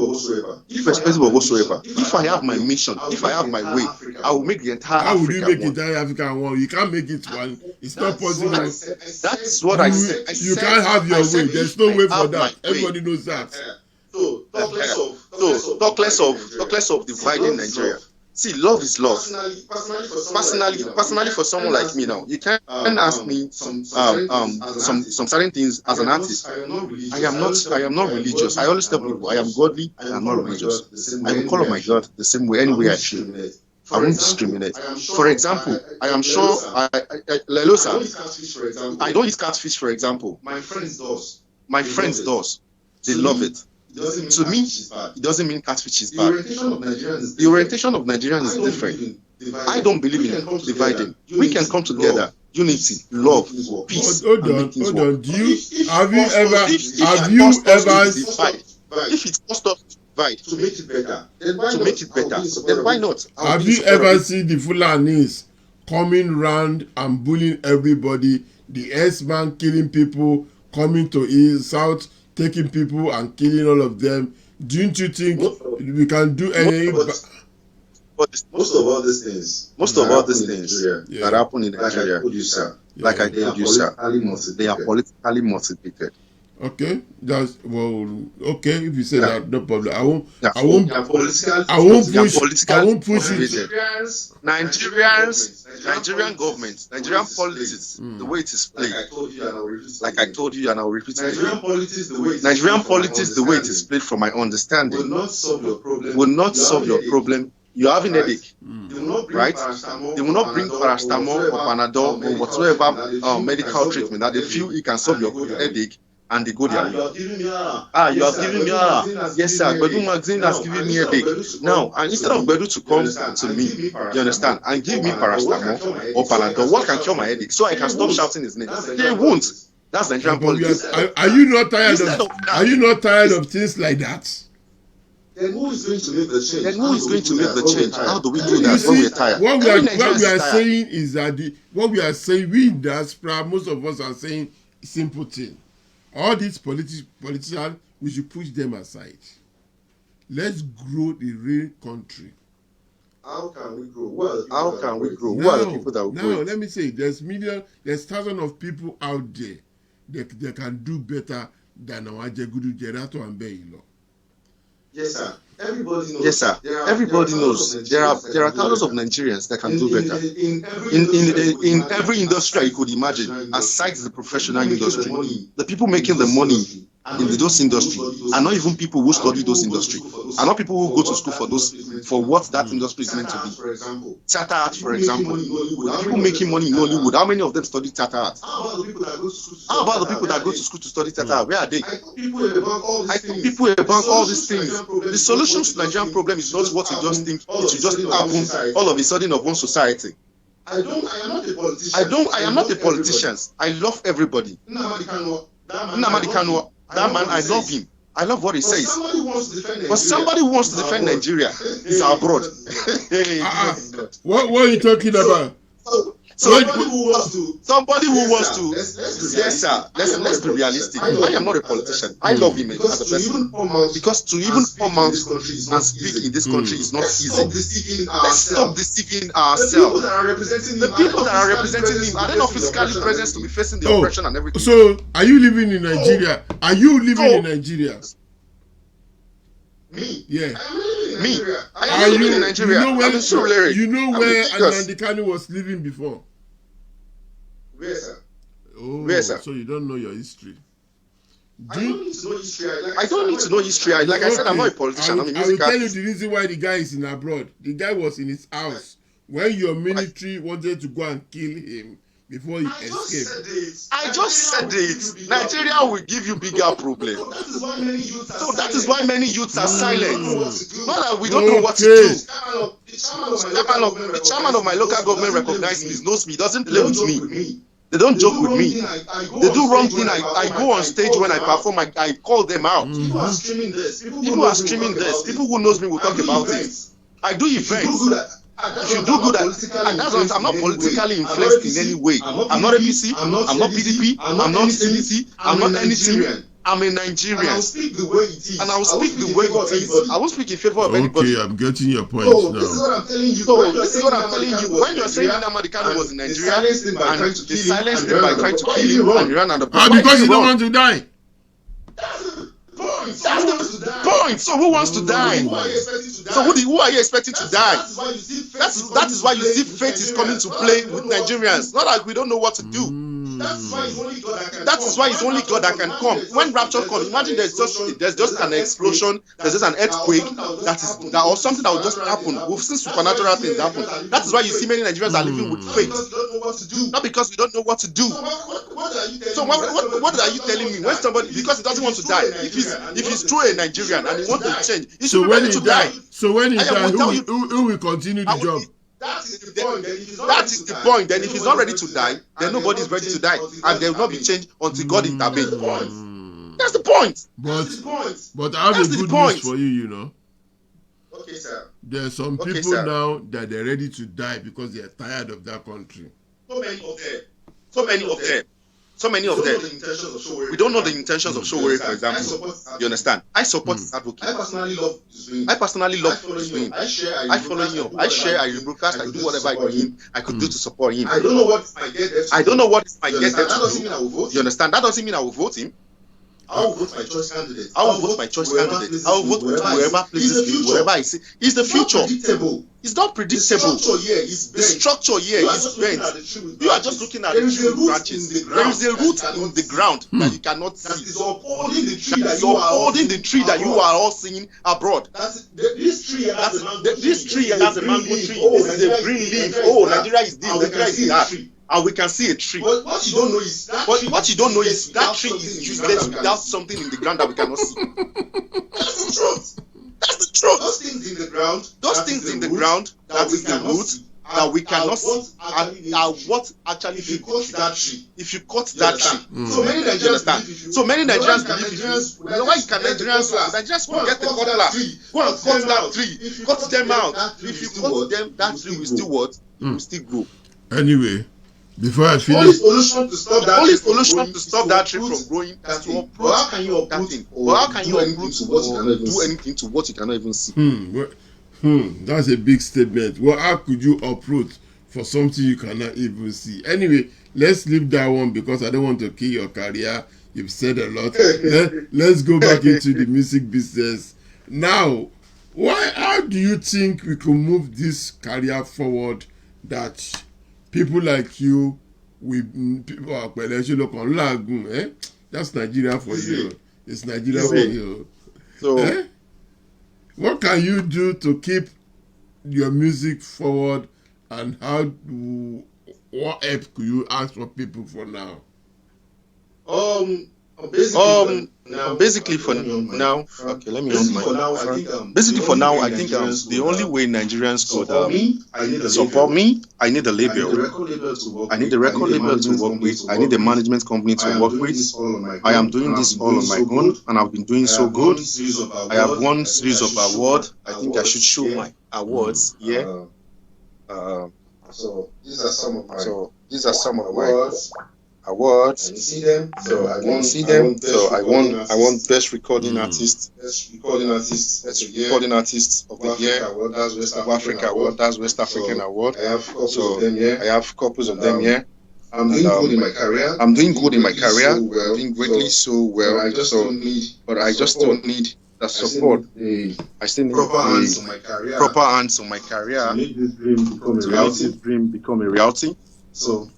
of whatsoever. If I have my mission, if I have my way, I will make the entire How would you Africa make entire Africa one? You can't make it one. It's not possible. That's what I said. You can't have your way. There's no way for that. Everybody knows that. So talk less of dividing Nigeria. See, love is love. Personally, for someone like me now, you can't ask me some certain things as an artist. I am not religious. I always tell people I am godly. I am not religious. I will call on my God the same way, any way I feel. I won't discriminate. For example, I am sure I don't eat catfish, for example. My friends does. They love it. To me, it doesn't mean catfish is bad. The orientation of Nigerians is different. I don't believe in dividing. We can come together, unity, love, peace. Hold on. Have you ever? If it's cost us to divide to make it better, then why not? Have you ever seen the Fulanis coming round and bullying everybody? The S-man killing people, coming to East, South, taking people and killing all of them. Don't you think we can do any? Most of all these things that happen in Nigeria, like I told you, sir, they are politically motivated. Okay, that's okay. If you say that, no problem. I won't push it. Nigerian government, Nigerian politics, the way it is played. Like I told you, and I'll repeat it. Nigerian politics, the way it is played, from my understanding, will not solve your problem. You're having headache, right? They will not bring paracetamol or Panadol or whatsoever medical treatment that they feel it can solve your headache. And they go there. You have given me yes, sir. Bedu magazine has given me a headache. Now, and instead of Bedu to come to me, you understand, and give me paracetamol or Panadol, what can cure my headache? So I can stop shouting his name. They won't. That's Nigerian politics. Are you not tired of? Are you not tired of things like that? Then who is going to make the change? How do we do that when we're tired? What we are saying is that we in diaspora, most of us are saying simple thing. All these politicians, we should push them aside. Let's grow the real country. How can we grow? Who are the people that will grow? Now, let me say, there's thousands of people out there that can do better than our Jegudu, Jerato, and Beilo. Yes, sir. Everybody knows. Yes, sir. Everybody knows. There are thousands of Nigerians that can do better in every industry you could imagine, aside the professional industry. The people making the money in those industries are not even people who study those industries. Are not people who go to school for what that industry is meant to be. Theater art, for example. People making money in Hollywood. How many of them study theater art? How about the people that go to school to study theater art? Where are they? I think people about all these things. The solution to the Nigerian problem is not what you just think it will just happen all of a sudden of one society. I am not a politician. I love everybody. Nnamdi Kanu, that man, I love him. I love what he says. But somebody who wants to defend Nigeria is abroad. What are you talking about? Somebody who wants to. Yes, sir. Let's be realistic. I am not a politician. I love him as a person. Because to even come out and speak in this country is not easy. Let's stop deceiving ourselves. The people that are representing him are they not physically present to be facing the oppression and everything? So, are you living in Nigeria? Are you living in Nigeria? Me? Yeah. Me? I am living in Nigeria. You know where Nnamdi Kanu was living before? Where, sir? Where, sir? So you don't know your history. I don't need to know history. I don't need to know history. Like I said, I'm not a politician. I'm a music artist. I will tell you the reason why the guy is in abroad. The guy was in his house when your military wanted to go and kill him before he escaped. I just said it. Nigeria will give you bigger problem. So that is why many youths are silent. Not that we don't know what to do. The chairman of my local government recognizes me, knows me, doesn't play with me. They don't joke with me. They do wrong thing. I go on stage when I perform. I call them out. People are streaming this. People who knows me will talk about it. I do events. If you do good, and that's what I'm not politically influenced in any way. I'm not APC, I'm not PDP, I'm not CDC, I'm not anything. I'm a Nigerian. And I'll speak the way it is. And I'll speak the way it is. I won't speak in favor of anybody. Okay, I'm getting your point So now. this is what I'm telling you. So this is what I'm telling you. When you're saying Nnamdi Kanu was in Nigeria, and they silenced him by trying to kill him and he ran out of the because you don't want to die. Point. That's the point. So who wants to die? Who are you expecting to die? So who are you expecting to die? That is why you see That is why you see fate is coming to play with Nigerians. Not like we don't know what to do. That is why it's only God that can That is why it's only God that can come. When rapture comes, imagine there's just an explosion, there's just an earthquake or something that will just happen. We've seen supernatural things happen. That is why you see many Nigerians are living with faith. Not because we don't know what to do. So what are you telling me? When somebody, because he doesn't want to die, if he's truly a Nigerian and he wants to change, he should be ready to die. So when he dies, who will continue the job? That is the point. Then if he's not ready to die, then nobody is ready to die, and there will not be change until God intervenes. That's the point. But I have a good news for you. You know. Okay, sir. There are some people now that they're ready to die because they are tired of that country. So many of them. We don't know the intentions of Showore, for example. You understand? I support his advocate. I personally love his win. I follow him. I share, I rebroadcast, I do whatever I could do to support him. I don't know what I get there to do. You understand? That doesn't mean I will vote him. I will vote my choice candidate. I will vote whoever pleases me, wherever I see. It's the future. It's not predictable. The structure here is bent. You are just looking at the tree branches. There is a root in the ground that you cannot see. That is upholding the tree that you are all seeing abroad. This tree has a mango tree. This is a green leaf. Oh, Nigeria is this, Nigeria is that. And we can see a tree. But what you don't know is that tree is useless without something in the ground that we cannot see. That's the truth. Those things in the ground. That is the root that we cannot see. Are what actually if you cut that tree. If you cut that tree. So many Nigerians believe why can Nigerians get the cutlass? Go and cut that tree. Cut them out. If you cut them, that tree will still what? It will still grow. Anyway, before I finish, the only solution to stop that tree from growing is to uproot that thing. But how can you uproot or do anything to what you cannot even see? That's a big statement. Well, how could you uproot for something you cannot even see? Anyway, let's leave that one because I don't want to kill your career. You've said a lot. Let's go back into the music business. Now, how do you think we can move this career forward that people like you, that's Nigeria for you. It's Nigeria for you. So, what can you do to keep your music forward, and what help could you ask for people for now? Basically for now, okay, let me on my. Basically for now, I think the only way Nigerians could support me, I need a label. I need the record label to work with. I need the management company to work with. I am doing this all on my own, and I've been doing so good. I have won series of awards. I think I should show my awards here. So these are some of my awards. Can you see them? So I won best recording artist. Best recording artist of the year. That's West Africa Award. That's West African Award. I have couples of them here. I have couples of them here. I'm doing good in my career. I'm doing greatly so well. But I just don't need the support. I still need proper hands on my career to make this dream become a reality. So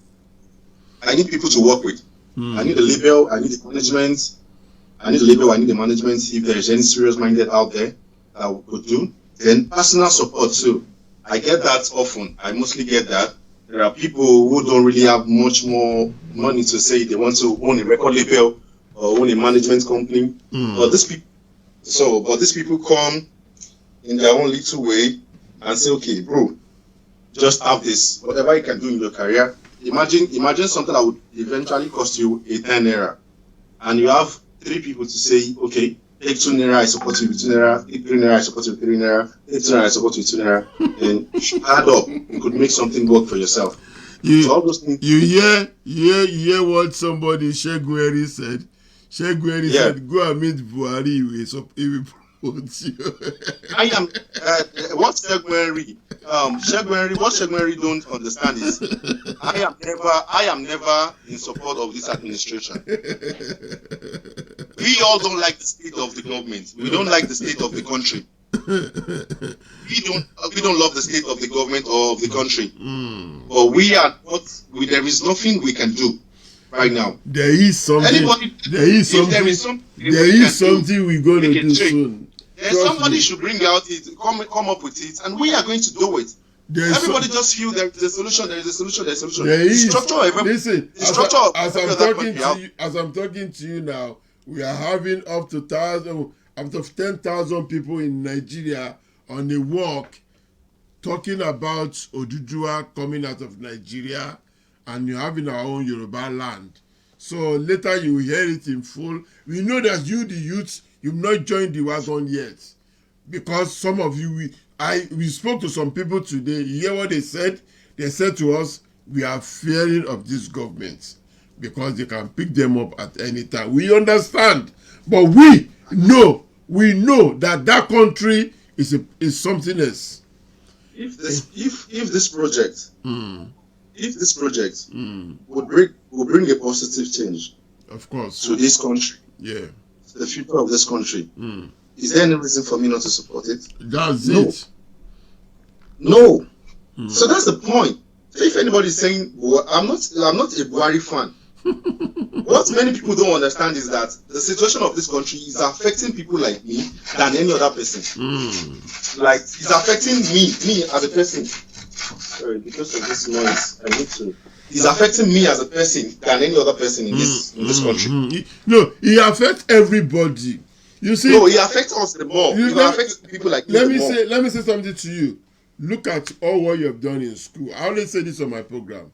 I need people to work with. I need a label. I need the management. I need the management. If there is any serious minded out there that we could do, then personal support too. I get that often. I mostly get that. There are people who don't really have much more money to say they want to own a record label or own a management company. But these people come in their own little way and say, okay, bro, just have this. Whatever you can do in your career. Imagine something that would eventually cost you a 10 naira, and you have 3 people to say, okay, take 2 naira, I support you with 2 naira, take 3 naira, I support you with 3 naira, take 2 naira, I support you with 2 naira, and add up, you could make something work for yourself. You hear what somebody, Shegueri, said. Shegweri said, go and meet Buhari, he will promote you. I am what Shegweri what Shegweri don't understand is I am never in support of this administration. We all don't like the state of the government. We don't like the state of the country. We don't love the state of the government or of the country. But there is nothing we can do right now. There is something. There is something we're going to do soon. Somebody should bring out it, come up with it, and we are going to do it. Everybody just feel there is a solution. There is a solution. There is a solution. There is. Listen, as I'm talking to you now, we are having up to 10,000 people in Nigeria on a walk talking about Oduduwa coming out of Nigeria, and you're having our own Yoruba land. So later you will hear it in full. We know that you, the youths, you've not joined the wagon yet, because some of you, we spoke to some people today. You hear what they said? They said to us, we are fearing of this government because they can pick them up at any time. We understand, but we know that country is something else. If this project would bring a positive change, of course, to this country, to the future of this country, is there any reason for me not to support it? That's it. No. So that's the point. So if anybody is saying, well, I'm not a Buhari fan, what many people don't understand is that the situation of this country is affecting people like me than any other person. Like, it's affecting me as a person. Sorry, because of this noise, I need to. It's affecting me as a person than any other person in this country. No, it affects everybody. You see? No, it affects us the more. It affects people like me. Let me say something to you. Look at all what you have done in school. I always say this on my program.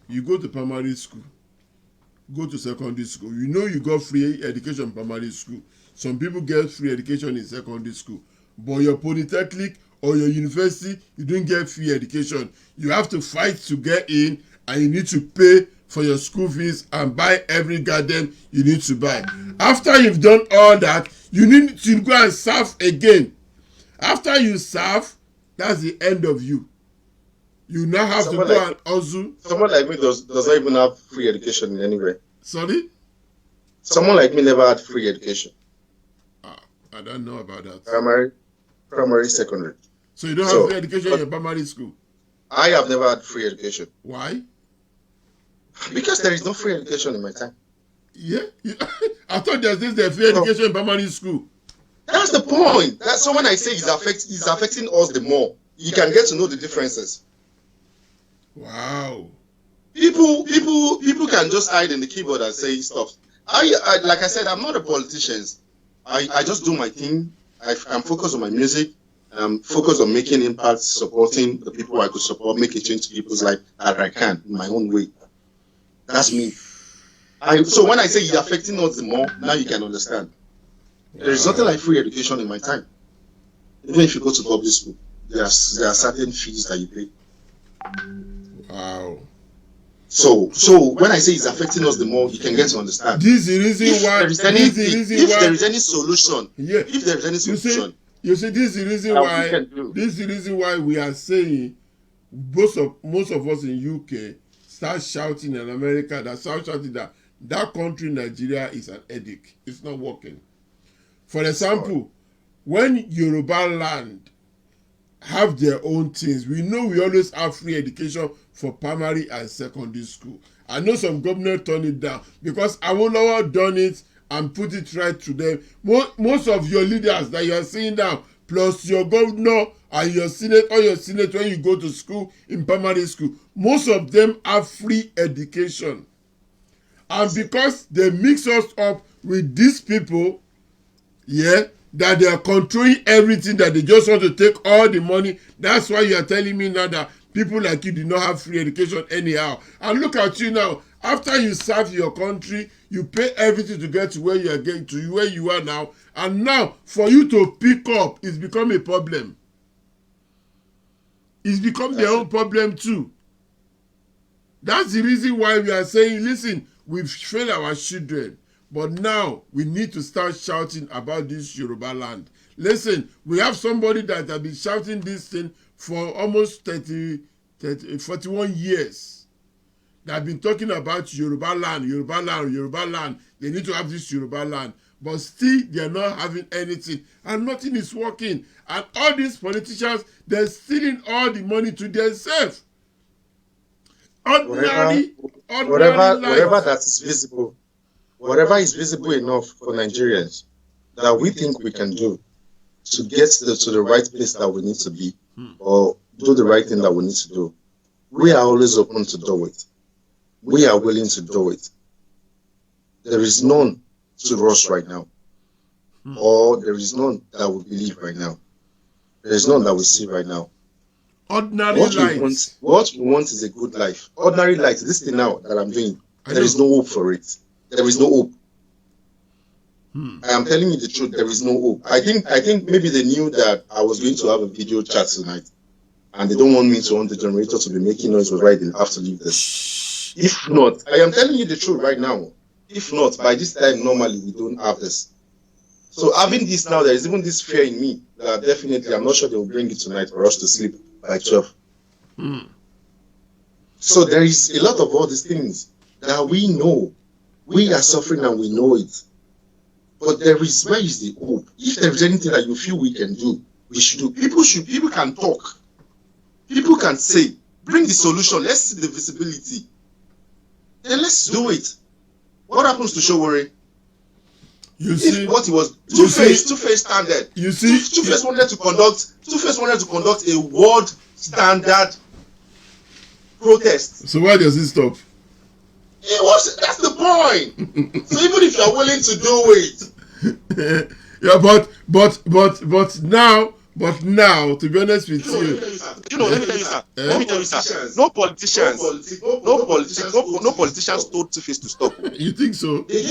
You go to primary school, go to secondary school. You know you got free education in primary school. Some people get free education in secondary school. But your polytechnic or your university, you don't get free education. You have to fight to get in, and you need to pay for your school fees and buy every garden you need to buy. After you've done all that, you need to go and serve again. After you serve, that's the end of you. You now have to go and hustle. Someone like me does not even have free education in any way. Sorry? Someone like me never had free education. I don't know about that. Primary, secondary. So you don't have free education in your primary school? I have never had free education. Why? Because there is no free education in my time. Yeah? I thought there's free education in primary school. That's the point. So when I say it's affecting us the more, you can get to know the differences. Wow. People can just hide in the keyboard and say stuff. Like I said, I'm not a politician. I just do my thing. I'm focused on my music. I'm focused on making impact, supporting the people I could support, make a change to people's life that I can in my own way. That's me. So when I say it's affecting us the more, now you can understand. There is nothing like free education in my time. Even if you go to public school, there are certain fees that you pay. Wow. So when I say it's affecting us the more, you can get to understand. This is the reason why. If there is any solution, if there is any solution, you see, this is the reason why. This is the reason why we are saying most of us in UK start shouting in America that country Nigeria is an headache. It's not working. For example, when Yoruba land have their own things, we know we always have free education for primary and secondary school. I know some governors turn it down because Awolowo done it and put it right to them. Most of your leaders that you are seeing now, plus your governor and your senate, or your senate when you go to school in primary school, most of them have free education. And because they mix us up with these people, that they are controlling everything, that they just want to take all the money. That's why you are telling me now that people like you do not have free education anyhow. And look at you now. After you serve your country, you pay everything to get to where you are getting to, where you are now. And now, for you to pick up, it's become a problem. It's become their own problem too. That's the reason why we are saying, listen, we've failed our children. But now we need to start shouting about this Yoruba land. Listen, we have somebody that has been shouting this thing for almost 41 years. They have been talking about Yoruba land, Yoruba land, Yoruba land. They need to have this Yoruba land. But still, they are not having anything. And nothing is working. And all these politicians, they're stealing all the money to themselves. Whatever that is visible, whatever is visible enough for Nigerians that we think we can do to get to the right place that we need to be, or do the right thing that we need to do, we are always open to do it. We are willing to do it. There is none to rush right now, or there is none that we believe right now. There is none that we see right now. Ordinary life. What we want is a good life. Ordinary life. This thing now that I'm doing, there is no hope for it. There is no hope. I am telling you the truth. There is no hope. I think maybe they knew that I was going to have a video chat tonight, and they don't want me to on the generator to be making noise right. They'll have to leave this. If not, I am telling you the truth right now. If not, by this time normally we don't have this. So having this now, there is even this fear in me that definitely I'm not sure they will bring it tonight for us to sleep by 12. So there is a lot of all these things that we know. We are suffering and we know it. But where is the hope? If there is anything that you feel we can do, we should do. People can talk. People can say, bring the solution. Let's see the visibility. Then let's do it. What happens to Showore? You see what he was Two-Face standard. You see, Two-Face wanted to conduct a world standard protest. So why does it stop? That's the point. So even if you're willing to do it. Yeah, but now, to be honest with you, let me tell you, sir. No politicians told Two-Face to stop. You think so? They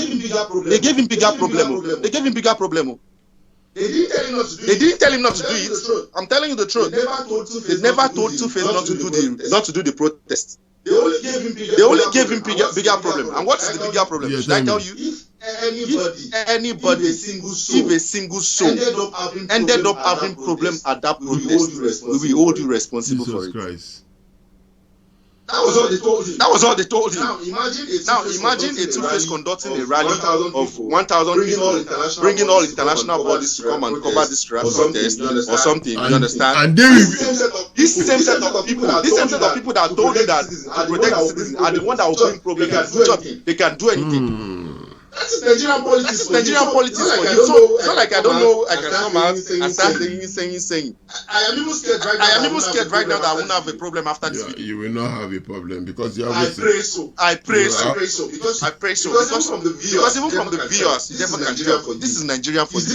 gave him bigger problem. They didn't tell him not to do it. I'm telling you the truth. They never told Two-Face not to do the protest. They only gave him bigger problem. And what is the bigger problem? Should I tell you? If anybody, if a single soul ended up having problem at that protest, we will hold you responsible for it. Christ. That was all they told him. Now imagine a Two-Face conducting a rally of 1,000 people, bringing all international bodies to come and cover this protest or something. You understand? And this same set of people that told you that to protect the citizens are the ones that will bring problems in the future. They can do anything. That is Nigerian politics. It's not like I don't know. I can come out and start saying. I am even scared right now that I won't have a problem after this video. You will not have a problem because you have. I pray so. Because even from the viewers, this is Nigerian politics.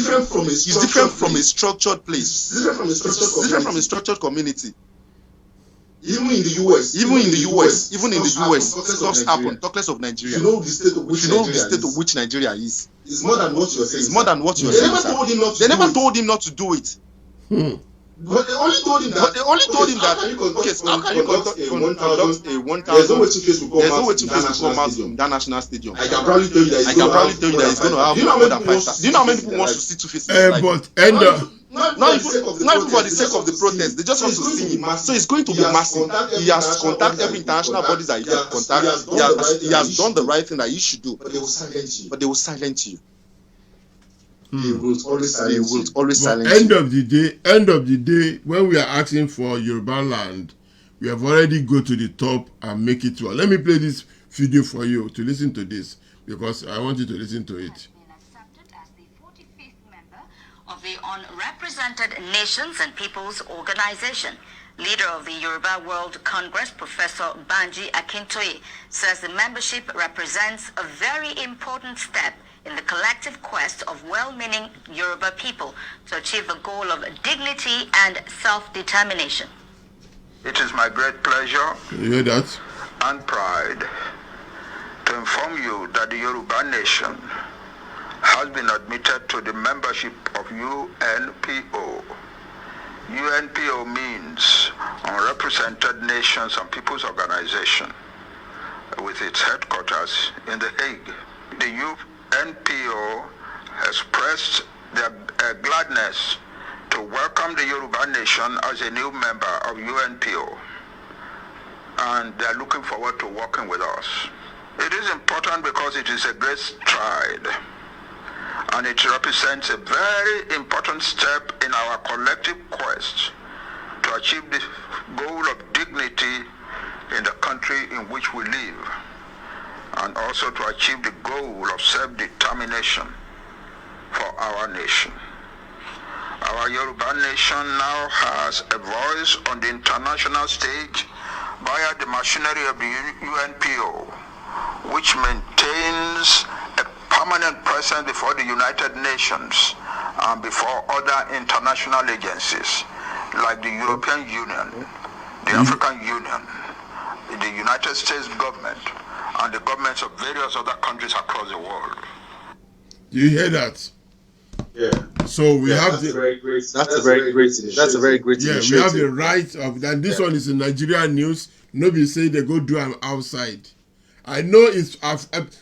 It's different from a structured place. It's different from a structured community. Even in the US, stuff happen. Talk less of Nigeria. You know the state of which Nigeria is. It's more than what you're saying. They never told him not to do it. But they only told him that. Okay, so how can you conduct a 1,000? There's no way Two-Face will come out from that national stadium. I can probably tell you that it's going to have more than 5,000. Do you know how many people want to see Two-Face? Not even for the sake of the protest. They just want to see him. So it's going to be massive. He has contacted every international bodies that he can contact. He has done the right thing that he should do. But they will silence you. They will always silence you. End of the day, when we are asking for Yoruba land, we have already go to the top and make it well. Let me play this video for you to listen to this because I want you to listen to it. Of the Unrepresented Nations and Peoples Organization, leader of the Yoruba World Congress, Professor Banji Akintoye, says the membership represents a very important step in the collective quest of well-meaning Yoruba people to achieve the goal of dignity and self-determination. It is my great pleasure you hear that? And pride to inform you that the Yoruba nation has been admitted to the membership of UNPO. UNPO means Unrepresented Nations and Peoples Organization, with its headquarters in The Hague. The UNPO expressed their gladness to welcome the Yoruba nation as a new member of UNPO, and they are looking forward to working with us. It is important because it is a great stride, and it represents a very important step in our collective quest to achieve the goal of dignity in the country in which we live, and also to achieve the goal of self-determination for our nation. Our Yoruba nation now has a voice on the international stage via the machinery of the UNPO, which maintains a permanent presence before the United Nations and before other international agencies like the European Union, the African Union, the United States government, and the governments of various other countries across the world. Do you hear that? Yeah. So we have that's a very great initiative. We have the right of that. This one is in Nigerian news. Nobody say they go do them outside. I know it's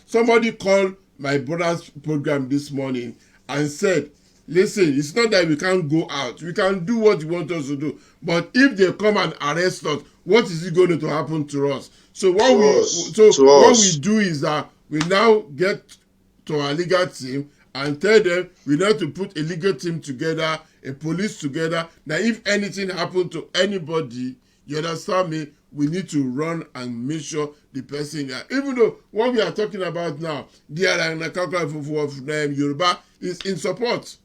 somebody called my brother's program this morning and said, listen, it's not that we can't go out. We can do what you want us to do. But if they come and arrest us, what is it going to happen to us? So what we do is that we now get to our legal team and tell them we need to put a legal team together, a police together. Now, if anything happened to anybody, you understand me, we need to run and make sure the person, even though what we are talking about now, Yoruba is in support.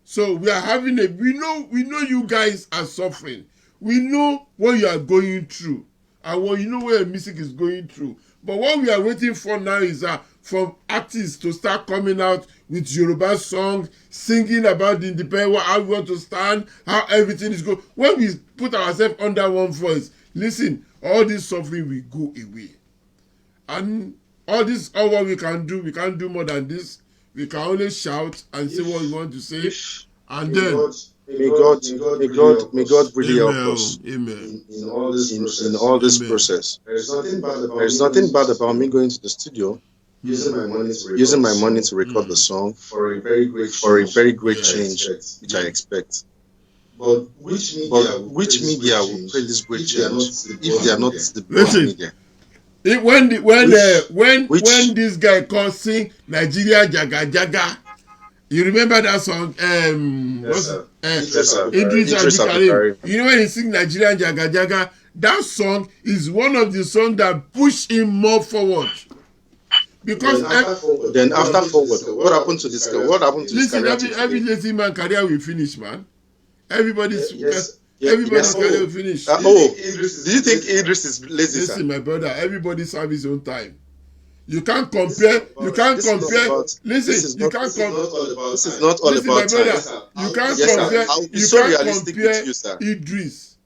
So we are having we know you guys are suffering. We know what you are going through and what you know where your music is going through. But what we are waiting for now is for artists to start coming out with Yoruba song, singing about the independent, how we want to stand, how everything is going. When we put ourselves under one voice, listen, all this suffering will go away. And all what we can do more than this. We can only shout and say what we want to say. And then May God really help us in all this process. There is nothing bad about me going to the studio, using my money to record the song for a very great change, which I expect. But which media will play this great change if they are not the best media? When this guy called sing Nigeria Jaga Jaga, you remember that song? Idris Abdulkarim. You know when he sing Nigeria Jaga Jaga, that song is one of the songs that push him more forward. Because after forward, what happened to this guy? What happened to this guy? Listen, every lazy man career will finish, man. Everybody's career will finish. Do you think Idris is lazy? Listen, my brother, everybody's have his own time. You can't compare. Listen, you can't compare. This is not all about time. You can't compare. You can't compare Idris,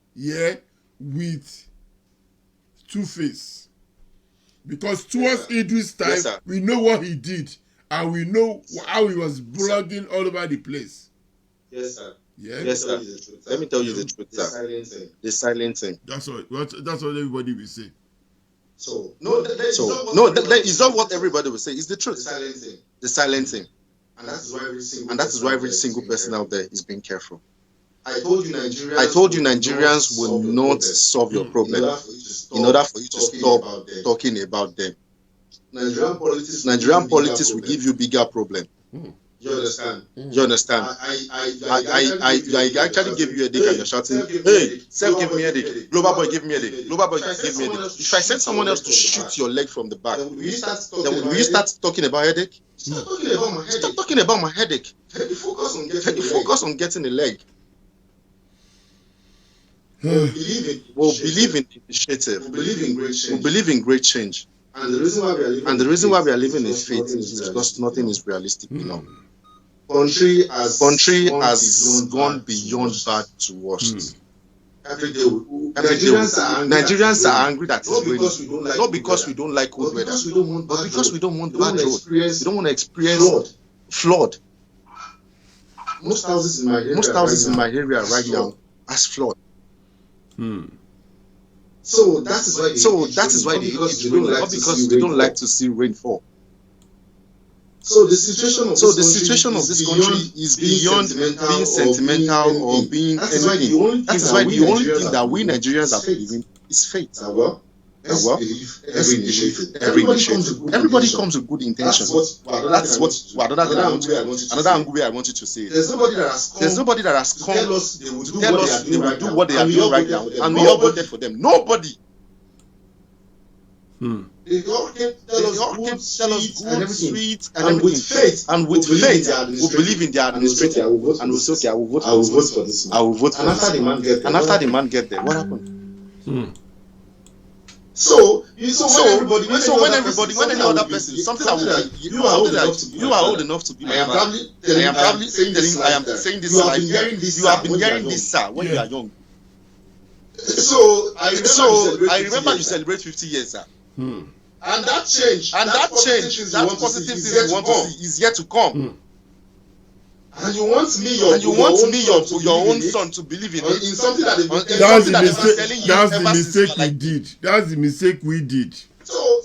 with Two-Face, because towards Idris' time, we know what he did, and we know how he was blogging all over the place. Yes, sir. Yeah. Yes, sir. Let me tell you the truth, sir. The silent thing. That's what everybody will say. That is not what everybody will say. It's the truth. The silent thing. And that is why every single person out there is being careful. I told you Nigerians will not solve your problem in order for you to stop talking about them. Nigerian politics will give you bigger problem. You understand? I actually gave you a dick and you're shouting, hey, Seph give me a dick, GlobalBoy give me a dick, GlobalBoy give me a dick. If I send someone else to shoot your leg from the back, then will you start talking about headache? Stop talking about my headache. Focus on getting a leg. We'll believe in initiative. We'll believe in great change. And the reason why we are living in faith is because nothing is realistic enough. Country has gone beyond bad to worse. Every day, Nigerians are angry that it's raining. Not because we don't like cold weather, but because we don't want bad road. We don't want to experience flood. Most houses in my area right now has flood. So that is why they hate it, not because we don't like to see rainfall. So the situation of this country is beyond being sentimental or being anything. That's why the only thing that we Nigerians are believing is faith. Let's believe every initiative. Everybody comes with good intentions. That's what another angle I want you to say. There's nobody that has come to tell us they will do what they are doing right now, and we all voted for them. Nobody. They all came to tell us good, sweet, and with faith. And with faith, we believe in the administrator, and we say, okay, I will vote for this. I will vote for this. And after the man get there, what happened? So when any other person, something that will you are old enough to be. I am saying this. You have been hearing this, sir, when you are young. So I remember you celebrate 50 years, sir. And that change, that positive thing you want to see is yet to come. And you want me, your own son to believe in it. In something that that's the mistake we did. That's the mistake we did.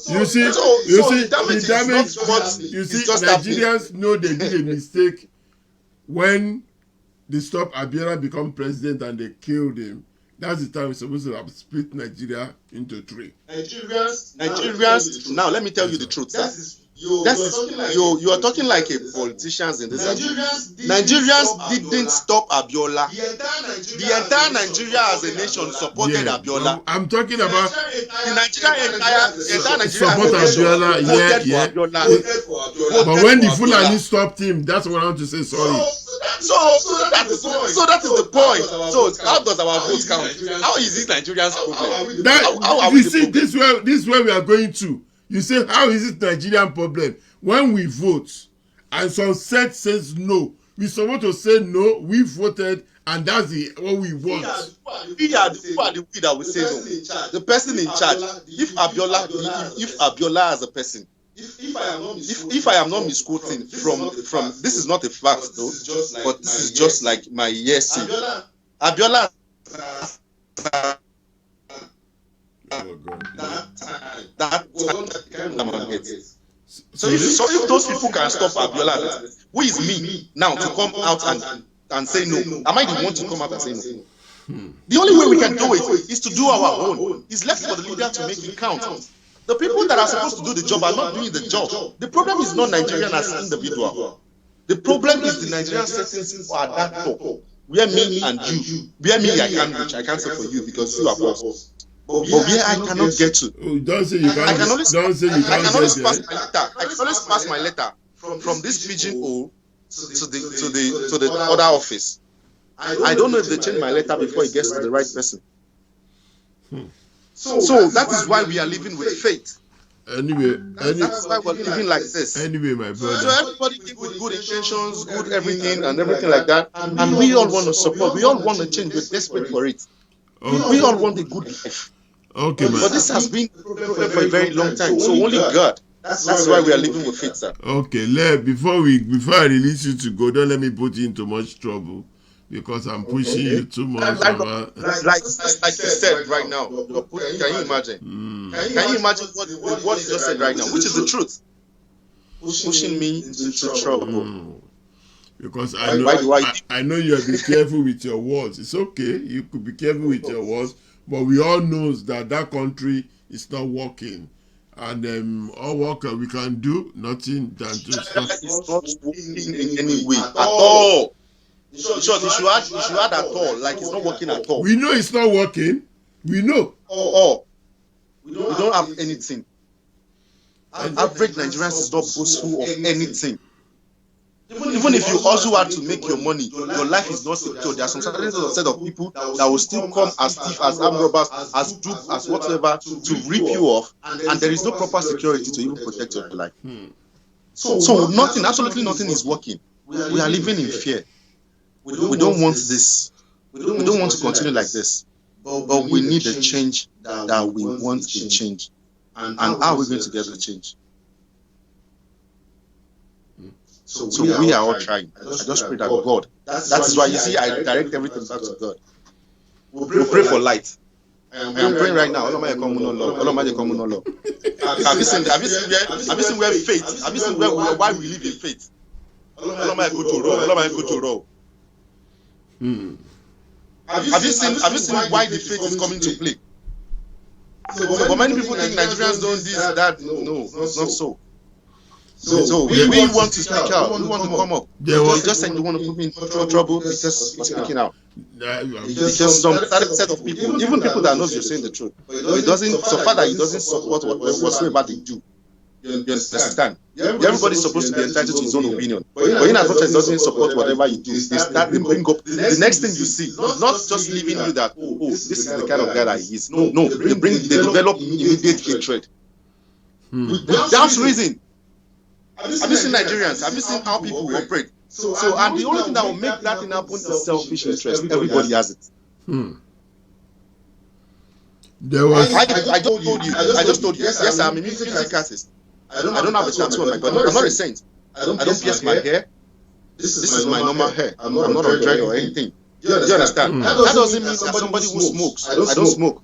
You see, Nigerians know they did a mistake when they stopped Abiola become president and they killed him. That's the time we're supposed to have split Nigeria into three. Nigerians. Now let me tell you the truth. You are talking like a politicians in this. Nigerians didn't stop Abiola. The entire Nigeria as a nation supported Abiola. I'm talking about the entire Nigeria support Abiola. But when the Fulani stopped him, that's what I want to say. Sorry. So that is the point. So how does our vote count? How is this Nigerians problem? This is where we are going to. You say, how is it Nigerian problem? When we vote and some set says no, we supposed to say no, we voted, and that's what we want. We are the we that will say no. The person in charge. If Abiola as a person, if I am not misquoting from this is not a fact though, but this is just like my yes. Abiola. So if those people can stop Abiola, who is me now to come out and say no? Am I the one to come out and say no? The only way we can do it is to do our own. It's left for the leader to make it count. The people that are supposed to do the job are not doing the job. The problem is not Nigerian as an individual. The problem is the Nigerian settings are that top. Where me and you, where me I can't reach. I can't say for you because you are boss. But where I cannot get to. Don't say you can't. I can always pass my letter from this pigeon hole to the other office. I don't know if they change my letter before it gets to the right person. So that is why we are living with faith. Anyway, that's why we're living like this. Anyway, my brother. So everybody live with good intentions, good everything, and everything like that. And we all want to support. We all want to change. We're desperate for it. Okay. We all want a good life. Okay, man. But this has been a problem for a very long time. So only God. That's why we are living with faith, sir. Okay, before I release you to go, don't let me put you into much trouble. Because I'm pushing you too much. Like you said right now. Can you imagine? Can you imagine what you just said right now? Which is the truth? Pushing me into trouble. Because I know you have to be careful with your words. It's okay. You could be careful with your words. But we all know that country is not working. And all work we can do, nothing than to stop. It's not working in any way at all. You should add at all, like it's not working at all. We know it's not working. We know. We don't have anything. Average Nigerians is not boastful of anything. Even if you also have to make your money, your life is not secure. There are some certain set of people that will still come as thief, as armed robbers, as dupe, as whatever, to rip you off, and there is no proper security to even protect your life. So nothing, absolutely nothing is working. We are living in fear. We don't want this. We don't want to continue like this. But we need a change that we want to change. And how are we going to get the change? So we are all trying. I just pray that God. That is why you see I direct everything back to God. We pray for light. I am praying right now. Have you seen where faith? Have you seen why we live in faith? Have you seen why the faith is coming to play? So, but many people think Nigerians don't this, that. No, it's not so. So we want to speak out. We want to come up. You just said you want to put me in trouble because we're speaking out. Because some set of people, even people that knows you're saying the truth, but it doesn't. So far that it doesn't support whatsoever they do. You understand? Everybody's supposed to be entitled to his own opinion. But in as much as it doesn't support whatever you do, they bring up the next thing you see, not just leaving you that, oh, this is the kind of guy that he is. No, they develop immediate hatred. Without reason. Have you seen Nigerians? Have you seen how people operate? So and the only thing that will make that thing happen is selfish interest. Everybody has it. There was. I just told you. Yes, I'm a music artist. I don't have a tattoo on my body. I'm not a saint. I don't pierce my hair. This is my normal hair. I'm not on dread or anything. Do you understand? That doesn't mean that somebody who smokes. I don't smoke.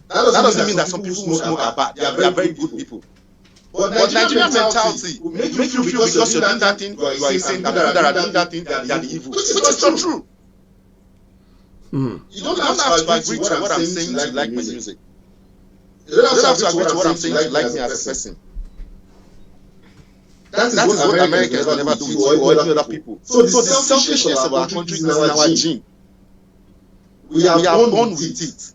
That doesn't mean that some people who smoke are bad. They are very good people. But Nigerian mentality will make you feel because you're doing that thing, you are insane. That people that are doing that thing, they are the evil. Which is not true. You don't have to agree to what I'm saying to like my music. You don't have to agree to what I'm saying to like me as a person. That is what Americans will never do with you or any other people. So the selfishness of our country is in our gene. We are born with it.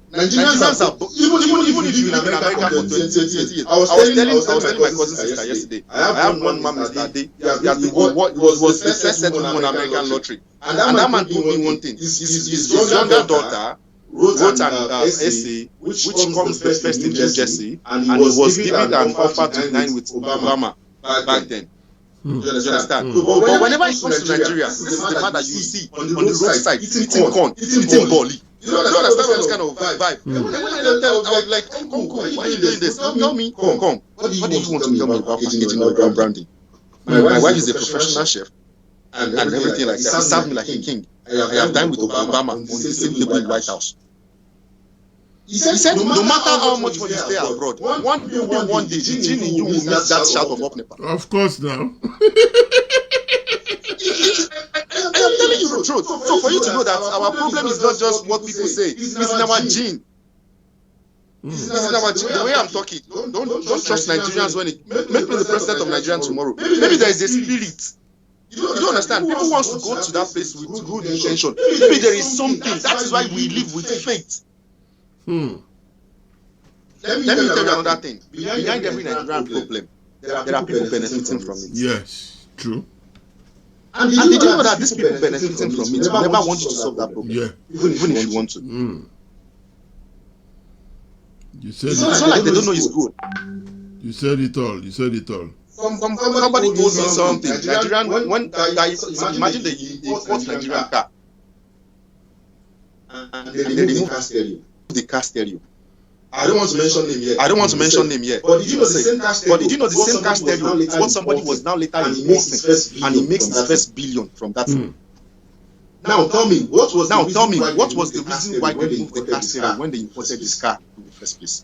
Nigerians are even if you live in America for 20 years. I was telling my cousin sister yesterday. I have one man yesterday. He was the first set to win American lottery. And that man told me one thing. His younger daughter wrote an essay which comes first in New Jersey, and he was given an offer to dine with Obama back then. Do you understand? But whenever it comes to Nigeria, this is the man that you see on the roadside eating corn, eating boli. You don't understand this kind of vibe. And when I was like, come, why are you doing this? Tell me, come. What do you want to tell me about packaging or branding? My wife is a professional chef and everything like that. He served me like a king. I have dined with Obama on the same table in the White House. He said, no matter how much money you stay abroad, one day, the gene in you will miss that shout of up Nepal. Of course, now. I am telling you the truth. So for you to know that our problem is not just what people say, it's in our gene. It's in our gene. The way I'm talking, don't trust Nigerians when it make me the president of Nigeria tomorrow. Maybe there is a spirit. You don't understand. People want to go to that place with good intention. Maybe there is something. That is why we live with faith. Let me tell you another thing. Behind every Nigerian problem, there are people benefiting from it. Yes, true. And did you know that these people benefiting from it will never want you to solve that problem? Yeah. Even if you want to. You said it's not like they don't know it's good. You said it all. Somebody told me something. Nigerian, imagine the fourth Nigerian car. And they remove the car stereo. I don't want to mention name yet. But did you know the same car stereo is what somebody was now later importing, and he makes his first billion from that thing. Now tell me, what was the reason why they moved the car stereo when they imported this car in the first place?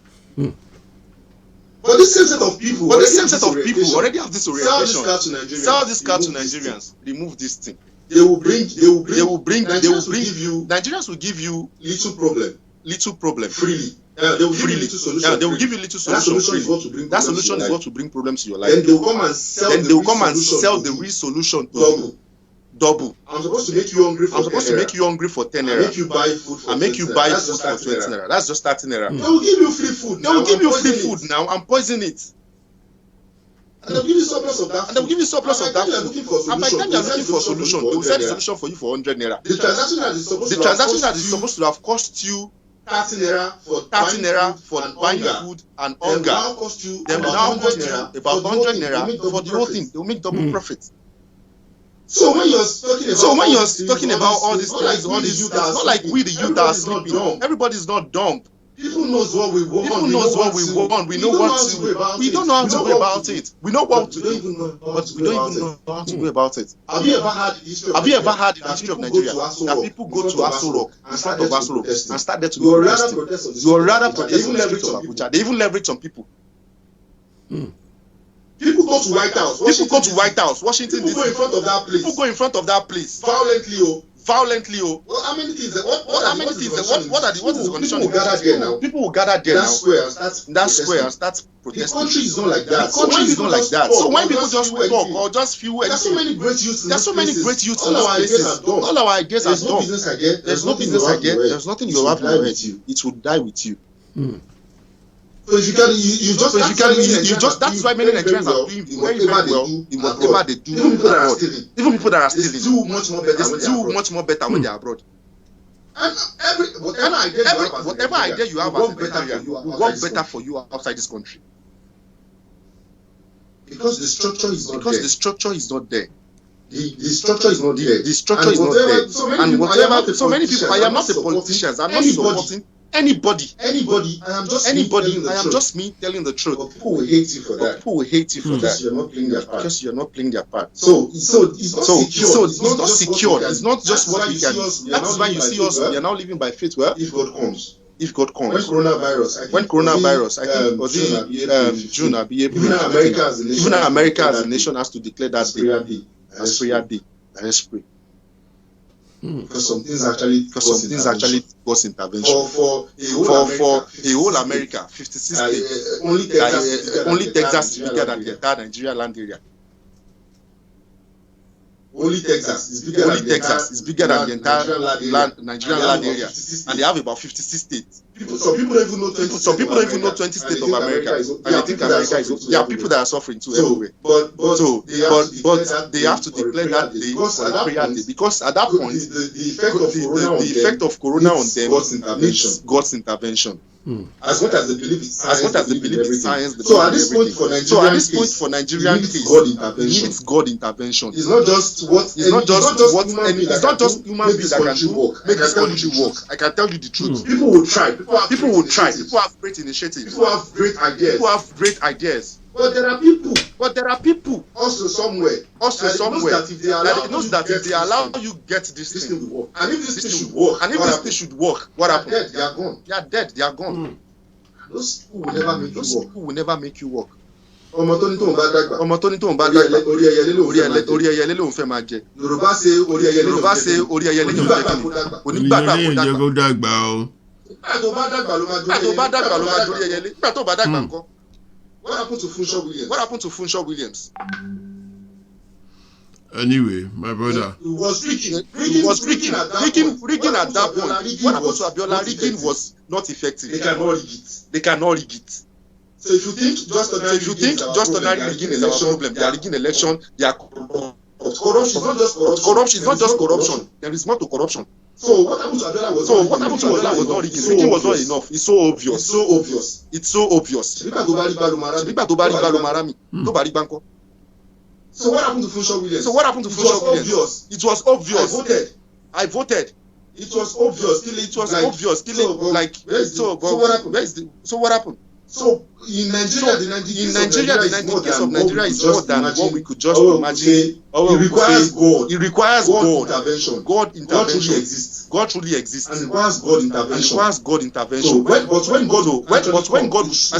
But this same set of people already have this orientation. Sell this car to Nigerians. Remove this thing. Nigerians will give you little problem freely. They will give you little solution. They will give you little solution freely. That solution is what will bring problems to your life. Then they will come and sell the real solution to you. Double. I'm supposed to make you hungry for 10 naira. Make you buy food for 20 naira. That's just 30 naira. They will give you free food. They will give you free food now and poison it. And they'll give you surplus of that. And they'll give you surplus of that food. And by the time you're looking for a solution, they will sell the solution for you for 100 naira. The transaction that is supposed to have cost you 30 naira for buying food and hunger, then will now cost you about 100 naira for the whole thing. They will make double profit. So when you're talking about all these things, it's not like we the youth are sleeping. Everybody is not dumb. People knows what we want. People knows what we want. We know what to. We don't know how to go about it. We know what to do, but we don't even know how to go about it. Have you ever had the history of Nigeria that people go to Aso Rock in front of Aso Rock and start there to you are rather protest on the streets of Abuja. They even leverage on people. People go to White House. Washington. People go in front of that place. People go in front of that place violently. Well, how many things? What is the condition? People will gather there now. People will gather there that square and start protesting. The country is not like that. So when people just talk or just feel anything, there's so many great youths in these places. All our ideas are done. There's no business idea. There's nothing you have in your head. It will die with you. So if you just that's why many Nigerians are doing very, very well in whatever they do. Even people that are stealing. It's still much more better when they are abroad. And whatever idea you have as a Nigerian will work better for you outside this country. Because the structure is not there. The structure is not there. So many people, I am not a politician. I'm not supporting anybody. I am just me telling the truth. But people will hate you for that. Because you're not playing their part. So it's not secured. It's not just what we can. That's why you see us. We are now living by faith. Well, if God comes. When coronavirus, I think was June, even America as a nation has to declare that day as prayer day. Let's pray. Because some things actually cause intervention. For the whole America, 56 states. Only Texas is bigger than the entire Nigeria land area. Only Texas is bigger than the entire Nigerian land area, and they have about 56 states. Some people don't even know 20 states of America, and I think America is. There are people that are suffering too everywhere. But they have to declare that day for a prayer day, because at that point the effect of corona on them needs God's intervention. As much as they believe it's science. So at this point for Nigerian case, it needs God intervention. It's not just human beings that can make this country work. I can tell you the truth. People will try. People will try. People have great initiatives. People have great ideas. But there are people also somewhere that knows that if they allow you get this thing to work, and if this thing should work, what happens? They are gone. They are gone. Those people will never make you work. ọmọ tó ní tó ń bá dàgbà orí ẹyẹlé ló ń fẹ́ máa jẹ. Yorùbá ṣe orí ẹyẹlé ló ń fẹ́ kí onígbàgbà kó dàgbà o. nígbà tó bá dàgbà ló máa dórí ẹyẹlé. nígbà tó bá dàgbà ńkọ́. What happened to Funshaw Williams? Anyway, my brother. He was rigging at that point. What happened to Abiola? Rigging was not effective. They cannot rig it. So if you think just ordinary rigging is our problem, they are rigging election, they are corruption. Corruption is not just corruption. There is more to corruption. So what happened to Abiola was not rigging. Rigging was not enough. It's so obvious. Nígbà tó bá rí Balùmarami, tó bá rí Banko. So what happened to Funshaw Williams? It was obvious. I voted. It was obvious. So what happened? So in Nigeria, the 90 case of Nigeria is more than what we could just imagine. It requires God intervention. God truly exists. And it requires God intervention. So when God actually comes,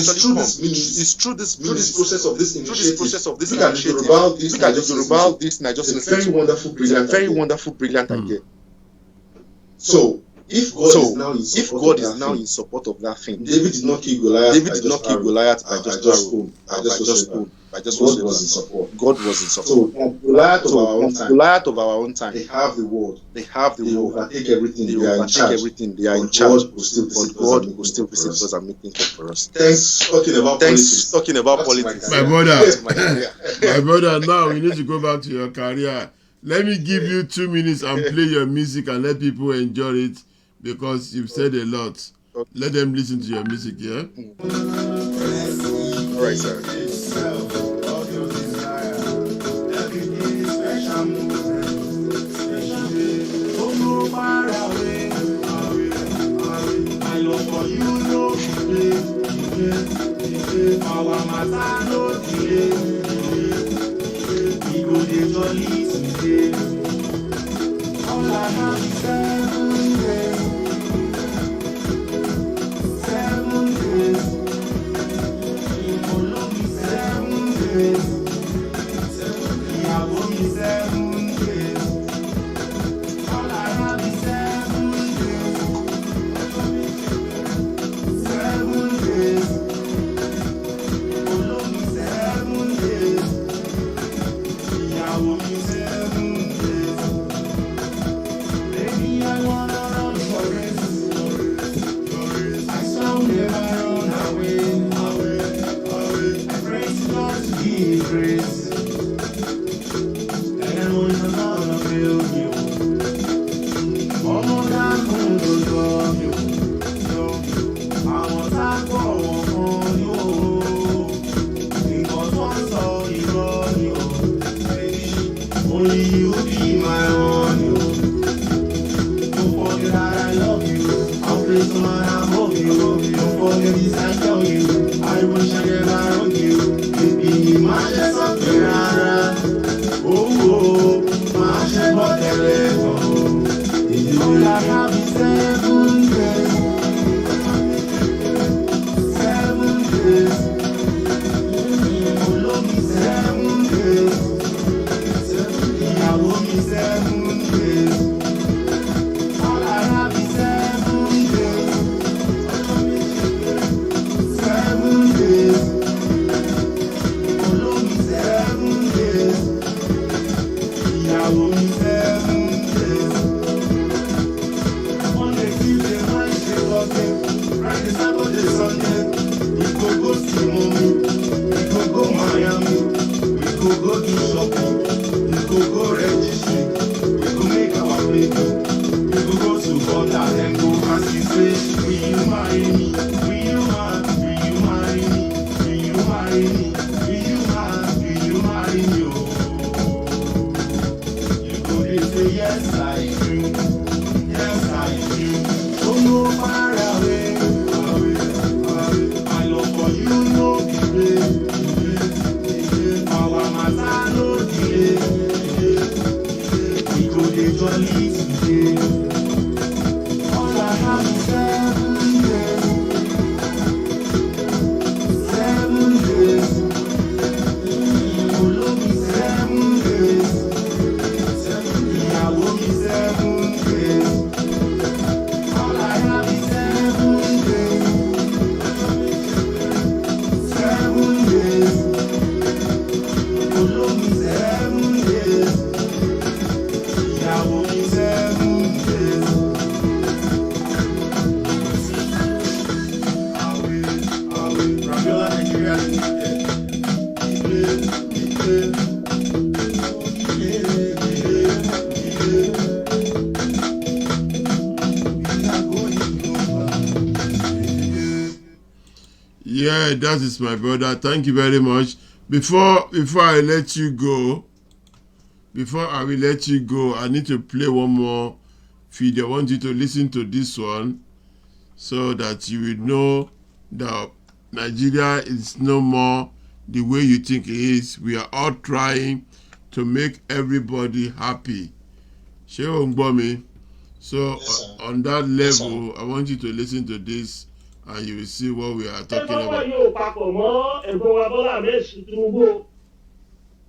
it's through this process of this initiative. Look at the Yoruba this Nigerian. It's a very wonderful, brilliant idea. So if God is now in support of that thing, David did not kill Goliath by just stone. God was in support. So Goliath of our own time. They have the word. They overtake everything. They are in charge. But God will still visit us and make things for us. Thanks talking about politics. My brother, now we need to go back to your career. Let me give you 2 minutes and play your music and let people enjoy it, because you've said a lot. Let them listen to your music, yeah? All right, sir. I love for you, We go dey jolly today. All I have is 7 days. 7 days. Follow me 7 days. Ìyàwó mi 7 days. All I have is 7 days. 7 days. Follow me 7 days. Ìyàwó mi 7 days. Baby, I wanna run for race. I shall never run away. I pray to God to give grace. And I know it's not gonna fail you. Ọmọ dákun ló yọ mí o. Àwọn sápọ̀ wọn kan ni o. Nǹkan tó ń sọ irọ́ ni o. Only you be my honey o. Don't forget that I love you. I'll play some and I'm of you. Don't forget this I tell you. I wish I never wrong you. Baby, má ṣe sọ pé rárá. Owó máa ṣe bọ́ tẹ̀lé gan. All I have is 7 days. 7 days. Follow me 7 days. Ìyàwó mi 7 days. All I have is 7 days. 7 days. Follow me 7 days. Ìyàwó mi 7 days. Monday, Tuesday, Wednesday, Thursday, Friday, Saturday, Sunday. We go see mommy. We go Miami. We go do shopping. We go registry. We go make our baby. We go to border and go ask you say, will you marry me? Will you marry me? Will you marry me? Will you marry me? Will you marry me? Oh. You go dey say yes I do. Yes I do. Oh no far away. My love for you no delay. Our matter no delay. We go dey jolly today. All I have is 7 days. 7 days. Follow me 7 days. Ìyàwó mi 7 days. All I have is 7 days. 7 days. Follow me 7 days. Ìyàwó mi 7 days. Rabiola Nigeria Limited. Yeah, that is my brother. Thank you very much. Before I let you go, I need to play one more video. I want you to listen to this one so that you will know that Nigeria is no more the way you think it is. We are all trying to make everybody happy. Ṣé o ń gbọ́ mi? So on that level, I want you to listen to this and you will see what we are talking about. Yóò papọ̀ mọ́ ẹ̀gbọ́n wa Bọ́lá Ahmed Tinubu.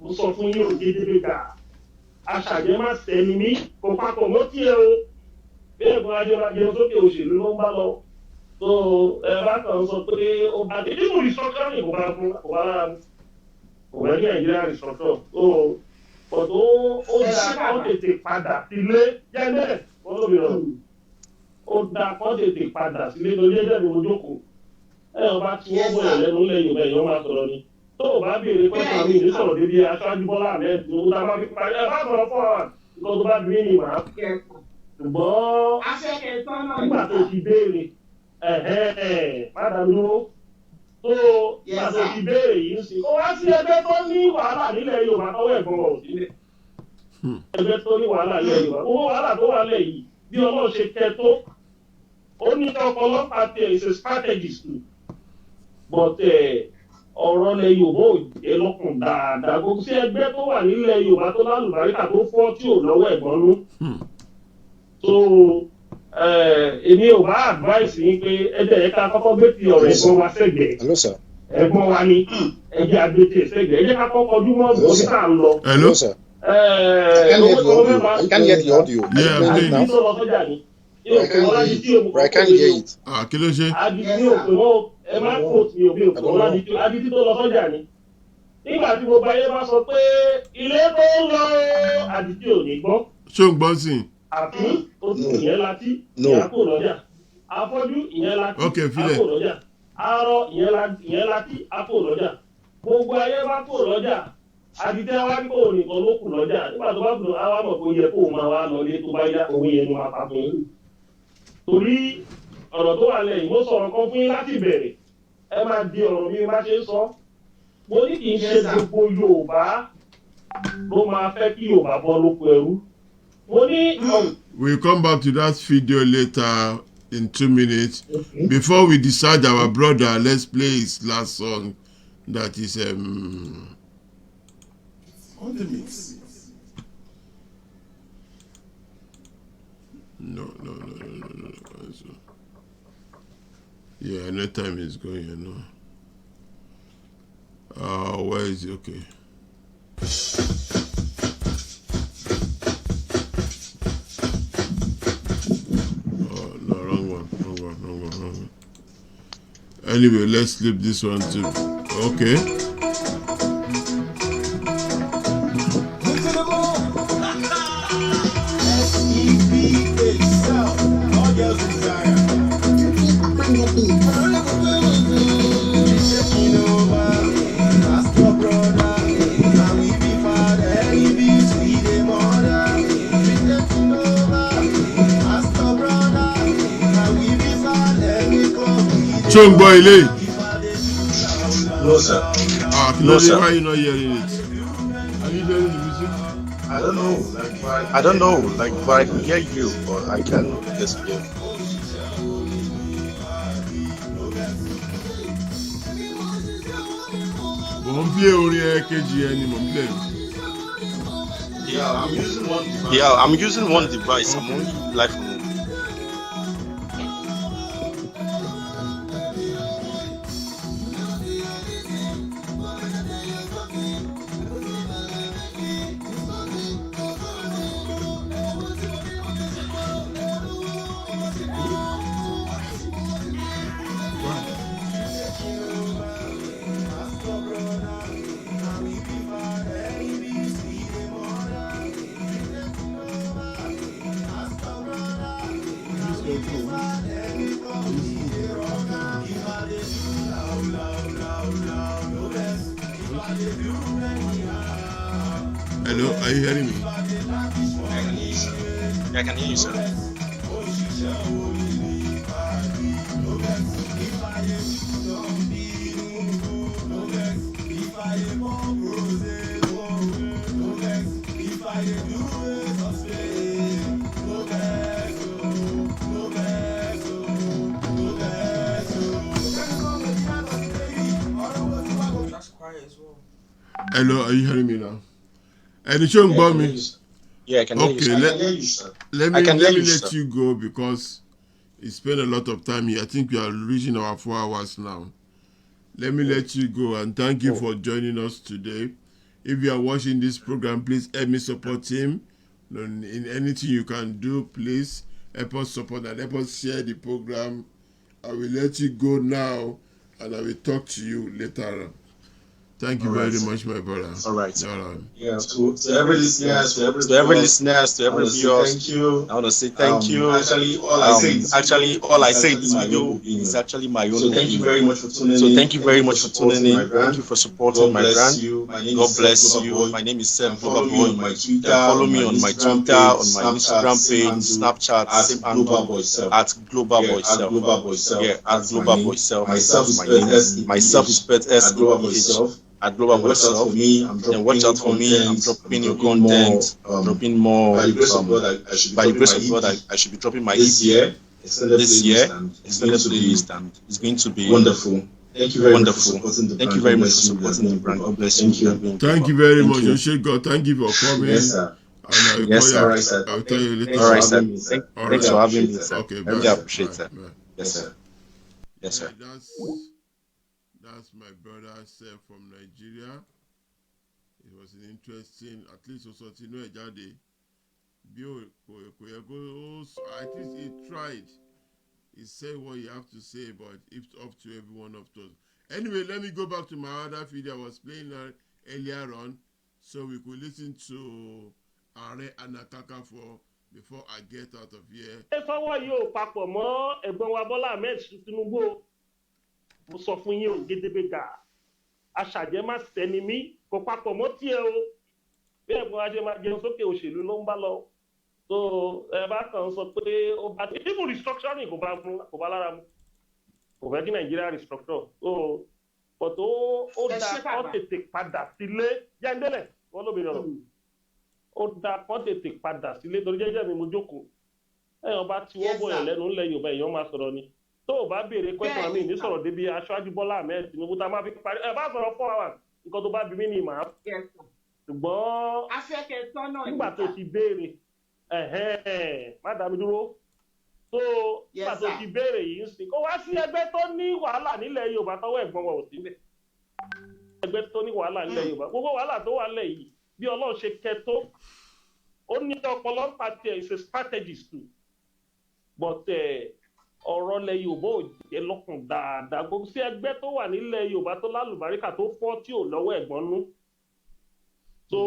Mo sọ fún yín ògidì gbà. Aṣàjẹ́ má sẹ́ni mí kò papọ̀ mọ́ tiẹ̀ o. Bí ẹ̀gbọ́n ajẹ́bàjẹ́ sókè òṣèlú ló ń bá lọ. So ẹ bá kàn sọ pé ó bá dé nínú restructuring kò bá lára mu. Kò bá ní Nàìjíríà restructure. So ọ̀dọ́ ó dá kọ́ tètè padà sílé jẹ́lẹ̀ wọ́n lóbi rọ̀. Ó dá kọ́ tètè padà sílé lórí ẹ̀jẹ̀ ní ojókòó. Ọba tí wọ́n bọ̀ lẹ́nu lẹ́yìn ọba èèyàn máa sọ̀rọ̀ ni. Tó o bá béèrè pẹ́sàn mi ní sọ̀rọ̀ débi aṣáájú Bọ́lá Ahmed tó dá máa fi parí ẹ̀ bá sọ̀rọ̀ fún wa nǹkan tó bá bí ní màá. Ṣùgbọ́n nígbà tó ti béèrè má dàbí dúró. Tó nígbà tó ti béèrè yìí ń sìn. Ó wá sí ẹgbẹ́ tó ní wàhálà nílẹ̀ Yorùbá tọ́wọ́ ẹ̀gbọ́n ọ̀ sílẹ̀. Ẹgbẹ́ tó ní wàhálà nílẹ̀ Yorùbá. Owó wàhálà tó wà lẹ̀ yìí bí Ọlọ́run ṣe kẹ́ tó. Ó ní ọ̀pọ̀lọpọ̀ àti ẹ̀ is a strategist too. But ọ̀rọ̀ ilẹ̀ Yorùbá ò jẹ́ lọ́kùn dáadáa gbogbo sí ẹgbẹ́ tó wà nílẹ̀ Yorùbá tó lálùbáríkà tó fọ́ tí ò lọ́wọ́ ẹ̀gbọ́n nú. So èmi ò bá advice yín pé ẹjẹ́ yẹn ká kọ́kọ́ gbé ti ọ̀rọ̀ ẹ̀gbọ́n wa sẹ́gbẹ̀ẹ́ ẹ̀gbọ́n wa ni ẹjẹ́ àgbètè sẹ́gbẹ̀ẹ́ ẹjẹ́ ká kọ́kọ́ kọjú mọ́ bóyá tá à ń lọ. Hello, sir. I can't hear the audio. Yeah, I can't hear it. Kí ló ṣe? Adití òpè wọn ẹ má quote mi ò bí òpè wọn adití tó lọ sọ́jà ni. Nígbà tí gbogbo ayé bá sọ pé ilé tó ń lọ adití ò ní gbọ́. Ṣé o ń gbọ́ sí i? Àfi oṣù ìyẹn láti ìyá kò lọ́jà. Afọ́jú ìyẹn láti àpò lọ́jà. Arọ ìyẹn láti àpò lọ́jà. Gbogbo ayé bá kò lọ́jà. Adití wa ní kò nìkan ló kù lọ́jà. Nígbà tó bá kù àwa mọ̀ kó yẹ kó máa wá lọ ilé tó bá yá òun yẹn ni máa pa fún yín. Torí ọ̀rọ̀ tó wà lẹ́yìn mo sọ̀rọ̀ kan fún yín láti bẹ̀rẹ̀ ẹ máa di ọ̀rọ̀ mi má ṣe ń sọ mo ní kì í ṣe gbogbo Yorùbá ló máa fẹ́ kí Yorùbá bọ́ lóko ẹrú mo ní. We'll come back to that video later in 2 minutes. Before we decide our brother, let's play his last song that is on the mix. No. Yeah, no time is going, you know. Where is it? Okay. Oh, no, wrong one. Anyway, let's flip this one too. Okay. Ṣé ń gbọ́ ilé? No, sir. No, sir. Why are you not hearing it? Are you hearing the music? I don't know. But I can hear you, but I can't just hear. Mo ń play orin kejì ẹni mo ń play. Yeah, I'm using one device. I'm only live from home. Hello, are you hearing me? I can hear you, sir. Hello, are you hearing me now? And it's showing about me. Yeah, I can hear you. Okay, let me let you go because you spent a lot of time here. I think we are reaching our 4 hours now. Let me let you go and thank you for joining us today. If you are watching this program, please help me support him. In anything you can do, please help us support and help us share the program. I will let you go now and I will talk to you later on. Thank you very much, my brother. All right. Yeah, to every listeners, to every viewers, thank you. I want to say thank you. Actually, all I say to you is actually my own. So thank you very much for tuning in. So thank you very much for tuning in. Thank you for supporting my brand. God bless you. My name is Seph GlobalBoy. Follow me on my Twitter, on my Instagram page, Snapchat, same handle at GlobalBoy Self. Yeah, at GlobalBoy Self. Myself is spelled S-GlobalBoy. At GlobalBoy Self, and watch out for me. I'm dropping new content, dropping more. By the grace of God, I should be dropping my EP this year. Extended to the list, and it's going to be wonderful. Thank you very much for supporting the brand. God bless you. Thank you very much, Oshego. Thank you for coming. Yes, sir. And Yes, sir. All right, sir. I'll tell you later. All right, sir. Thanks for having me, sir. Okay, I really appreciate it. Bye. Yes, sir. Yes, sir. That's my brother Seph from Nigeria. It was an interesting, at least also to know Ejade. At least he tried. He said what you have to say, but it's up to every one of us. Anyway, let me go back to my other video I was playing earlier on, so we could listen to Are Anakaka for before I get out of here. Ẹ sọ́wọ́ yóò papọ̀ mọ́ ẹ̀gbọ́n wa Bọ́lá Ahmed Tinubu. Mo sọ fún yín o, gédébé ga. Aṣàjẹ́ má sẹ́ni mí, kò papọ̀ mọ́ tiẹ̀ o. Bí ẹ̀gbọ́n wa ṣe máa jẹun sókè òṣèlú ló ń bá lọ. So ẹ bá kàn sọ pé ó bá ti even restructuring kò bá lára mu. Kò fẹ́ kí Nàìjíríà restructure. So but ó dá kọ́ tètè padà sílé. Jẹ́ndélẹ̀ wọ́n ló bèrè ọ̀rọ̀. Ó dá kọ́ tètè padà sílé torí jẹ́jẹ́ mi mo jókòó. Ẹ̀yàn bá ti wọ́n bọ̀yàn lẹ́nu ńlẹ̀ Yorùbá èèyàn máa sọ̀rọ̀ ni. Tó o bá béèrè question mi ní sọ̀rọ̀ débi aṣáájú Bọ́lá Ahmed Tinubu tá a máa fi parí. Ẹ bá sọ̀rọ̀ 4 hours nǹkan tó bá bí mí ni màá. Ṣùgbọ́n nígbà tó ti béèrè má dá mi dúró. So nígbà tó ti béèrè yìí ń sìn kó wá sí ẹgbẹ́ tó ní wàhálà nílẹ̀ Yorùbá tọwọ́ ẹ̀gbọ́n wa ò síbẹ̀. Ẹgbẹ́ tó ní wàhálà nílẹ̀ Yorùbá gbogbo wàhálà tó wà lẹ̀ yìí bí Ọlọ́run ṣe kẹ́ tó ó ní ọpọlọ ń pàtẹ is a strategist too but ọ̀rọ̀ lẹ̀ Yorùbá ò jẹ́ lọ́kàn dáadáa gbogbo sí ẹgbẹ́ tó wà nílẹ̀ Yorùbá tó lálùbáríkà tó fọ́ tí ò lọ́wọ́ ẹ̀gbọ́n nú. So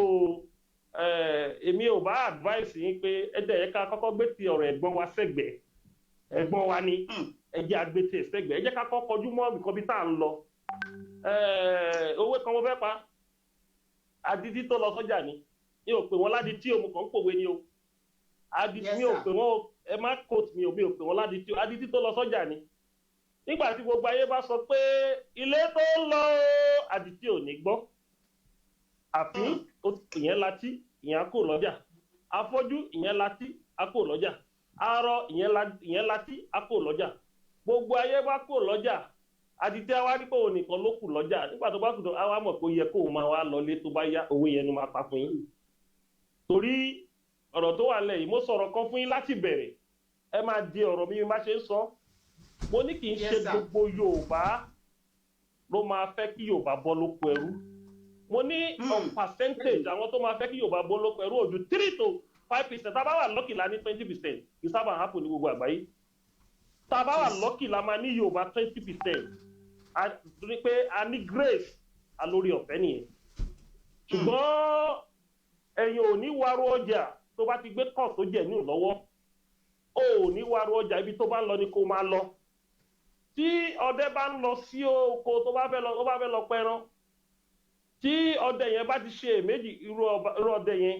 èmi ò bá advice yín pé ẹ̀dẹ̀ yẹ ká kọ́kọ́ gbé ti ọ̀rọ̀ ẹ̀gbọ́n wa sẹ́gbẹ̀ẹ́ ẹ̀gbọ́n wa ni ẹ̀jẹ̀ àgbètè sẹ́gbẹ̀ẹ́ ẹ̀jẹ̀ ká kọ́ kọjú mọ́ nǹkan bí tá à ń lọ. Owó kan mo fẹ́ pa adití tó lọ sọ́jà ni mi ò pè wọ́n ládìtí o mo kàn ń pòwe ni o adití mi ò pè wọ́n ẹ má quote mi ò pè wọ́n ládìtí o adití tó lọ sọ́jà ni nígbà tí gbogbo ayé bá sọ pé ilé tó ń lọ adití ò ní gbọ́ àfi ìyẹn láti ìyẹn kò lọ́jà afọ́jú ìyẹn láti a kò lọ́jà arọ ìyẹn láti a kò lọ́jà gbogbo ayé bá kò lọ́jà adití àwa ní kò nìkan ló kù lọ́jà nígbà tó bá kù tó àwa mọ̀ pé ó yẹ kó o máa wá lọlé tó bá yá owó yẹn ló máa pa fún yín torí ọ̀rọ̀ tó wà lẹ́yìn mo sọ̀rọ̀ kan fún yín láti bẹ̀rẹ̀ ẹ máa di ọ̀rọ̀ mi má ṣe ń sọ mo ní kì í ṣe gbogbo Yorùbá ló máa fẹ́ kí Yorùbá bọ́ lóko ẹrú mo ní percentage àwọn tó máa fẹ́ kí Yorùbá bọ́ lóko ẹrú ojú 3 to 5% tá a bá wà lọ́kì la ní 20% ìsábà happen ní gbogbo àgbáyé tá a bá wà lọ́kì la máa ní Yorùbá 20% torí pé a ní grace alórí ọ̀fẹ́ nìyẹn ṣùgbọ́n ẹ̀yin ò ní wárò ọjà tó bá ti gbé kàn tó jẹ̀ ní ìlọ́wọ́ ò ní wárò ọjà ibi tó bá ń lọ ni kó máa lọ tí ọdẹ bá ń lọ sí oko tó bá fẹ́ lọ pẹran tí ọdẹ yẹn bá ti ṣe èméjì irú ọdẹ yẹn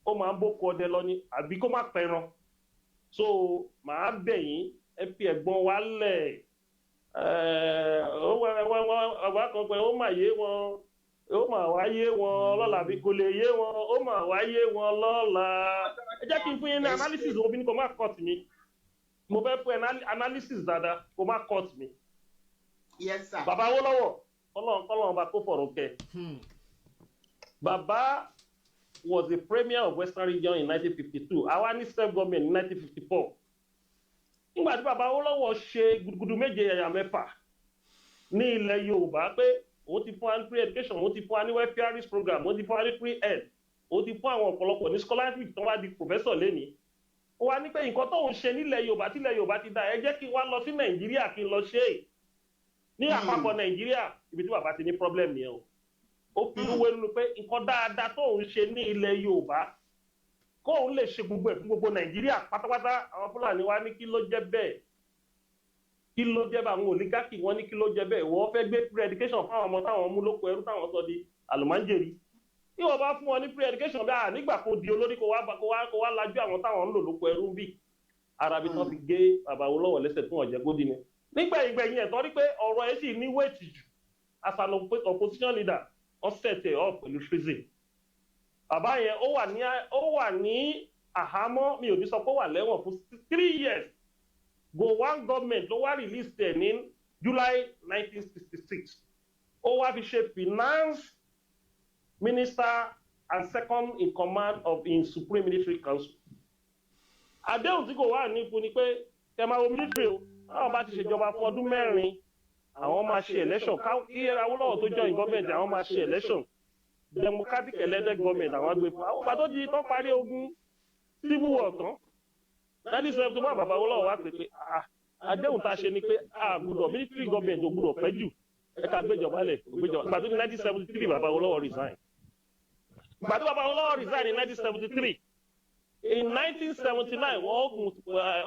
ó máa ń bókọ ọdẹ lọ ni àbí kó má pẹran so màá bẹ̀ yín ẹ fi ẹ̀gbọ́n wa lẹ̀ ọgbà kan pé ó mà yé wọn ó mà wá yé wọn lọ́la bí kò lè yé wọn ó mà wá yé wọn lọ́la ẹ jẹ́ kí n fún yín ní analysis òbí ní kò má cut mi mo fẹ́ fún analysis dáadáa kò má cut mi. Yes sir. Bàbá Awólọ́wọ̀ Ọlọ́run ọba tó fọ̀rọ̀ kẹ́ Bàbá was the premier of Western Region in 1952 àwa ní Seph government in 1954 nígbà tí Bàbá Awólọ́wọ̀ ṣe gudugudu méje ẹ̀yà mẹ́fà ní ilẹ̀ Yorùbá pé òun ti fún wa free education òun ti fún wa ní welfare program òun ti fún wa ní free health òun ti fún àwọn ọ̀pọ̀lọpọ̀ ní scholarship tó wá di professor lẹ́nìí ó wá ní pé nǹkan tóun ṣe nílẹ̀ Yorùbá tílẹ̀ Yorùbá ti dá ẹ jẹ́ kí n wá lọ sí Nàìjíríà kí n lọ ṣe é ní àpapọ̀ Nàìjíríà ibi tí bàbá ti ní problem nìyẹn o ó fi wé nínú pé nǹkan dáadáa tóun ṣe ní ilẹ̀ Yorùbá kóun lè ṣe gbogbo ẹ̀ fún gbogbo Nàìjíríà pátápátá àwọn Fúlàní wá ní kí ló jẹ́ bẹ́ẹ̀ kí ló jẹ́ bá àwọn oligarchy wọ́n ní kí ló jẹ́ bẹ́ẹ̀ wọ́n fẹ́ gbé free education fún àwọn ọmọ táwọn mú lóko ẹrú táwọn sọ di àlùmáńjèrì tí wọ́n bá fún wọn ní free education bí i nígbà kó di olórí kó wá lajú àwọn táwọn ń lò lóko ẹrú bí arabi tán fi gé Bàbá Awólọ́wọ̀ lẹ́sẹ̀ fún ọ̀jẹ̀ gbódì ni nígbẹ̀yìn ẹ̀ tọ́ rí pé ọ̀rọ̀ ẹ̀ sì ní wéètì jù as an opposition leader wọ́n set ẹ̀ up pẹ̀lú treason bàbá yẹn ó wà ní àhámọ́ mi ò ní sọ pé ó wà lẹ́wọ̀n fún 3 years go one government ló wá release ẹ̀ ní July 1966. Ó wá fi ṣe finance minister and second in command of in Supreme Military Council. Àdéhùn tí kò wà nípò ni pé kẹ máa wo military o, àwọn bá ti ṣèjọba fún ọdún mẹ́rin, àwọn máa ṣe election, kí Awólọ́wọ̀ tó join government, àwọn máa ṣe election. Democratic elected government àwọn àgbẹ̀ fún àwọn bàtọ́ di tán parí ogun civil war tán. 1971 bàbá Awólọ́wọ̀ wá pé àdéhùn tá a ṣe ni pé àgùdọ̀ military government ò gbúdọ̀ pẹ́ jù ẹ̀ka gbéjọba lẹ̀ gbéjọba. Ìgbà tó ní 1973 bàbá Awólọ́wọ̀ resign. Ìgbà tó bàbá Awólọ́wọ̀ resign in 1973. In 1979, wọ́n open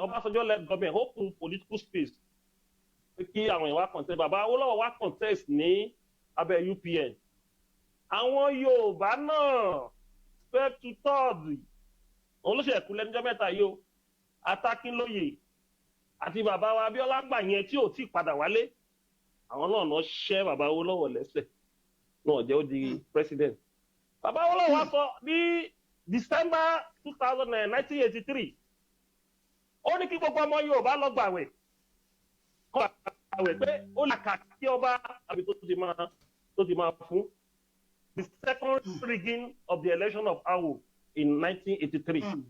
Ọbásanjọ́ led government open political space kí àwọn ìwà contest. Bàbá Awólọ́wọ̀ wá contest ní abẹ́ UPN. Àwọn Yorùbá náà fẹ́ tu tọ́ọ̀dù olóṣèlú lẹ́nujọ́ mẹ́ta yìí o Atákínlóye àti bàbá wa Abíọ́lá gbà yẹn tí ò tí padà wálé àwọn náà náà ṣẹ́ bàbá Awólọ́wọ̀ lẹ́sẹ̀ náà jẹ́ ó di president. Bàbá Awólọ́wọ̀ wá sọ ní December 1983 ó ní kí gbogbo ọmọ Yorùbá lọ gbàwẹ̀ kọ́ àwẹ̀ pé ó là kà kí ọba àbí tó ti máa fún. The second rigging of the election of Awo in 1983.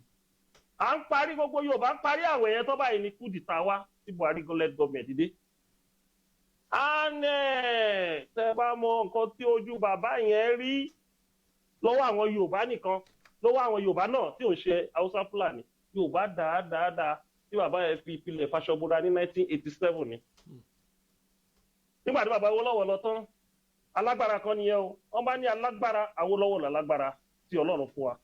À ń parí gbogbo Yorùbá ń parí àwẹ̀ yẹn tó báyìí ní coup d'etat wá tí Buhari led government dìde. Tẹ́ bá mọ nǹkan tí ojú bàbá yẹn rí lọ́wọ́ àwọn Yorùbá nìkan lọ́wọ́ àwọn Yorùbá náà tí ò ń ṣe Haúsá Fúlàní Yorùbá dáadáa tí bàbá yẹn fi ìpìlẹ̀ Fáṣọbúra ní 1987 ni. Nígbà tí bàbá Awólọ́wọ̀ lọ tán alágbára kan nìyẹn o wọ́n bá ní alágbára Awólọ́wọ̀ lálágbára tí Ọlọ́run fún wa.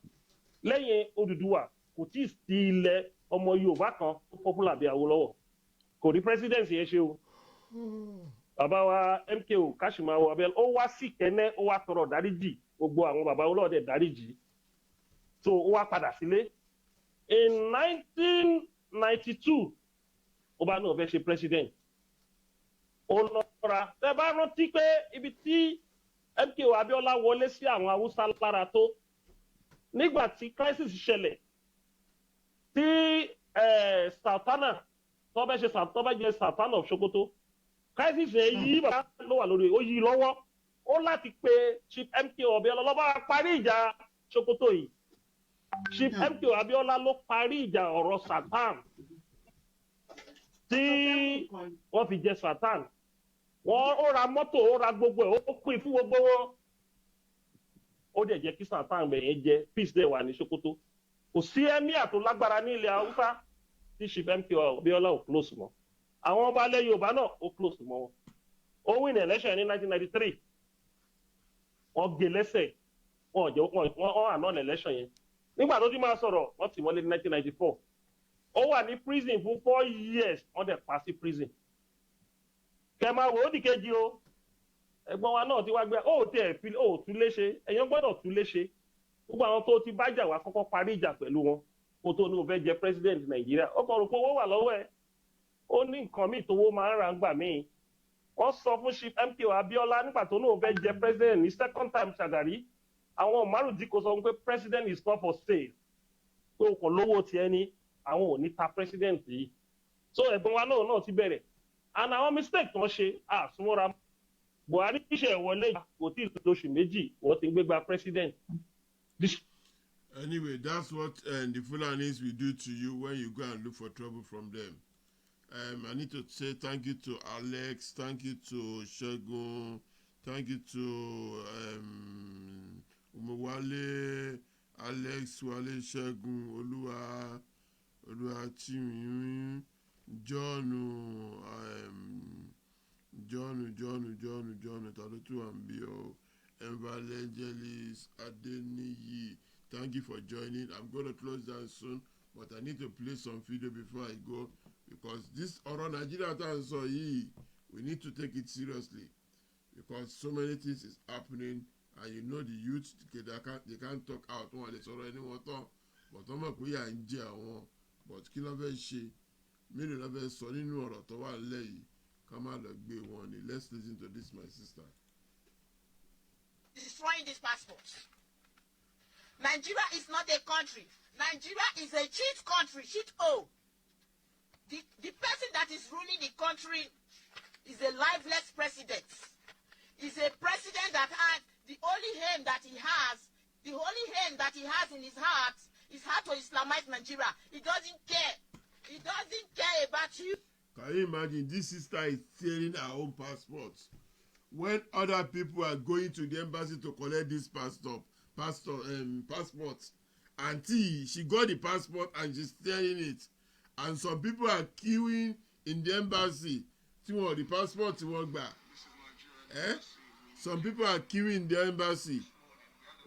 Lẹ́yìn Odùduwà kò tí ì sí ilẹ̀ ọmọ Yorùbá kan tó popular bí Awólọ́wọ̀ kò rí president yẹn ṣe o. Bàbá wa MKO Kashimawo Abel ó wá sí Kẹ́nẹ́ ó wá tọrọ dáríjì gbogbo àwọn bàbá Awólọ́wọ̀ dẹ̀ dáríjì so ó wá padà sílé. In 1992 ó bá náà fẹ́ ṣe president. Ó lọ́ra tẹ́ bá rántí pé ibi tí MKO Abíọ́lá wọlé sí àwọn Haúsá lára tó nígbà tí crisis ṣẹlẹ̀ tí Sultana tó bẹ́ jẹ́ Sultan of Sokoto crisis yẹn yí bàbá ló wà lórí ó yí lọ́wọ́ ó láti pe Chief MKO Abíọ́lá ló bá parí ìjà Sokoto yìí. Chief MKO Abíọ́lá ló parí ìjà ọ̀rọ̀ Sultan tí wọ́n fi jẹ Sultan. Ó ra mọ́tò ó ra gbogbo ẹ̀ ó pín fún gbogbo wọn. Ó dẹ̀ jẹ́ kí Sultan bẹ̀yẹn jẹ peace dẹ̀ wà ní Sokoto. Kò sí emir tó lágbára ní ilẹ̀ Haúsá tí Chief MKO Abíọ́lá ò close mọ́. Àwọn ọba ilẹ̀ Yorùbá náà ó close mọ́ wọn. Ó win election ní 1993. Wọ́n gé lẹ́sẹ̀ wọ́n àná election yẹn. Nígbà tó ti máa sọ̀rọ̀ wọ́n tì mọ́lé ní 1994. Ó wà ní prison fún 4 years wọ́n dẹ̀ pa sí prison. Kẹ̀má wò ó dìkejì o ẹ̀gbọ́n wa náà ti wá gbé ó tún léṣe ẹ̀yàn gbọ́dọ̀ tún léṣe gbogbo àwọn tó ti bájà wá kọ́kọ́ parí ìjà pẹ̀lú wọn kó tó ní o fẹ́ jẹ president Nàìjíríà ó kàn rò pé owó wà lọ́wọ́ ẹ̀ ó ní nǹkan míì tówó máa ń ra ń gbà míì wọ́n sọ fún Chief MKO Abíọ́lá nígbà tó ní o fẹ́ jẹ president ní second time Ṣàgàrí àwọn márùndín kò sọ pé president is not for sale pé o kò lówó tiẹ̀ ní àwọn ò ní ta president yìí so ẹ̀gbọ́n wa náà ti bẹ̀rẹ̀ and àwọn mistake tó ń ṣe àsúnmọ́ra Buhari ṣe wọlé kò tí ì lóṣù méjì wọ́n ti ń gbégbá president. Anyway, that's what the Fulanis will do to you when you go and look for trouble from them. I need to say thank you to Alex, thank you to Shegun, thank you to Umewale, Alex, Wale, Shegun, Olua Chimi, John, Talutu Ambio, Evangelist Adeniyi. Thank you for joining. I'm going to close down soon, but I need to play some video before I go because this around Nigeria we need to take it seriously because so many things is happening and you know the youth they can't talk out when they sorrow anyone talk but I'm not going to enjoy one but kí ló fẹ́ ṣe mélòó ló fẹ́ sọ nínú ọ̀rọ̀ tó wà lẹ́yìn ká má lọ gbé wọn ni. Let's listen to this, my sister. Destroying these passports. Nigeria is not a country. Nigeria is a cheat country, cheat. The person that is ruling the country is a lifeless president. He's a president that has the only aim that he has, in his heart is how to Islamize Nigeria. He doesn't care. He doesn't care about you. Can you imagine this sister is stealing her own passports when other people are going to the embassy to collect this passports? Auntie, she got the passport and she's stealing it, and some people are queuing in the embassy tí wọ́n the passport tí wọ́n gbà. Some people are queuing in the embassy.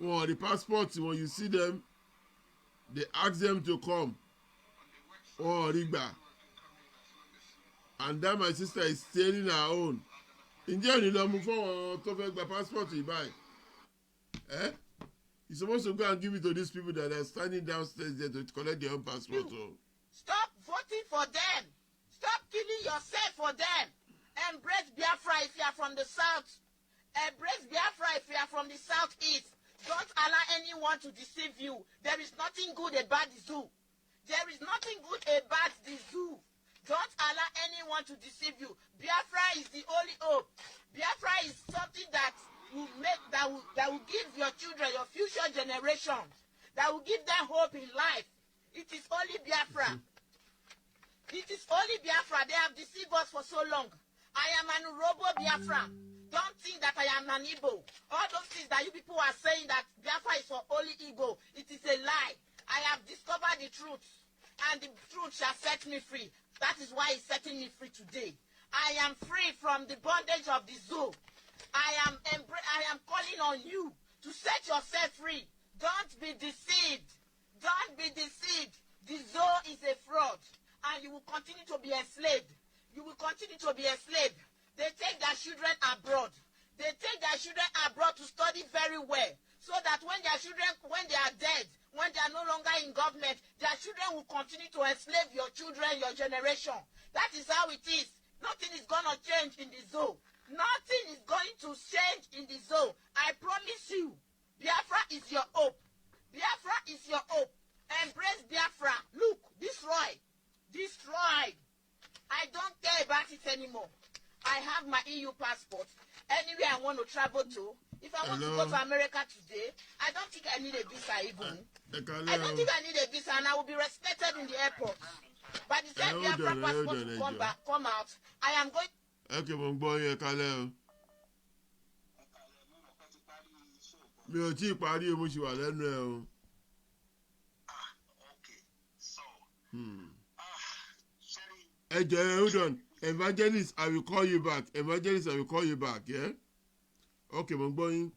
Wọ́n the passport tí wọ́n, you see them, they ask them to come. Wọ́n rí gbà. And that my sister is stealing her own. Ǹjẹ́ òní lọ mú fọ́wọ́n tó fẹ́ gba passport yìí báyìí? You're supposed to go and give it to these people that are standing downstairs there to collect their own passport. Stop voting for them. Stop killing yourself for them. Embrace Biafra if you are from the south. Embrace Biafra if you are from the southeast. Don't allow anyone to deceive you. There is nothing good about the zoo. There is nothing good about the zoo. Don't allow anyone to deceive you. Biafra is the only hope. Biafra is something that will make that will give your children, your future generations, that will give them hope in life. It is only Biafra. It is only Biafra. They have deceived us for so long. I am an Urobo Biafra. Don't think that I am an Igbo. All those things that you people are saying that Biafra is for only Igbo, it is a lie. I have discovered the truth, and the truth shall set me free. That is why it's setting me free today. I am free from the bondage of the zoo. I am calling on you to set yourself free. Don't be deceived. Don't be deceived. The zoo is a fraud, and you will continue to be enslaved. You will continue to be enslaved. They take their children abroad. They take their children abroad to study very well, so that when their children, when they are dead, when they are no longer in government, their children will continue to enslave your children, your generation. That is how it is. Nothing is going to change in the zoo. Nothing is going to change in the zoo. I promise you. Biafra is your hope. Biafra is your hope. Embrace Biafra. Look, destroy. Destroy. I don't care about it anymore. I have my EU passport. Anywhere I want to travel to. If I want to go to America today, I don't think I need a visa even. I don't think I need a visa, and I will be respected in the airport. But the same Biafra passport will come out. I am going. Okay, mo ń gbọ́ yẹn kalẹ́ o. Mi ò tí ì parí o, mo ṣì wà lẹ́nu ẹ o. Ẹ jẹ́ hold on, evangelist, I will call you back. Evangelist, I will call you back, yeah? Okay, mo ń gbọ́ yín.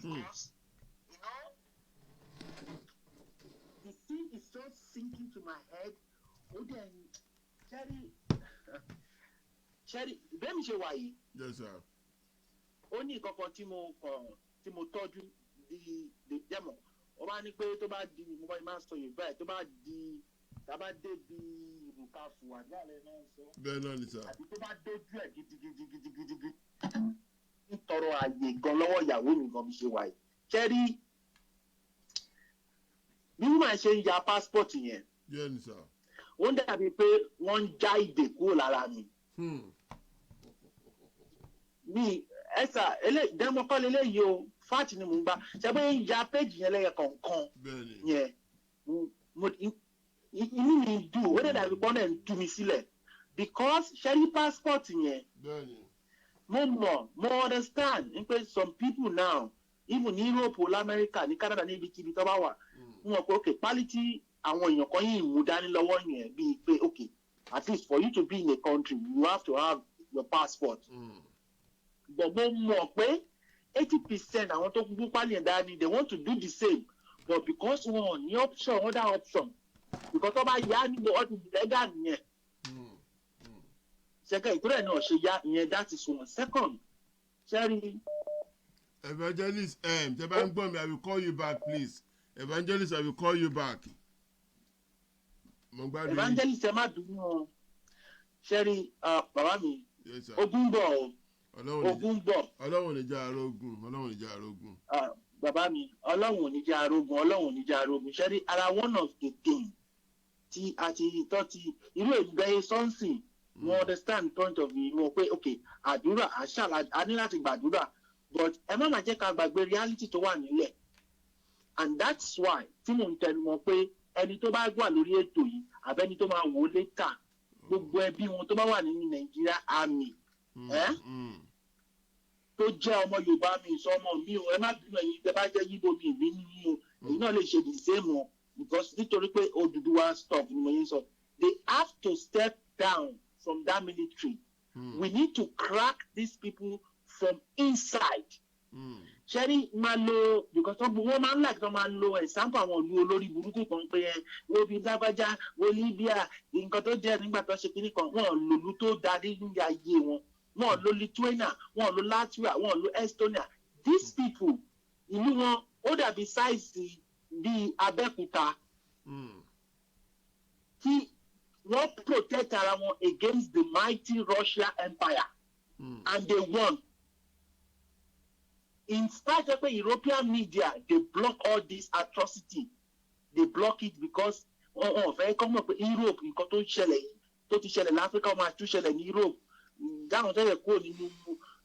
Because, you know, the thing is just sinking to my head. Oh, then, Cherry, bẹ́ẹ̀ mi ṣe wà yìí. Yes, sir. Ó ní ìkọ̀kọ̀ tí mo tọ́jú di dẹ́mọ̀. Ó máa ní pé tó bá di mo máa sọ Yorùbá ẹ̀ tó bá di tábà dé bí nǹkan fún wa jáde náà sọ. Bẹ́ẹ̀ náà ni sà. Àbí tó bá dójú ẹ̀ gidigidi. Nítorọ àyè gan lọ́wọ́ ìyàwó mi gan bí ṣe wà yìí. Cherry, bí wọ́n máa ṣe ń ya passport yẹn. Yes, sir. Ó ń dàbí pé wọ́n ń já ìdè kúrò lára mi. Mi ẹ̀sà dẹ́mọ́kọ́ lélẹ́yìí o fáàtì ni mò ń gbà ṣe pé ń ya péjì yẹn lẹ́yẹ kọ̀ọ̀kan yẹn inú mi dùn ó dẹ̀ dàbí pọ́n náà ń tú mi sílẹ̀ because ṣẹ́rí passport yẹn mo understand n pé some people now even ní Europe l'America ní Canada ní ibikíbi tó bá wà wọn pé okay quality àwọn èèyàn kan yìí mú dání lọ́wọ́ yẹn bíi pé okay at least for you to be in a country you have to have your passport. But mo mọ̀ pé 80% àwọn tó gbogbo pálí ẹ̀ dání they want to do the same but because wọn ní option other option because tó bá yá níbo ọdún legal nìyẹn. Second ìtúrẹ̀ náà ṣe yá ìyẹn that is one. Second Cherry. Evangelist tẹ́ bá ń gbọ́ mi I will call you back please. Evangelist I will call you back. evangelist ẹ má dùn ún ṣẹ́rí bàbá mi ogun bọ̀ ogun bọ̀. ọlọ́run ní jẹ́ arógun ọlọ́run ní jẹ́ arógun. Bàbá mi ọlọ́run ò ní jẹ́ arógun ọlọ́run ò ní jẹ́ arógun ṣẹ́rí ara one of the things tí a ti tọ́ ti irú ìgbẹ́ sọ́nsìn wọ́n understand point of view wọn pé ok àdúrà àṣàlà a ní láti gbàdúrà but ẹ má má jẹ́ ká gbàgbé reality tó wà nílẹ̀ and that's why tí mò ń tẹnu mọ́ pé ẹni tó bá wà lórí ètò yìí àbẹ́ni tó máa wò ó létà gbogbo ẹbí wọn tó bá wà nínú Nàìjíríà army tó jẹ́ ọmọ Yorùbá mi sọmọ mi o ẹ má bínú ẹ̀yin tẹ́ bá jẹ́ yíbo mi ìbí nínú o èyí náà lè ṣe the same o because nítorí pé Odùduwà stop ni mo yín sọ they have to step down from that military. We need to crack these people from inside. Ṣẹ́rí máa lo because wọ́n máa ń like tó máa lo example àwọn ìlú olórí burúkú kan pé wo bí lágbájá wo Libya nǹkan tó jẹ́ nígbà tó ṣe kíní kan wọ́n lòlú tó darí nígbà ayé wọn wọ́n lo Lithuania wọ́n lo Latvia wọ́n lo Estonia these people ìlú wọn ó dàbí sáìsì bíi Abẹ́òkúta tí wọ́n protect ara wọn against the mighty Russia Empire and they won. In spite of the European media, they block all this atrocity. They block it because very common Europe nǹkan tó ṣẹlẹ̀ tó ti ṣẹlẹ̀ l'Africa máa tún ṣẹlẹ̀ ní Europe. Dáhùn tó yẹ kó nínú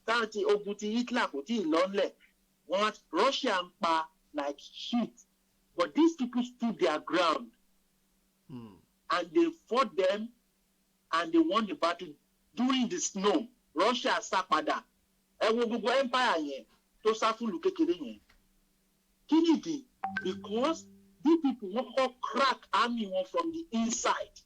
táwọn ti ogun ti Hitler kò tí ì lọ́nlẹ̀. Wọ́n Russia ń pa like shit. But these people stood their ground. And they fought them and they won the battle during the snow. Russia sá padà. Ẹ wo gbogbo empire yẹn tó sá fún ìlú kékeré yẹn. Kí nìdí? Because these people wọ́n kọ́ crack army wọn from the inside.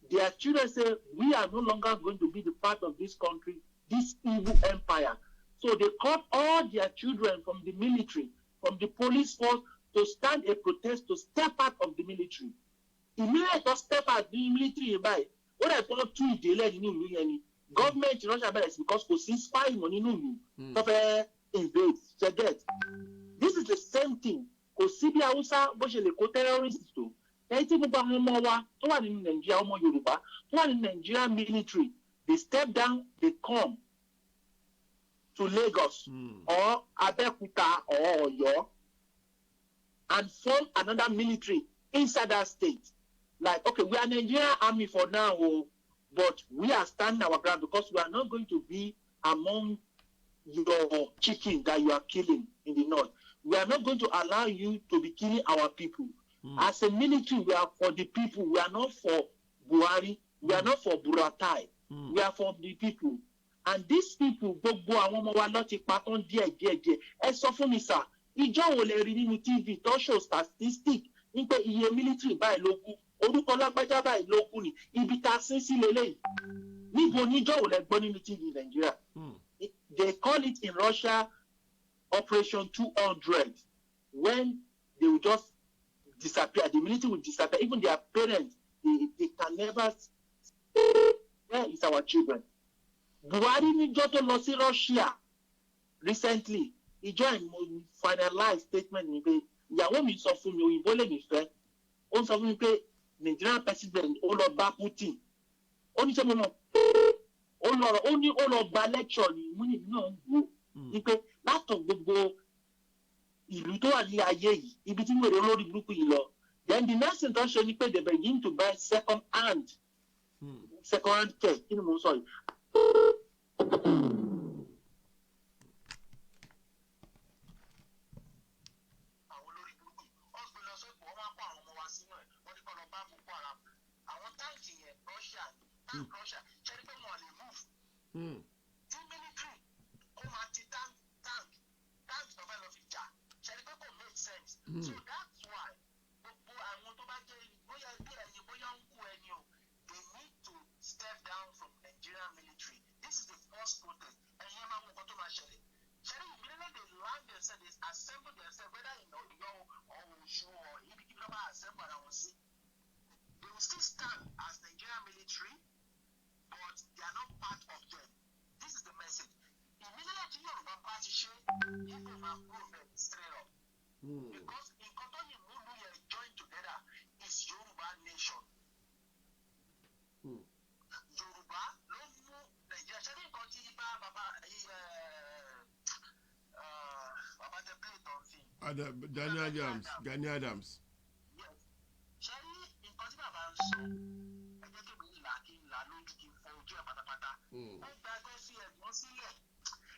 Their children say we are no longer going to be the part of this country, this evil empire. So they called all their children from the military, from the police force to stand a protest to step out of the military. Immediately to step out the military by what I call two ìdílé nínú ìlú yẹn ni government Russia bẹ̀rẹ̀ sí because kò sí spy mọ́ nínú ìlú tó fẹ́ invade ṣẹ́gẹ̀t. This is the same thing kò sí bí Hausa bó ṣe lè kó terrorists tó ẹni tí gbogbo àwọn ọmọ wa tó wà nínú Nàìjíríà ọmọ Yorùbá tó wà nínú Nàìjíríà military they step down they come to Lagos or Abẹ́òkúta or Ọ̀yọ́ and form another military inside that state. Like, okay, we are Nigerian army for now, but we are standing our ground because we are not going to be among your chicken that you are killing in the north. We are not going to allow you to be killing our people. As a military, we are for the people. We are not for Buhari. We are not for Buratai. We are for the people. And these people, gbogbo àwọn ọmọ wa ló ti pa tán díẹ̀. Ẹ sọ fún mi sà, ìjọ wo lẹ rí nínú TV tó show statistic nípa iye military báyìí ló kú orúkọ lágbájá báyìí ló kú ni ibi tá a sín sí lélẹ́yìí níbo níjọ́ ò lẹ gbọ́ nínú TV Nàìjíríà they call it in Russia Operation 200 when they will just disappear the military will disappear even their parents they can never where is our children Buhari níjọ́ tó lọ sí Russia recently ìjọ ìmọ̀ finalized statement ni pé ìyàwó mi sọ fún mi òyìnbó lè mi fẹ́ ó sọ fún mi pé Nigerian president ó lọ bá Putin ó ní sẹ́mi náà ó lọ gba lecture ní múni náà ń wò ní pé látọ̀ gbogbo ìlú tó wà ní ayé yìí ibi tí wèrè olórí burúkú yìí lọ then the next thing tó ṣe ni pé they begin to buy second hand care kí ni mo sọ yìí. Russia, ṣẹ́ni pé wọ́n lè move. Tí military kó máa ti tank tó fẹ́ lọ fi jà ṣẹ́ni pé kò make sense. So that's why gbogbo àwọn tó bá jẹ́ bóyá ẹgbẹ́ ẹ̀yìn bóyá ń kú ẹni o they need to step down from Nigerian military. This is the first protest. Ẹ̀yin máa mú nǹkan tó máa ṣẹlẹ̀. Ṣẹ́ni immediately they land themselves they assemble themselves whether in Ọ̀yọ́ or Ọ̀ṣun or ibikíbi ló bá assemble ara wọn sí. They will still stand as Nigerian military. But they are not part of them. This is the message. Immediately tí Yorùbá bá ti ṣe, Igbo máa kúrò bẹ́ẹ̀ straight up. Because nǹkan tó yìí múlù yẹn join together is Yorùbá nation. Gani Adams. ṣe rí nǹkan tí bàbá ń sọ ẹ jẹ́ kí mi là kí n là lójú kí n fọ ojú ẹ̀ pátápátá ó gbàgbé fi ẹ̀gbọ́n sílẹ̀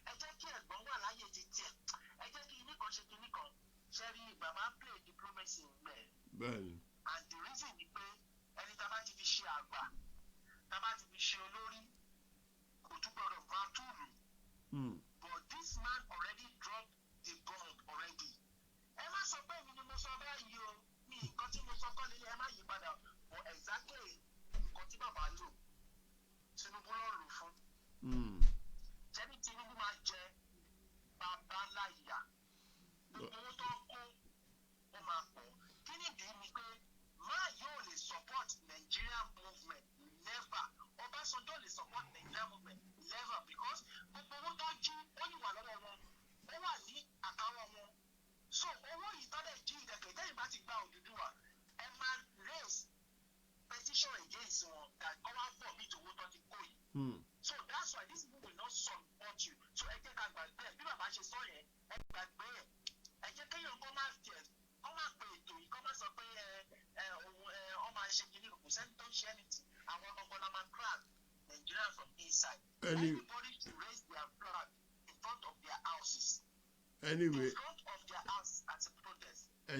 ẹ jẹ́ kí ẹ̀gbọ́n wà láyé ti tiẹ̀ ẹ jẹ́ kí kinní kan ṣe kinní kan ṣe rí bàbá ń play diplomacy ńlẹ̀ bẹ́ẹ̀ni. and the reason ni pé ẹni tá a bá ti fi ṣe àgbà tá a bá ti fi ṣe olórí kò tún gbọdọ̀ bá túlù but this man already dropped the bomb already ẹ má sọ pé èmi ni mo sọ báyìí o ní nǹkan tí mo sọ kọ́ nílé ẹ má yí padà but exactly nǹkan tí bàbá lò Tinubu ló lò fún. Ṣebí Tinubu máa jẹ bàbá ńlá ìyá gbogbo owó tó ń kó ó máa pọ̀ kí nìdí ni pé máa yóò lè support Nigerian movement never Ọbásanjọ́ lè support Nigerian movement never because gbogbo owó tó jí ó ní wà lọ́wọ́ wọn ó wà ní àkáwọ́ wọn so owó yìí tọ́lẹ̀ jí ìdẹ̀kẹ̀ tẹ́yìn bá ti gba Odùduwà ẹ máa raise petition against wọn that ọwọ́ fọ̀ bí ìtòwó tó ti kó yìí. So that's why these people will not support you. So ẹ jẹ́ ká gbàgbé ẹ̀ bí bàbá ṣe sọ yẹn ẹ gbàgbé ẹ̀ ẹ jẹ́ kéèyàn kó má jẹ kó má pe ètò yìí kó má sọ pé ọ máa ṣe kìíní kò sẹ́ni tó ń ṣe ẹni tí àwọn ọmọ la máa crack Nigeria from inside. Everybody should raise their flag in front of their houses. Anyway. In front of their house as a protest. Ẹ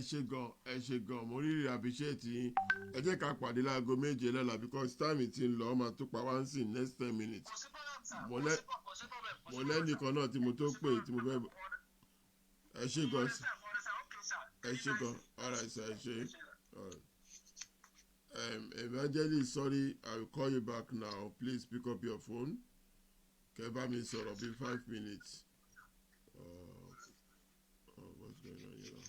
ṣe gan mo rírì àbíṣẹ́ẹ̀tì yín ẹ jẹ́ ká pàdé láago méje lọ́la because time ti ń lọ ọ́ máa tó pa wá ń sìn next 10 minutes. mo lẹ́nìkan náà tí mo tó pè tí mo fẹ́ ẹ ṣe gan alright sir ẹ ṣe evangelist sorry I will call you back now please pick up your phone kẹ́ bá mi sọ̀rọ̀ bí 5 minutes. What's going on here?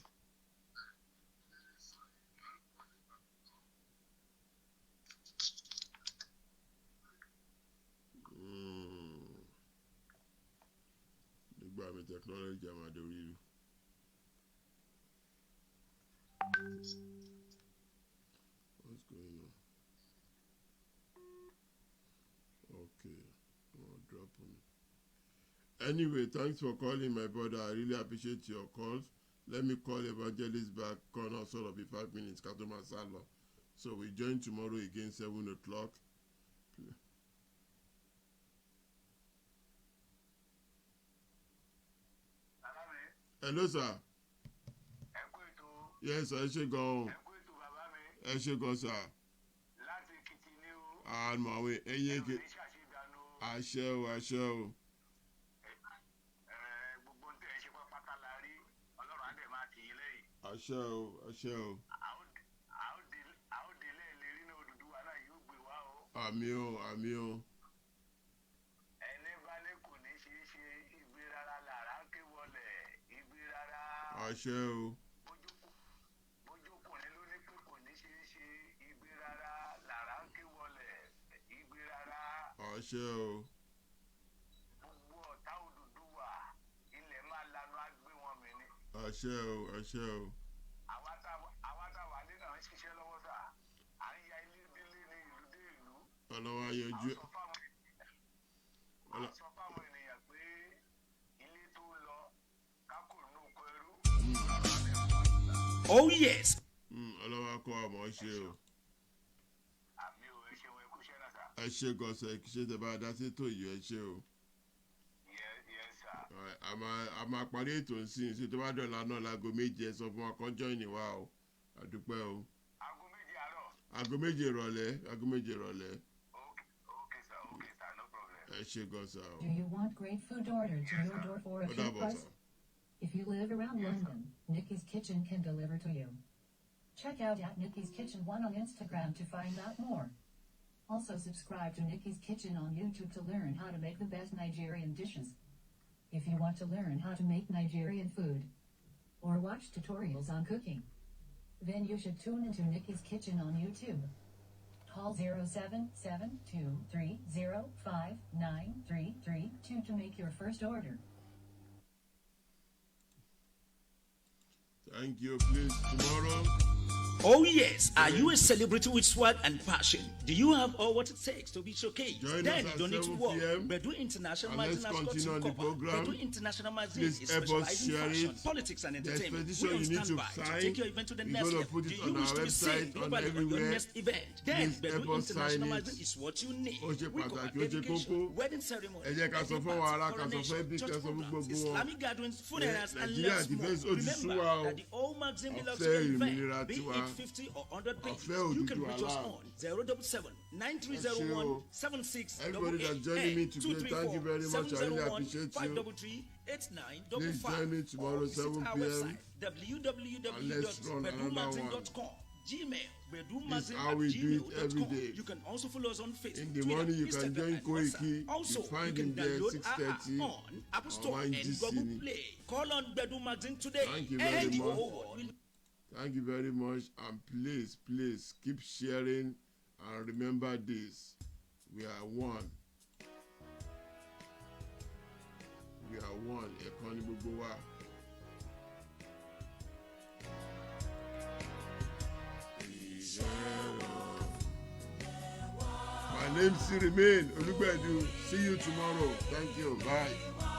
Nígbà mi technology àmàdórí rí. What's going on? Okay, drop on me. Anyway, thanks for calling my brother. I really appreciate your calls. Let me call Evangelist back. Call us all of 5 minutes. Katoma Salo. So we join tomorrow again 7 o'clock. Hello, sir. Yes, I should go. I should go, sir. I'm my way. I shall. Àṣẹ o. Àmì o. Ẹni balẹ̀ kò ní ṣe é ṣe ìgbé rárá lára ń ké wọlé ìgbé rárá. Àṣẹ o. Bójókùnrin ló ní pé kò ní ṣe é ṣe ìgbé rárá lára ń ké wọlé ìgbé rárá. Àṣẹ o. Gbogbo ọ̀tá Odùduwà ilẹ̀ máa lanu á gbé wọn mì ni. Àṣẹ o. Àwa tá wà nínú àwọn ṣiṣẹ́ lọ́wọ́ sà à ń ya ilé délé ní ìlú dé ìlú. Ọlọ́wọ́ ayọ̀jú. À ń sọ fáwọn ènìyàn pé ilé tó lọ kákò nínú oko ẹrú. Oh yes. Ọlọ́wọ́ akọ́ àmọ́ ṣe o. Àmì ò ẹ ṣeun ẹ kú iṣẹ́ náà sà. Ẹ ṣe gọ̀ọ́sẹ̀ kí ṣe tẹ bá a dá sí ètò yìí ẹ ṣe o. A máa parí ètò ìsìn sí tó bá dọ̀la náà láago méje ẹ sọ fún wa kan join wa o àdúpẹ́ o. Aago méje àárọ̀. Aago méje ìrọ̀lẹ́. Okay sir, no problem. Ẹ ṣe gan sa o. Do you want great food ordered to your door for a cheap price? If you live around London, Nikki's Kitchen can deliver to you. Check out Nikki's Kitchen 1 on Instagram to find out more. Also subscribe to Nikki's Kitchen on YouTube to learn how to make the best Nigerian dishes. If you want to learn how to make Nigerian food or watch tutorials on cooking, then you should tune into Nikki's Kitchen on YouTube. Call 0772305932 to make your first order. Thank you. Please, tomorrow Oh yes, are you a celebrity with swag and passion? Do you have all what it takes to be showcased? Then you don't need to worry. Bedu International Magazine has got you covered. Bedu International Magazine is specialized in fashion, politics and entertainment. We on standby to take your event to the next level. Do you wish to be seen globally on your next event? Then Bedu International Magazine is what you need. We cover dedication, wedding ceremony, Islamic gatherings, funerals, and lots more. Remember that the old magazine belongs to the event, be it 50 or 100 pages. You can reach us on 077 9301 7688. Everybody that's joining me today, thank you very much. I really appreciate you. Please join me tomorrow 7 p.m. and let's run another one. Gmail, this is how we do it every day. You can also follow us on Facebook. In the morning, you can join Koiki. Also, you find you can him there download 6:30 on Apple Store and Google Play. Call on Bedu Magazine today. Thank you very much. Thank you very much. And please keep sharing and remember this. We are one. We are one. Ekoni gbogbo wa. My name still remain Olugbedu. See you tomorrow. Thank you. Bye.